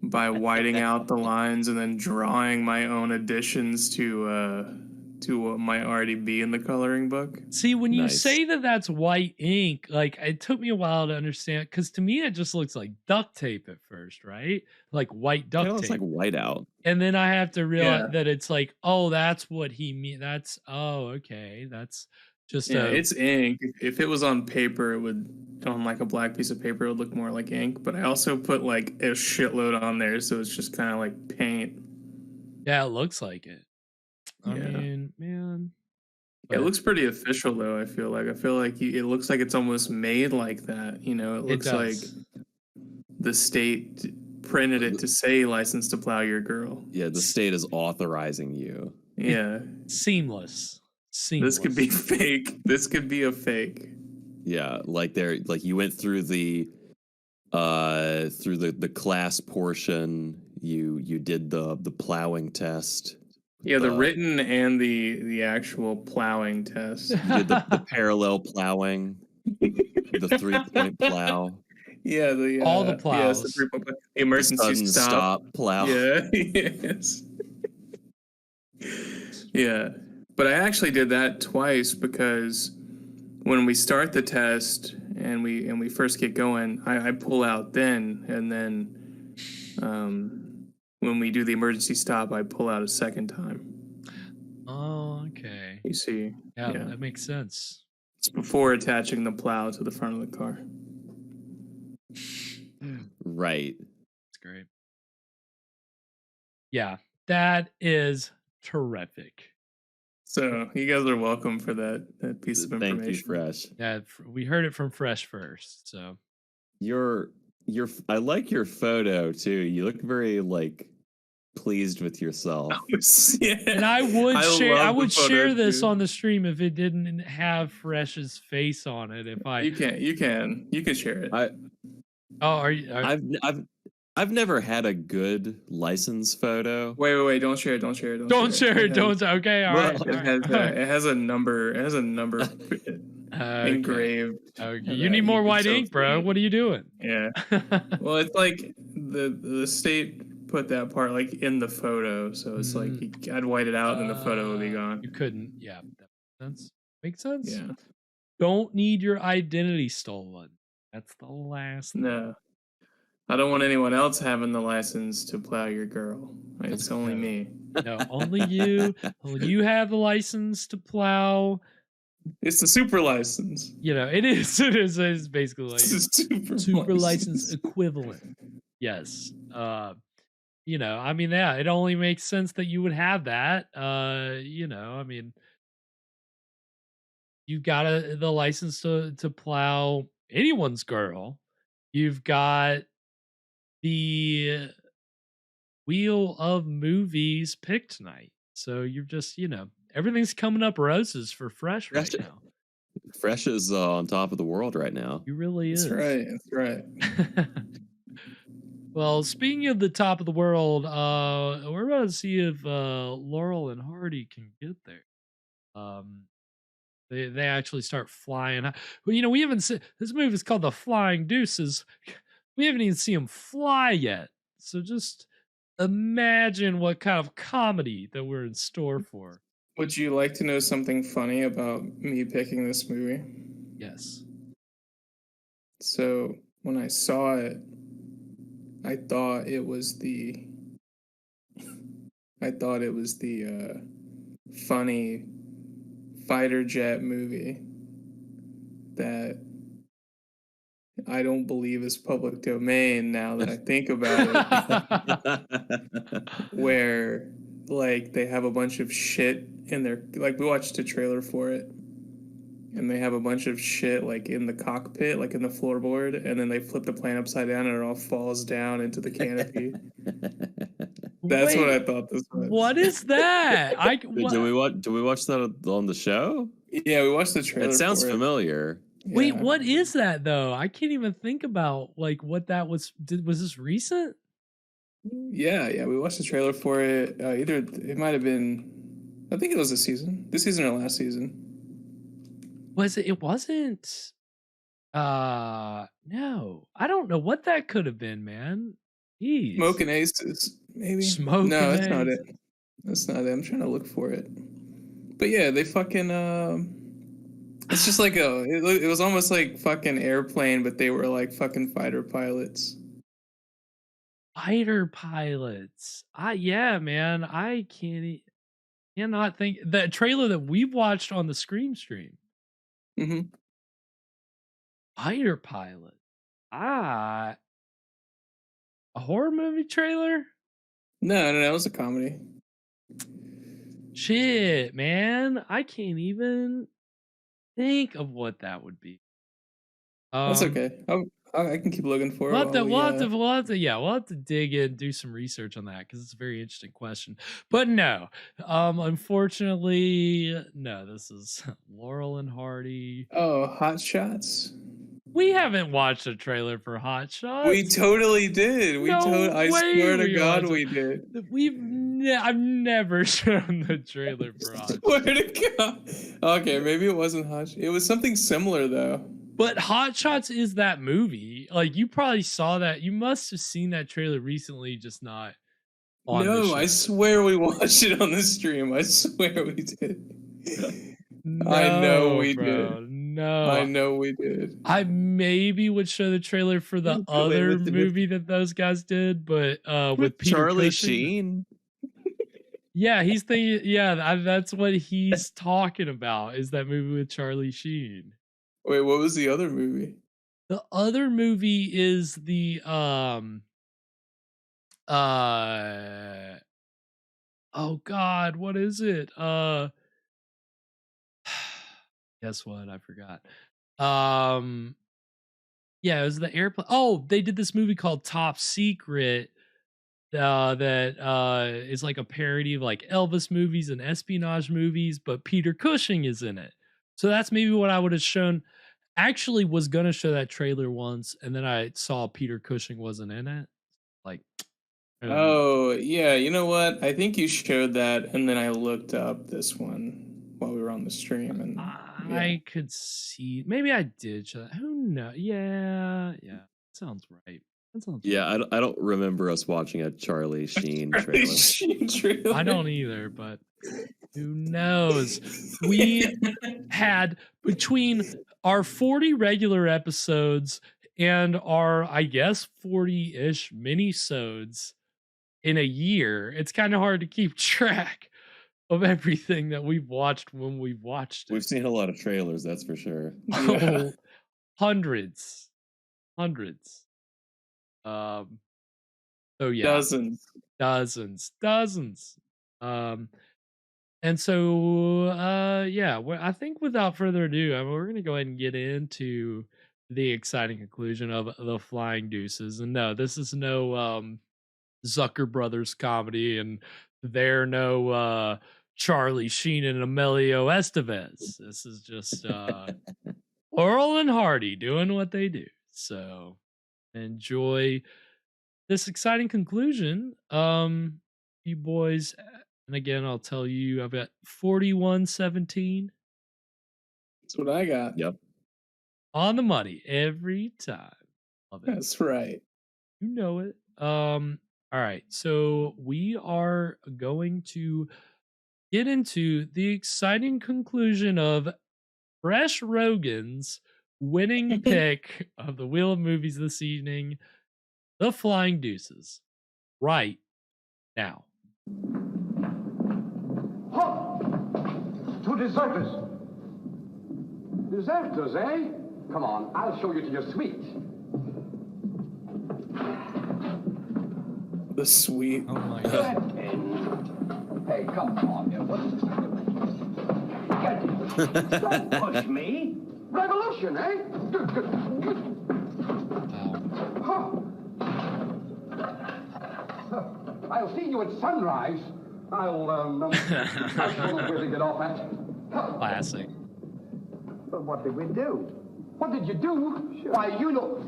by whiting out the lines and then drawing my own additions to what might already be in the coloring book. See, when you say that that's white ink, like it took me a while to understand, because to me it just looks like duct tape at first, right? Like white duct tape. It's like whiteout. And then I have to realize that it's like, oh, that's what he mean. That's okay. That's just it's ink. If it was on paper, it would on like a black piece of paper, it would look more like ink. But I also put like a shitload on there, so it's just kind of like paint. Yeah, it looks like it. I mean, man. It looks pretty official though. I feel like it looks like it's almost made like that. It looks like the state printed it to say "license to plow your girl." Yeah, the state is authorizing you. Yeah, seamless. This could be fake. This could be a fake. Yeah, like you went through the class portion. You did the plowing test. Yeah, the written and the actual plowing test. You did the parallel plowing, the 3-point plow. Yeah, all the plows. Yes, the 3-point plow. Emergency sudden stop plow. Yeah, yes. Yeah, but I actually did that twice because when we start the test and we first get going, I pull out then, and then when we do the emergency stop, I pull out a second time. Oh, okay. You see? Yeah, that makes sense. It's before attaching the plow to the front of the car. Right. That's great. Yeah, that is terrific. So you guys are welcome for that piece of information. Thank you, Fresh. Yeah, we heard it from Fresh first. So I like your photo too. You look very like pleased with yourself. Yeah. And I would share this on the stream if it didn't have Fresh's face on it. You can share it. I've never had a good license photo. Wait! Don't share it. Okay, all right. It has a number. It has a number engraved. Okay. You need more white ink, bro. What are you doing? Yeah. Well, it's like the state put that part like in the photo, so it's like I'd white it out and the photo would be gone. You couldn't. Yeah, that makes sense. Yeah. Don't need your identity stolen. That's the last. No. I don't want anyone else having the license to plow your girl. It's only me. No, only you. You have the license to plow. It's the super license. It is. It's basically like super license equivalent. Yes. I mean, yeah, it only makes sense that you would have that. I mean, you've got the license to plow anyone's girl. You've got the Wheel of Movies pick tonight. So you're just, everything's coming up roses for Fresh right now. Fresh is on top of the world right now. He really is. That's right. Well, speaking of the top of the world, we're about to see if Laurel and Hardy can get there. They actually start flying. Well, we haven't seen this movie is called The Flying Deuces. We haven't even seen him fly yet. So just imagine what kind of comedy that we're in store for. Would you like to know something funny about me picking this movie? Yes. So when I saw it, I thought it was the funny fighter jet movie that I don't believe is public domain now that I think about it. Where like they have a bunch of shit in their, like, we watched a trailer for it, and they have a bunch of shit like in the cockpit, like in the floorboard, and then they flip the plane upside down and it all falls down into the canopy. That's what I thought this was. What is that? Do we watch that on the show? Yeah, we watched the trailer. It sounds for familiar. Wait, Yeah. what is that though? I can't even think about like what that was. Was this recent? Yeah, we watched the trailer for it. Either it might have been, I think it was this season or last season. Was it? It wasn't. No, I don't know what that could have been, man. Jeez. Smoking Aces, maybe. Smoking No, that's not Aces. it. That's not it. I'm trying to look for it. But yeah, they fucking. It's just like it was almost like fucking Airplane, but they were like fucking fighter pilots. Fighter pilots. Yeah, man. I cannot think the trailer that we watched on the Scream stream. Mm-hmm. Fighter pilot. A horror movie trailer? No, it was a comedy. Shit, man. I can't even think of what that would be. That's okay. I can keep looking for it. We'll have to dig in, do some research on that because it's a very interesting question. But no, unfortunately, no. This is Laurel and Hardy. Oh, Hot Shots. We haven't watched a trailer for Hot Shots. We totally did. I swear to God, we did. I've never shown the trailer for Hot Shots. Swear to God. Okay, maybe it wasn't Hot Shots. It was something similar though. But Hot Shots is that movie. Like you probably saw that. You must have seen that trailer recently, just not on the show. I swear we watched it on the stream. I swear we did. I know we did. No, I know we did. I maybe would show the trailer for the other movie that those guys did, but with Peter Charlie Cushing. Sheen. Yeah, he's thinking. Yeah, that's what he's talking about. Is that movie with Charlie Sheen? Wait, what was the other movie? The other movie is the oh God, what is it? Guess what? I forgot. Yeah, it was the airplane. Oh, they did this movie called Top Secret. That is like a parody of like Elvis movies and espionage movies, but Peter Cushing is in it. So that's maybe what I would have shown. Actually, was gonna show that trailer once, and then I saw Peter Cushing wasn't in it. Like, oh yeah, you know what? I think you showed that, and then I looked up this one while we were on the stream, and I could see. Maybe I did show that. Who knows? Yeah, sounds right. That sounds. Yeah, I don't remember us watching a Charlie Sheen trailer. I don't either, but who knows? We had between our 40 regular episodes and our, I guess, 40-ish minisodes in a year. It's kind of hard to keep track of everything that we've watched when we've watched it. We've seen a lot of trailers, that's for sure. Oh, hundreds. So yeah, dozens. And so I think without further ado, we're gonna go ahead and get into the exciting conclusion of the Flying Deuces. And no, this is no Zucker Brothers comedy, and they're no Charlie Sheen and Emilio Estevez. This is just Laurel and Hardy doing what they do. So enjoy this exciting conclusion. You boys, and again, I'll tell you, I've got 41-17. That's what I got. Yep. On the money every time. Love it. That's right. You know it. All right. So we are going to get into the exciting conclusion of Fresh Rogan's winning pick of the Wheel of Movies this evening, The Flying Deuces, right now. Two deserters. Deserters, eh? Come on, I'll show you to your suite. The suite. Oh my god. Hey, come on, man. Don't push me. Revolution, eh? I'll see you at sunrise. I'll show you where to get off at. Classic. But what did we do? What did you do? Sure. Why, you know.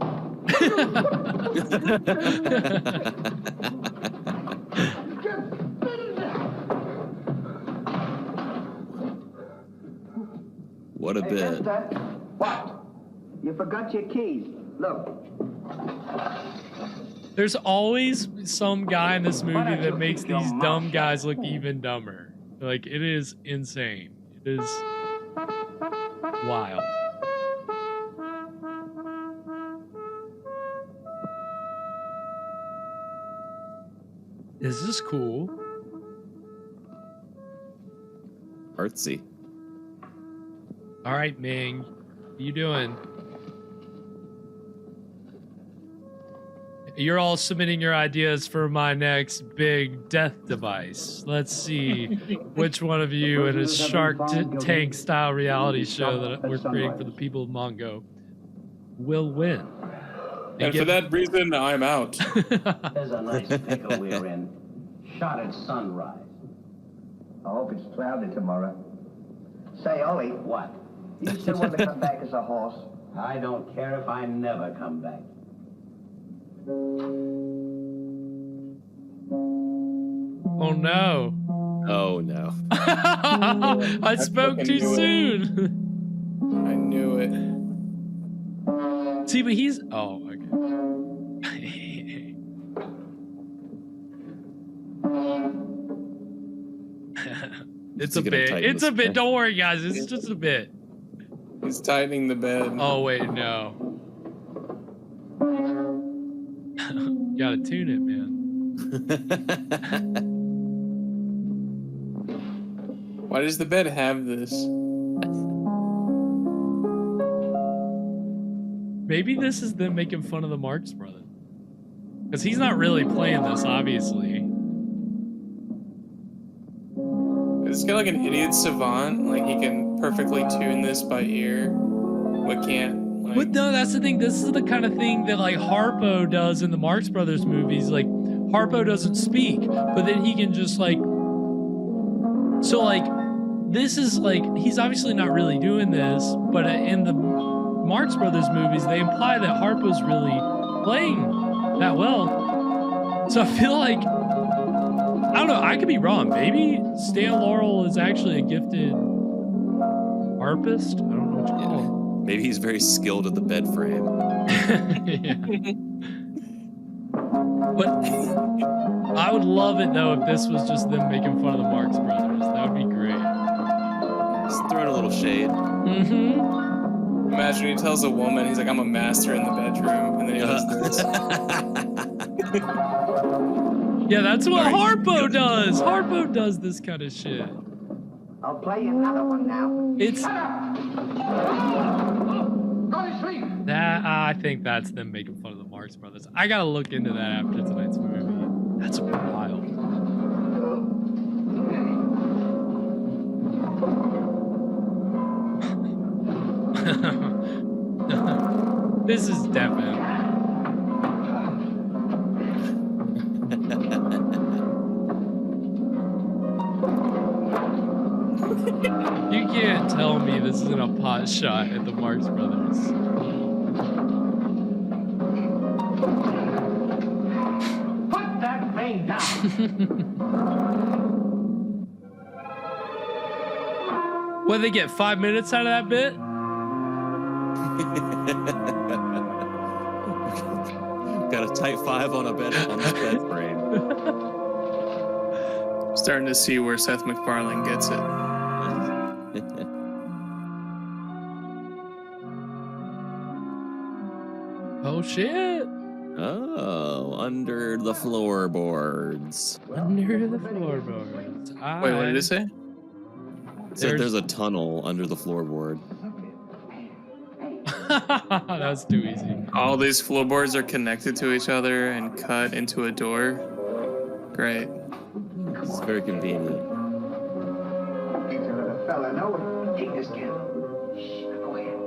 What a Hey, bit. mister. What? You forgot your keys. Look. There's always some guy in this movie that makes these dumb guys look even dumber. Like, it is insane. It is wild. This is cool. Artsy. All right, Ming. What you doing? You're all submitting your ideas for my next big death device. Let's see which one of you in a Shark Tank style reality show that we're creating for the people of Mongo will win. And for that reason, I'm out. There's a nice pickle we're in. Shot at sunrise. I hope it's cloudy tomorrow. Say, Ollie. What? You still want to come back as a horse? I don't care if I never come back. Oh no. Oh no. I spoke too soon. I knew it. See, but he's... Oh, okay. It's a bit. It's a bit. Don't worry, guys. It's just a bit. He's tightening the bed. Oh, wait, no. You gotta tune it, man. Why does the bed have this? Maybe this is them making fun of the Marx Brothers. Because he's not really playing this, obviously. Is this guy like an idiot savant? Like he can perfectly tune this by ear, but can't. Like... But no, that's the thing. This is the kind of thing that like Harpo does in the Marx Brothers movies. Like Harpo doesn't speak, but then he can just like. So like, this is like he's obviously not really doing this, but in the Marx Brothers movies, they imply that Harpo's really playing that well. So I feel like. I don't know. I could be wrong. Maybe Stan Laurel is actually a gifted harpist. I don't know what you call him. Maybe he's very skilled at the bed frame. But I would love it though if this was just them making fun of the Marx Brothers. That would be great. Just throwing a little shade. Mm-hmm. Imagine he tells a woman, he's like, "I'm a master in the bedroom," and then he does this. Yeah, that's what Harpo does. Harpo does this kind of shit. I'll play you another one now. It's Go to sleep. that I think that's them making fun of the Marx Brothers. I gotta look into that after tonight's movie. That's wild. This is definitely. You can't tell me this isn't a pot shot at the Marx Brothers. Put that thing down. What, they get 5 minutes out of that bit? got a tight 5 on this bed frame. Starting to see where Seth MacFarlane gets it. Oh shit! Oh, under the floorboards. Under the floorboards. Wait, what did it say? It said there's a tunnel under the floorboard. That's too easy. All these floorboards are connected to each other and cut into a door. Great. It's very convenient. Fella, no, take this candle. Shh, go ahead.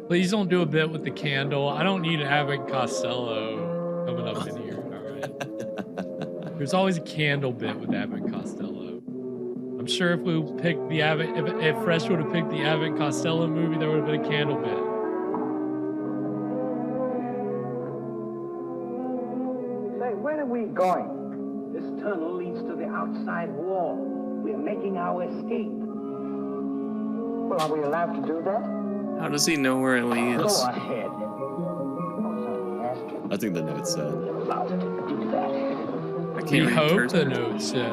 Please don't do a bit with the candle. I don't need Abbott and Costello coming up in here. All right. There's always a candle bit with Abbott and Costello. I'm sure if we picked the Abbott, if Fresh would have picked the Abbott and Costello movie, there would have been a candle bit. Say, where are we going? This tunnel leads to the outside wall. We're making our escape. Well, are we allowed to do that? How does he know where it leads? Go ahead. I think the note said. Allowed to do that. I We can't read hope cursor. the note said.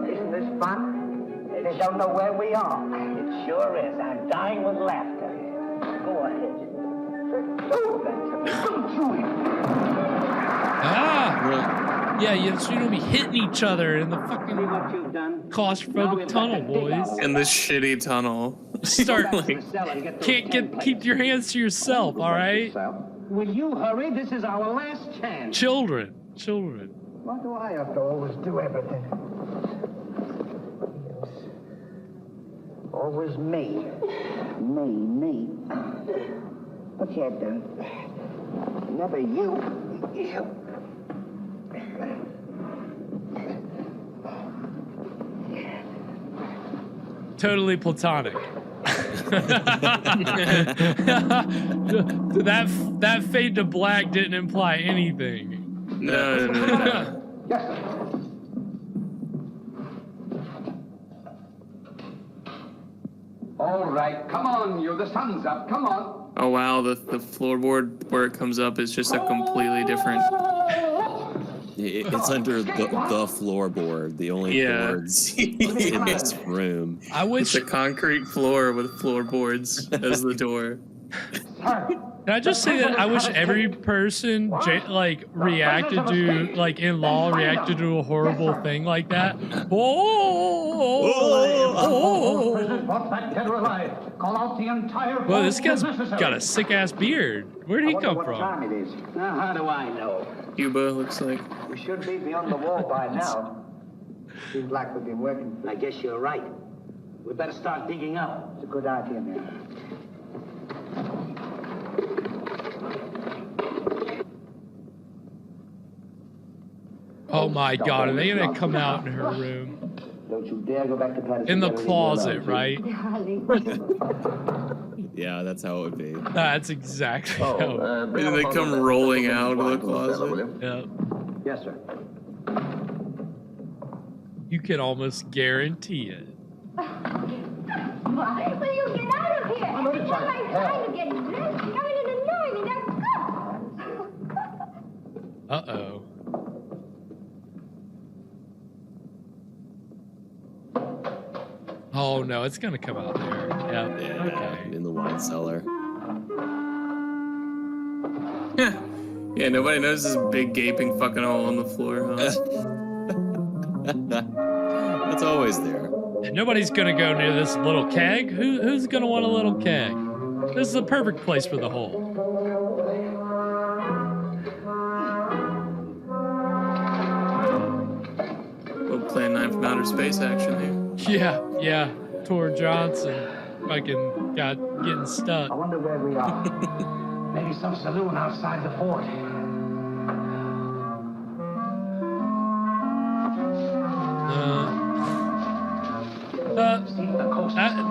Isn't this fun? They don't know where we are. It sure is. I'm dying with laughter. Go ahead. Ah! Yeah, you shouldn't be hitting each other in the fucking claustrophobic tunnel, boys. In this shitty tunnel. Start like, keep your hands to yourself, all right? Will you hurry? This is our last chance. Children. Why do I have to always do everything? Always me. Me. Okay, then. Never you. Totally platonic. that fade to black didn't imply anything. No. Yes, sir. All right, come on, you. The sun's up. Come on. Oh wow, the floorboard where it comes up is just a completely different. It's under the floorboard, the only boards in this room. I wish it's a concrete floor with floorboards as the door. Can I just say that I wish every person reacted to in-law reacted to a horrible thing like that. What's that dead or alive? Call out the entire. Well, this guy's got a sick ass beard. Where did he come from? Time it is. Now, how do I know? Cuba looks like. We should be beyond the wall by now. Seems like we've been working. I guess you're right. We better start digging up. It's a good idea, man. Oh my God, are they gonna come out in her room? Don't you dare go back to Patterson. In the closet, right? Yeah, that's how it would be. That's exactly how. They come rolling out of the closet. Yeah. Yes, sir. You can almost guarantee it. Why will you get out of here? It's not my time to get dressed. You're coming in and annoying me. Now go. Uh-oh. Oh no, it's gonna come out there. Yeah. Okay. In the wine cellar. Yeah, nobody knows this big gaping fucking hole on the floor, huh? That's always there. Nobody's gonna go near this little keg. Who's gonna want a little keg? This is the perfect place for the hole. Little Plan 9 from outer space action here. Yeah. Tor Johnson fucking getting stuck. I wonder where we are. Maybe some saloon outside the fort.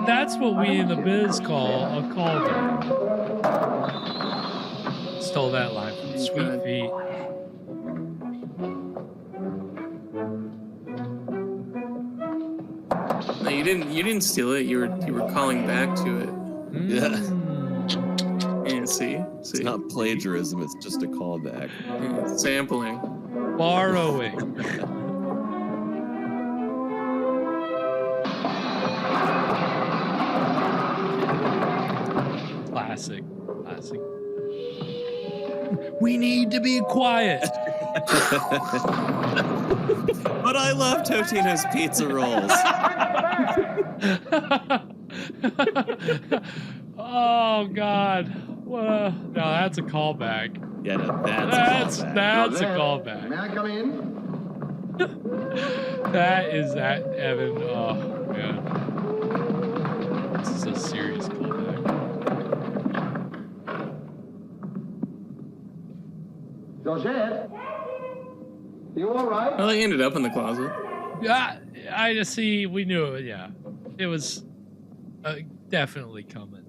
That's what we in the biz call a cauldron. Stole that line from Sweet Feet. No, you didn't steal it. You were calling back to it. Yeah. Yeah. See? It's not plagiarism, it's just a callback. Sampling. Borrowing. Classic. We need to be quiet. But I love Totino's pizza rolls. Oh God. Well, no, that's a callback. Yeah, no, that's a callback. That's a callback. May I come in? That is that, Evan. Oh man. This is a serious callback. Georgette? You all right? Well, they ended up in the closet. Yeah, I just see. We knew it. Yeah, it was definitely coming.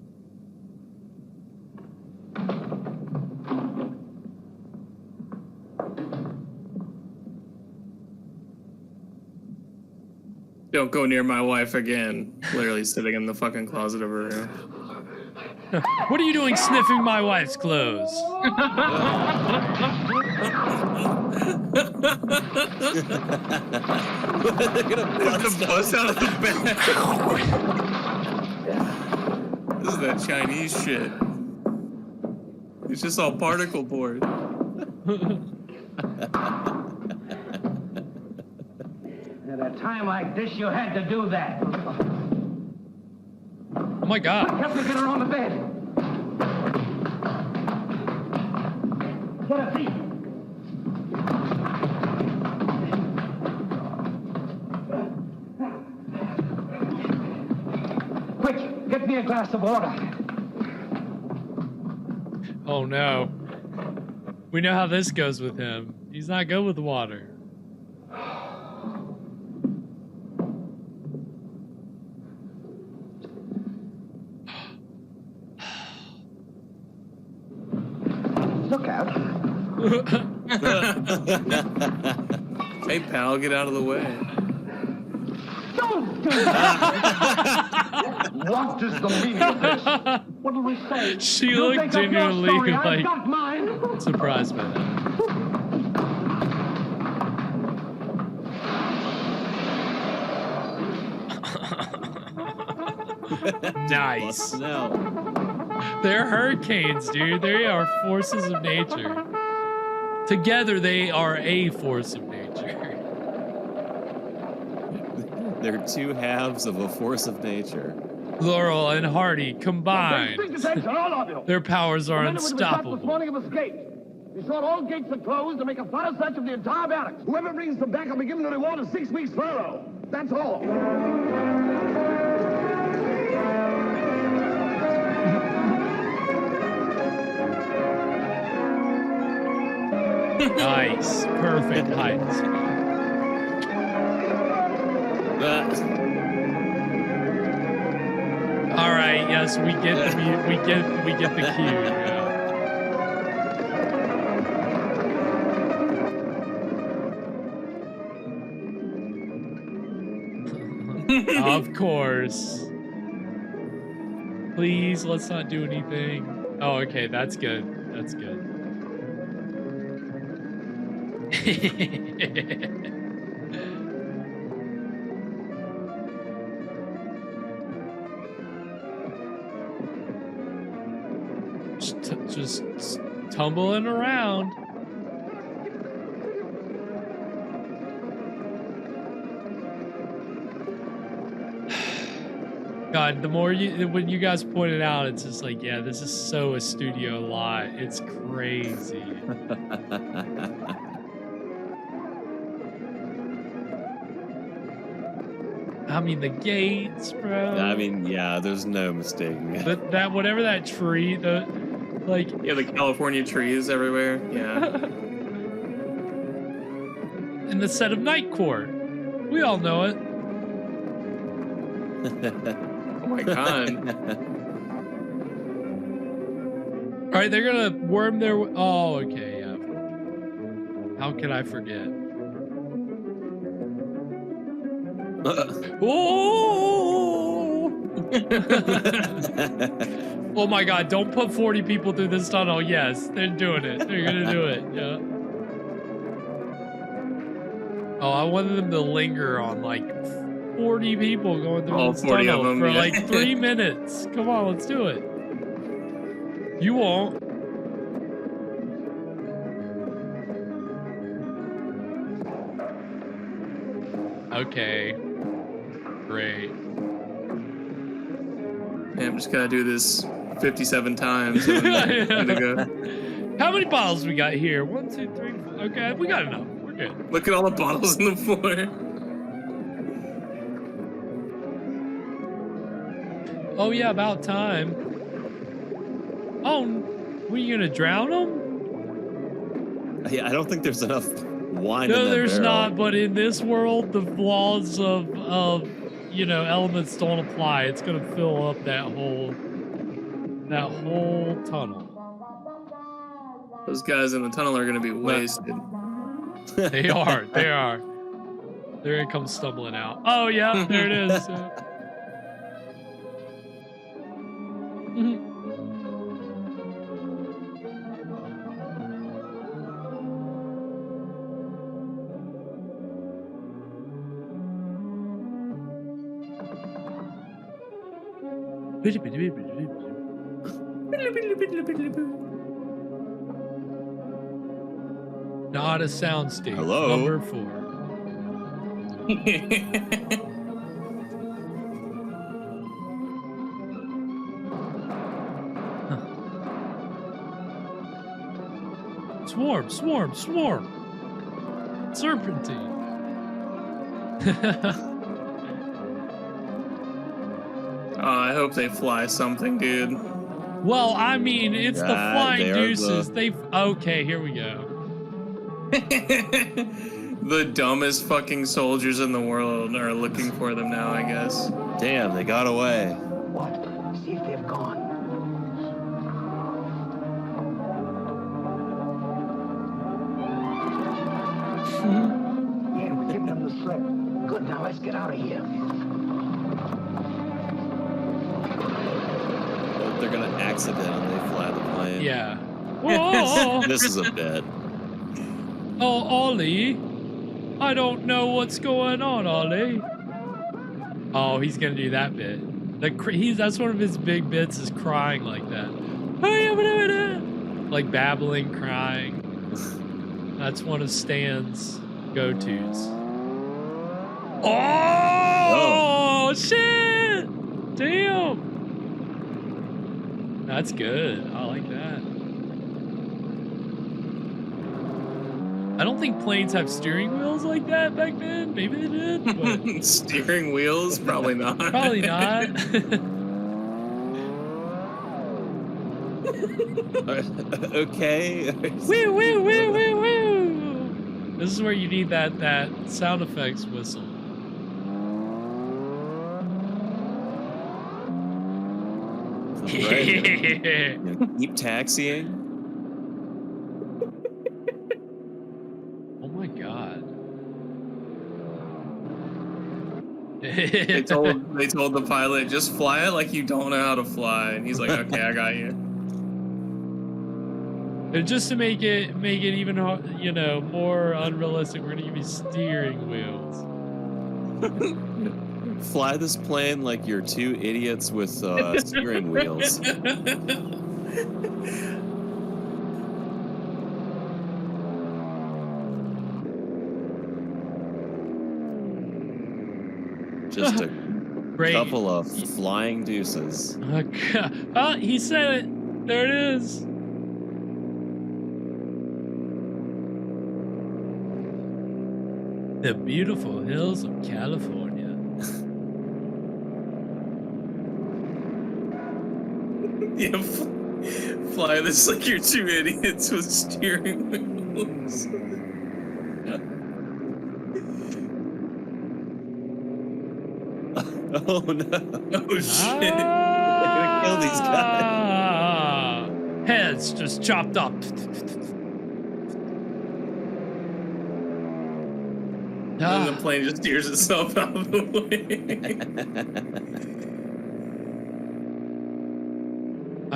Don't go near my wife again. Literally sitting in the fucking closet of her room. What are you doing sniffing my wife's clothes? Look at the bust out of the bag. This is that Chinese shit. It's just all particle board. At a time like this, you had to do that. Oh my God. Help me get her on the bed. Get her feet. Quick, get me a glass of water. Oh no. We know how this goes with him. He's not good with water. Look out. Hey, pal, get out of the way. Don't do that. What is the meaning of this? What do we say? She You looked think of your genuinely story, I've like got mine. surprised by that. Nice. No. They're hurricanes, dude. They are forces of nature. Together, they are a force of nature. They're two halves of a force of nature. Laurel and Hardy combined. All of you. Their powers are The men who were in the shop this unstoppable. morning have escaped. Be sure all gates are closed and make a thorough search of the entire barracks. Whoever brings them back will be given a reward of 6 weeks' furlough. That's all. Nice. Perfect height. All right. Yes, we get the we get the cue. Yeah. Of course. Please, let's not do anything. Oh, okay. That's good. That's good. just tumbling around. God, the more when you guys point it out, it's just like, yeah, this is so a studio lot. It's crazy. I mean, the gates, bro. I mean, yeah, there's no mistaking it. That whatever that tree, the California trees everywhere. Yeah. In the set of Night Court, we all know it. Oh my God. All right, they're gonna worm their. Oh, okay, yeah. How could I forget? Oh! Oh my God, don't put 40 people through this tunnel. Yes, they're doing it. They're gonna do it. Yeah. Oh, I wanted them to linger on like 40 people going through All this 40 of tunnel them, for yeah. like 3 minutes. Come on, let's do it. You won't. Okay. Great. Yeah, I'm just gonna do this 57 times. And then I'm good to go. How many bottles we got here? 1, 2, 3, 4. Okay, we got enough. We're good. Look at all the bottles on the floor. Oh yeah, about time. Oh, were you gonna drown them? Yeah, I don't think there's enough wine in No, that there's barrel. not. But in this world, the laws of elements don't apply. It's gonna fill up that whole tunnel. Those guys in the tunnel are gonna be wasted. They are. They are. They're gonna come stumbling out. Oh yeah, there it is. Not a soundstage. Hello? Number 4. Swarm, swarm, swarm. Serpentine. Oh, I hope they fly something, dude. Well, I mean, it's the God, flying they are deuces. the- Okay, here we go. The dumbest fucking soldiers in the world are looking for them now, I guess. Damn, they got away. What? See if they've gone. Yeah, we're giving them the slip. Good, now let's get out of here. They're gonna accidentally fly the plane. Yeah. Whoa! This is a bit. Oh, Ollie. I don't know what's going on, Ollie. Oh, he's gonna do that bit. That's one of his big bits is crying like that. Like babbling, crying. That's one of Stan's go-tos. Oh, shit! Damn! That's good. I like that. I don't think planes have steering wheels like that back then. Maybe they did, but Steering wheels? Probably not. probably not. Okay. Woo, woo, woo, woo, woo. This is where you need that sound effects whistle. Right. Keep taxiing. Oh my god. They told the pilot, just fly it like you don't know how to fly. And he's like, okay, I got you. And just to make it even more unrealistic, we're gonna give you steering wheels. Fly this plane like you're two idiots with steering wheels. Just a couple of flying deuces. Oh, he said it. There it is. The beautiful hills of California. Yeah, fly this like you're two idiots with steering wheels. Oh no! Oh shit! They're gonna kill these guys. Heads just chopped up. And the plane just steers itself out of the way.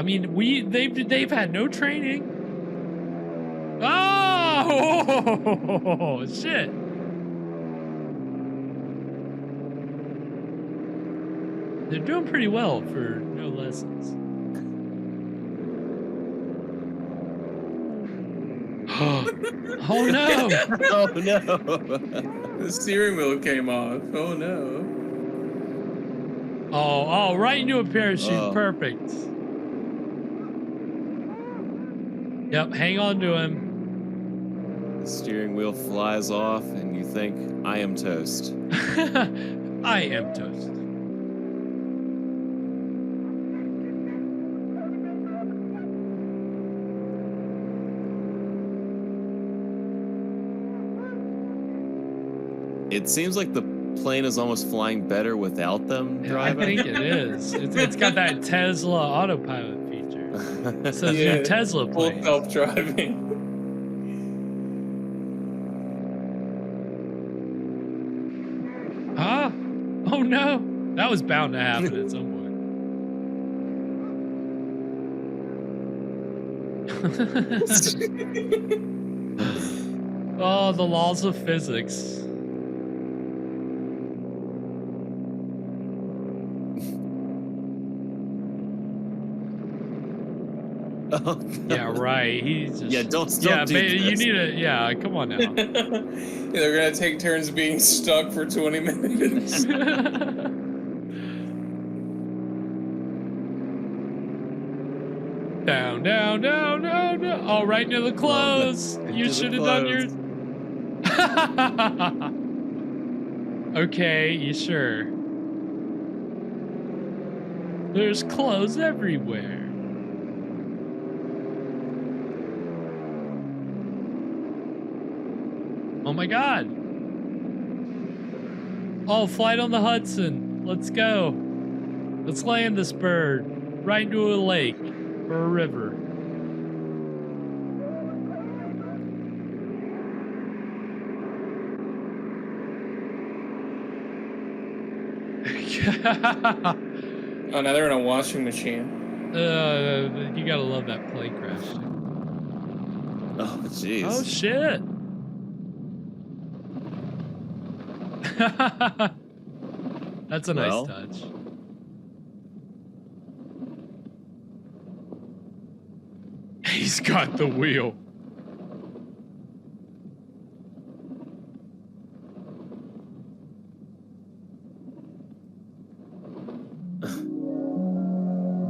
I mean, they've had no training. Oh shit! They're doing pretty well for no lessons. Oh no! Oh no! The steering wheel came off. Oh no! Oh, right into a parachute. Oh. Perfect. Yep, hang on to him. The steering wheel flies off, and you think, I am toast. I am toast. It seems like the plane is almost flying better without them driving. I think it is. It's got that Tesla autopilot feature. It says new Tesla full plane. self-driving. Huh? Oh no! That was bound to happen at some point. Oh, the laws of physics. Oh, yeah, right. He's just, don't do you this. need a come on now. They're gonna take turns being stuck for 20 minutes. Down. Oh, right near the clothes. You should have done your. Okay, you sure? There's clothes everywhere. Oh my god. Oh, flight on the Hudson. Let's go. Let's land this bird right into a lake or a river. Oh, now they're in a washing machine. You gotta love that plane crash. Oh, jeez. Oh, shit. That's a nice touch. He's got the wheel.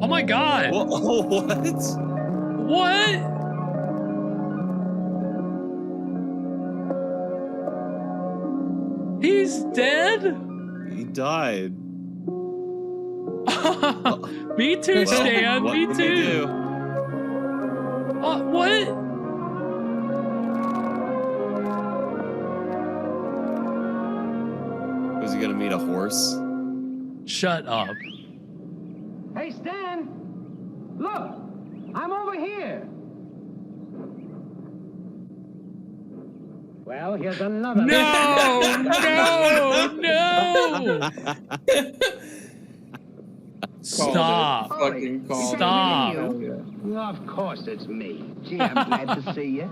Oh my god! What? What? He's dead? He died. Me too, Stan. What Me can too. you do? What? Was he gonna meet a horse? Shut up. Hey, Stan! Look! I'm over here! Well, here's another. No! Stop. Fucking called it. Stop. Of course it's me. Gee, I'm glad to see you.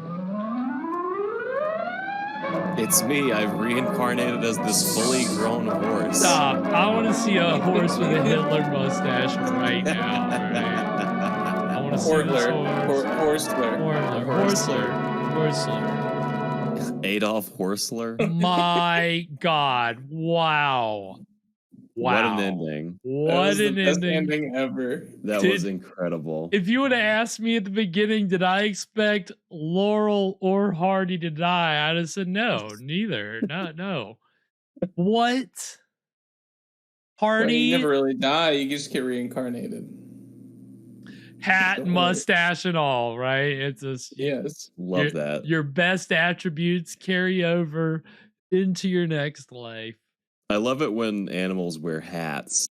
It's me. I've reincarnated as this fully grown horse. Stop. I want to see a horse with a Hitler mustache right now. Right? I want to see this horse. Horsler. Adolf Horsler. My God. Wow. What an ending. What an best ending. ending ever. That was incredible. If you would have asked me at the beginning, did I expect Laurel or Hardy to die? I'd have said no, neither. No. What? Hardy? Well, you never really die. You just get reincarnated. Hat, mustache, and all, right? It's just yes. Love that. Your best attributes carry over into your next life. I love it when animals wear hats.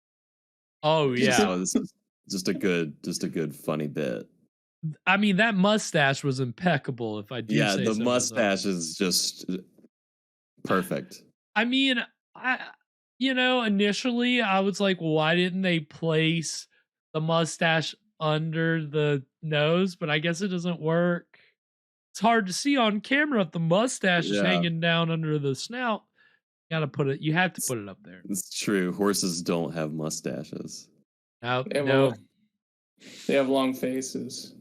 Oh yeah. This is just a good funny bit. I mean, that mustache was impeccable, if I do say so. Yeah, the mustache is just perfect. I mean, initially I was like, well, why didn't they place the mustache under the nose, but I guess it doesn't work. It's hard to see on camera if the mustache is Yeah. hanging down under the snout. You have to put it up there. It's true. Horses don't have mustaches. No, They have, no. they have long faces.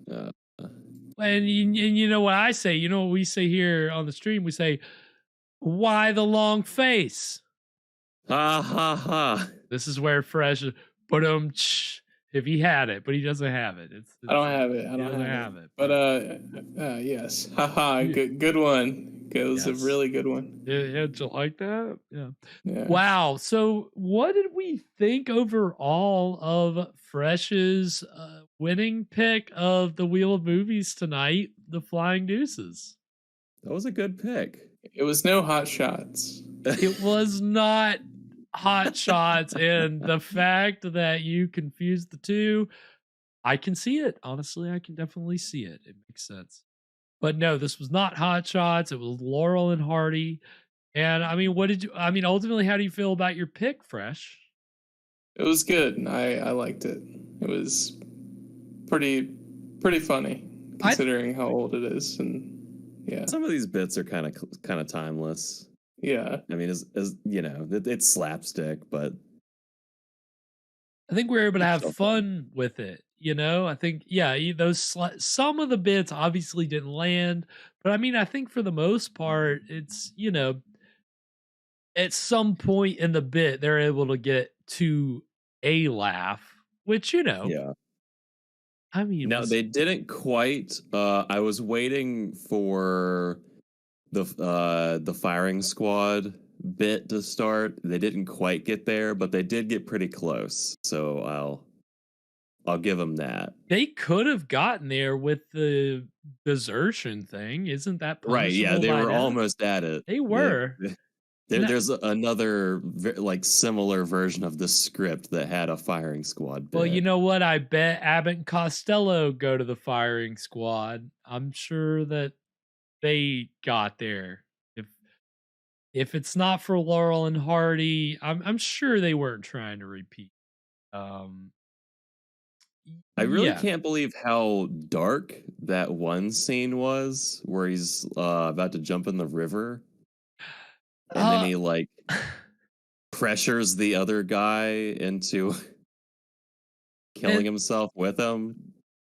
And you know what I say? You know what we say here on the stream? We say, "Why the long face?" Ha ha ha. This is where Fresh, but if he had it, but he doesn't have it. I don't have it. I he don't doesn't have, have it. But yes, haha, good one. It was a really good one. Yeah, did you like that? Yeah. Yeah. Wow. So, what did we think overall of Fresh's winning pick of the Wheel of Movies tonight, The Flying Deuces? That was a good pick. It was no hot shots. It was not hot shots, and the fact that you confused the two, I can see it. Honestly, I can definitely see it. It makes sense. But no, this was not hot shots. It was Laurel and Hardy. And I mean, ultimately, how do you feel about your pick, Fresh? It was good. I liked it. It was pretty funny considering how old it is, and yeah. Some of these bits are kind of timeless. Yeah. I mean, as you know, it's slapstick, but I think we were able to have fun with it. You know, I think, some of the bits obviously didn't land, but I mean, I think for the most part, it's, at some point in the bit, they're able to get to a laugh, which, yeah. I mean, now they didn't quite. I was waiting for the firing squad bit to start. They didn't quite get there, but they did get pretty close. So I'll give them that. They could have gotten there with the desertion thing. Isn't that right? Yeah, they were now? almost at it. They were. There's another similar version of the script that had a firing squad bit. Well, you know what? I bet Abbott and Costello go to the firing squad. I'm sure that they got there. If it's not for Laurel and Hardy, I'm sure they weren't trying to repeat. I really can't believe how dark that one scene was, where he's about to jump in the river, and then he pressures the other guy into killing himself with him.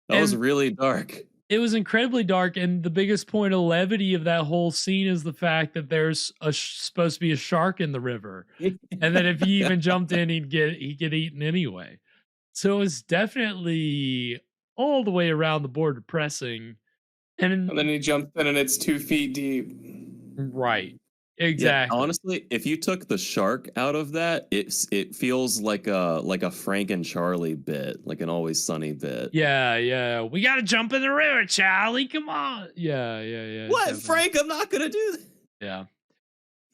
That was really dark. It was incredibly dark, and the biggest point of levity of that whole scene is the fact that there's supposed to be a shark in the river, and that if he even jumped in, he'd get eaten anyway. So it was definitely all the way around the board depressing. And then he jumps in, and it's 2 feet deep. Right. Exactly. Yeah, honestly, if you took the shark out of that, it feels like a Frank and Charlie bit, like an Always Sunny bit. Yeah. We got to jump in the river, Charlie. Come on. Yeah. What, definitely. Frank? I'm not gonna do that. Yeah.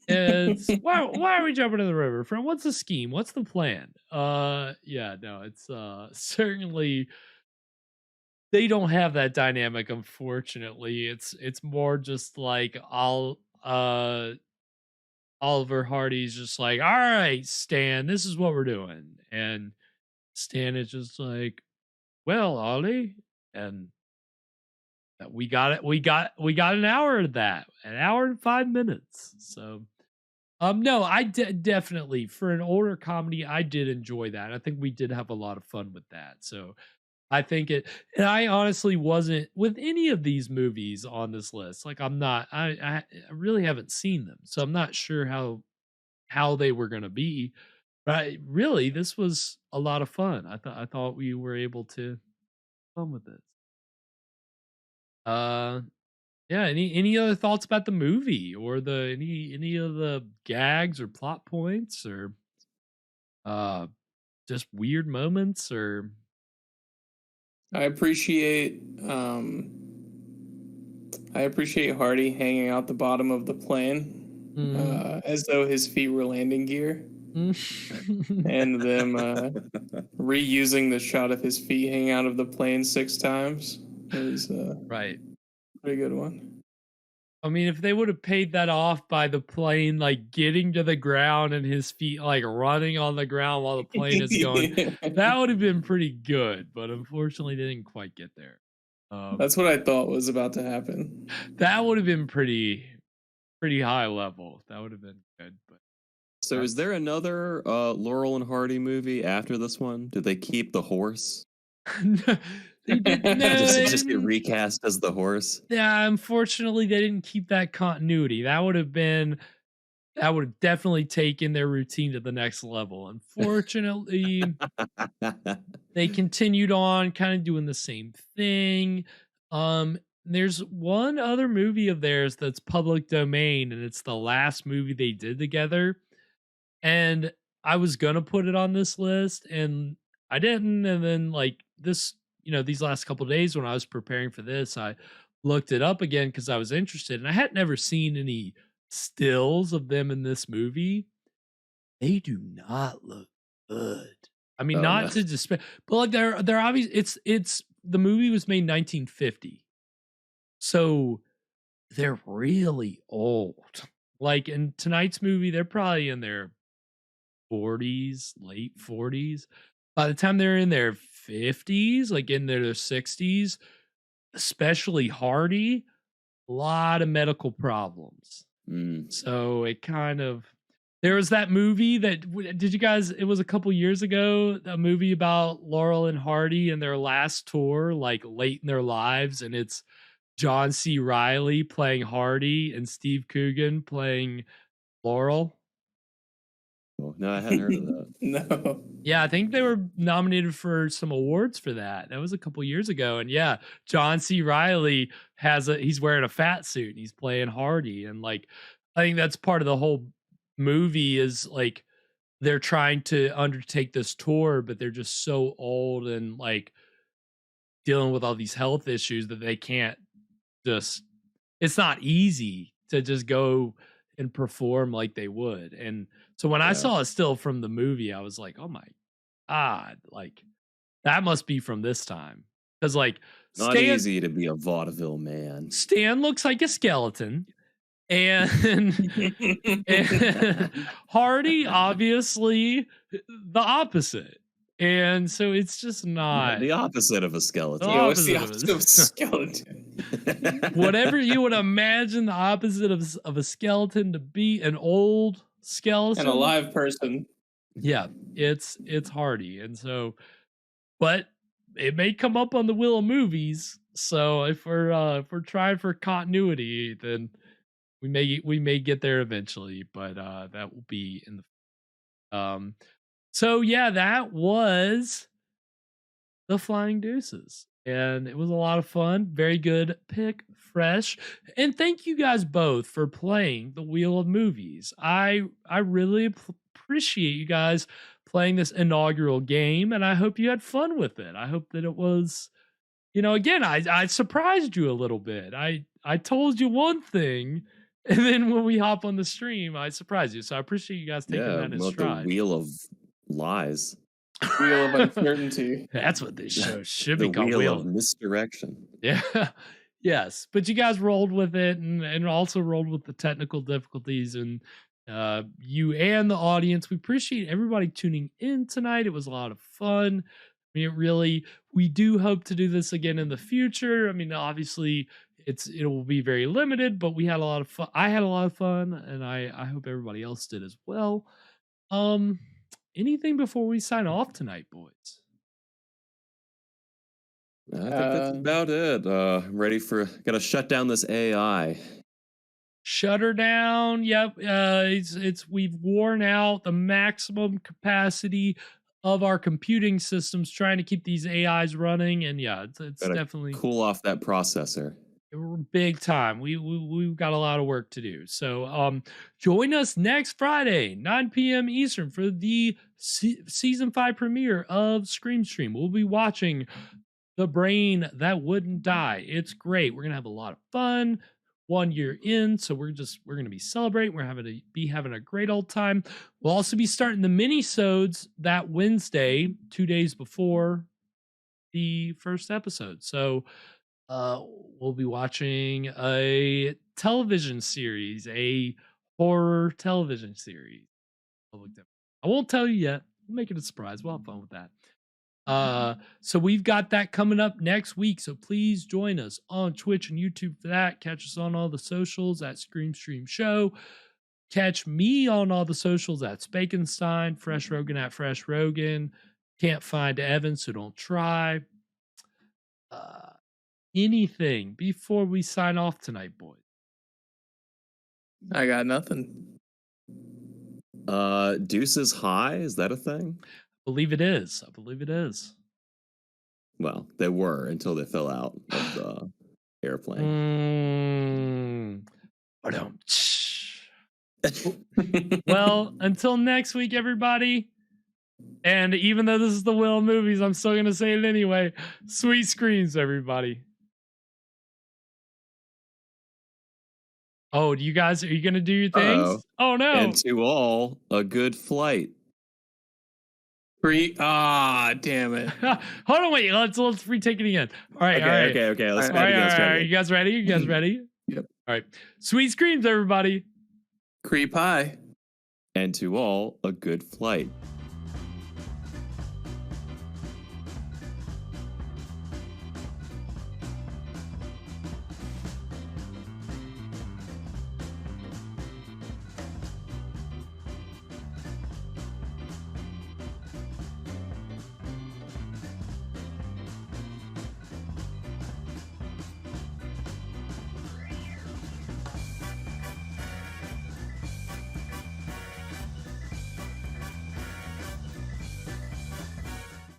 It's why are we jumping in the river? Friend, what's the scheme? What's the plan? It's certainly they don't have that dynamic, unfortunately. It's more just like Oliver Hardy's just like, all right, Stan, this is what we're doing. And Stan is just like, well, Ollie, and we got it. We got an hour of that, an hour and 5 minutes. So, no, I definitely, for an older comedy, I did enjoy that. I think we did have a lot of fun with that. So I think and I honestly wasn't with any of these movies on this list. Like I really haven't seen them. So I'm not sure how they were going to be, but really, this was a lot of fun. I thought we were able to have fun with this. Yeah. Any other thoughts about the movie or any of the gags or plot points or just weird moments or? I appreciate Hardy hanging out the bottom of the plane as though his feet were landing gear, and them reusing the shot of his feet hanging out of the plane 6 times. It was right. Pretty good one. I mean, if they would have paid that off by the plane like getting to the ground and his feet like running on the ground while the plane is going, that would have been pretty good. But unfortunately, they didn't quite get there. That's what I thought was about to happen. That would have been pretty high level. That would have been good. But So is there another Laurel and Hardy movie after this one? Did they keep the horse? they did no, just get recast as the horse? Yeah, unfortunately, they didn't keep that continuity. That would have definitely taken their routine to the next level. Unfortunately, they continued on kind of doing the same thing. There's one other movie of theirs that's public domain, and it's the last movie they did together. And I was gonna put it on this list, and I didn't. And then like this, these last couple of days when I was preparing for this, I looked it up again because I was interested, and I had never seen any stills of them in this movie. They do not look good. I mean, not to despair, but like they're obvious. It's the movie was made in 1950, so they're really old. Like in tonight's movie, they're probably in their 40s, late 40s. By the time they're in their 50s, like in their 60s, especially Hardy, a lot of medical problems. So it kind of, there was that movie that, did you guys, it was a couple years ago, a movie about Laurel and Hardy and their last tour, like late in their lives. And it's John C. Reilly playing Hardy and Steve Coogan playing Laurel. No, I hadn't heard of that. No. Yeah, I think they were nominated for some awards for that. That was a couple years ago. And yeah, John C. Reilly he's wearing a fat suit and he's playing Hardy. And like, I think that's part of the whole movie is like, they're trying to undertake this tour, but they're just so old and like dealing with all these health issues that they can't it's not easy to just go and perform like they would. And so when I saw a still from the movie, I was like, oh my God, like that must be from this time. Because like not easy to be a vaudeville man. Stan looks like a skeleton. And Hardy, obviously, the opposite. And so it's just not the opposite of a skeleton. What's the opposite of a skeleton? Whatever you would imagine the opposite of a skeleton to be, an old skeleton, an alive person. Yeah, it's Hardy, and so, but it may come up on the wheel of movies. So if we're trying for continuity, then we may get there eventually. But that will be in the So yeah, that was The Flying Deuces. And it was a lot of fun. Very good pick, fresh. And thank you guys both for playing the Wheel of Movies. I really appreciate you guys playing this inaugural game, and I hope you had fun with it. I hope that it was, again, I surprised you a little bit. I told you one thing, and then when we hop on the stream, I surprised you. So I appreciate you guys taking that in stride. The Wheel of Lies. Wheel of Uncertainty. That's what this show should be called. The Wheel of Misdirection. Yeah. Yes. But you guys rolled with it and also rolled with the technical difficulties, and you and the audience. We appreciate everybody tuning in tonight. It was a lot of fun. I mean, we do hope to do this again in the future. I mean, obviously it will be very limited, but we had a lot of fun. I had a lot of fun, and I hope everybody else did as well. Anything before we sign off tonight, boys? I think that's about it. I'm ready gotta shut down this AI. Shut her down. Yep. We've worn out the maximum capacity of our computing systems trying to keep these AIs running. And yeah, it's definitely cool off that processor. We're big time. We've got a lot of work to do. So join us next Friday, 9 p.m. Eastern, for the season 5 premiere of Scream Stream. We'll be watching The Brain That Wouldn't Die. It's great. We're gonna have a lot of fun. 1 year in, so we're gonna be celebrating. We're having a great old time. We'll also be starting the mini-sodes that Wednesday, 2 days before the first episode. So we'll be watching a television series, a horror television series. I won't tell you yet. We'll make it a surprise. We'll have fun with that. So we've got that coming up next week. So please join us on Twitch and YouTube for that. Catch us on all the socials at Scream Stream Show. Catch me on all the socials at Spakenstein, Fresh Rogan at Fresh Rogan. Can't find Evan, so don't try. Anything before we sign off tonight, boys? I got nothing. Deuces High, is that a thing? I believe it is. Well, they were until they fell out of the airplane. Well, until next week, everybody. And even though this is the Will of Movies, I'm still going to say it anyway. Sweet screams, everybody. Oh, are you going to do your things? Oh, no. And to all, a good flight. Damn it. Hold on, wait. Let's retake it again. All right. Okay. Let's try it again. You guys ready? Yep. All right. Sweet screams, everybody. Creep high. And to all, a good flight.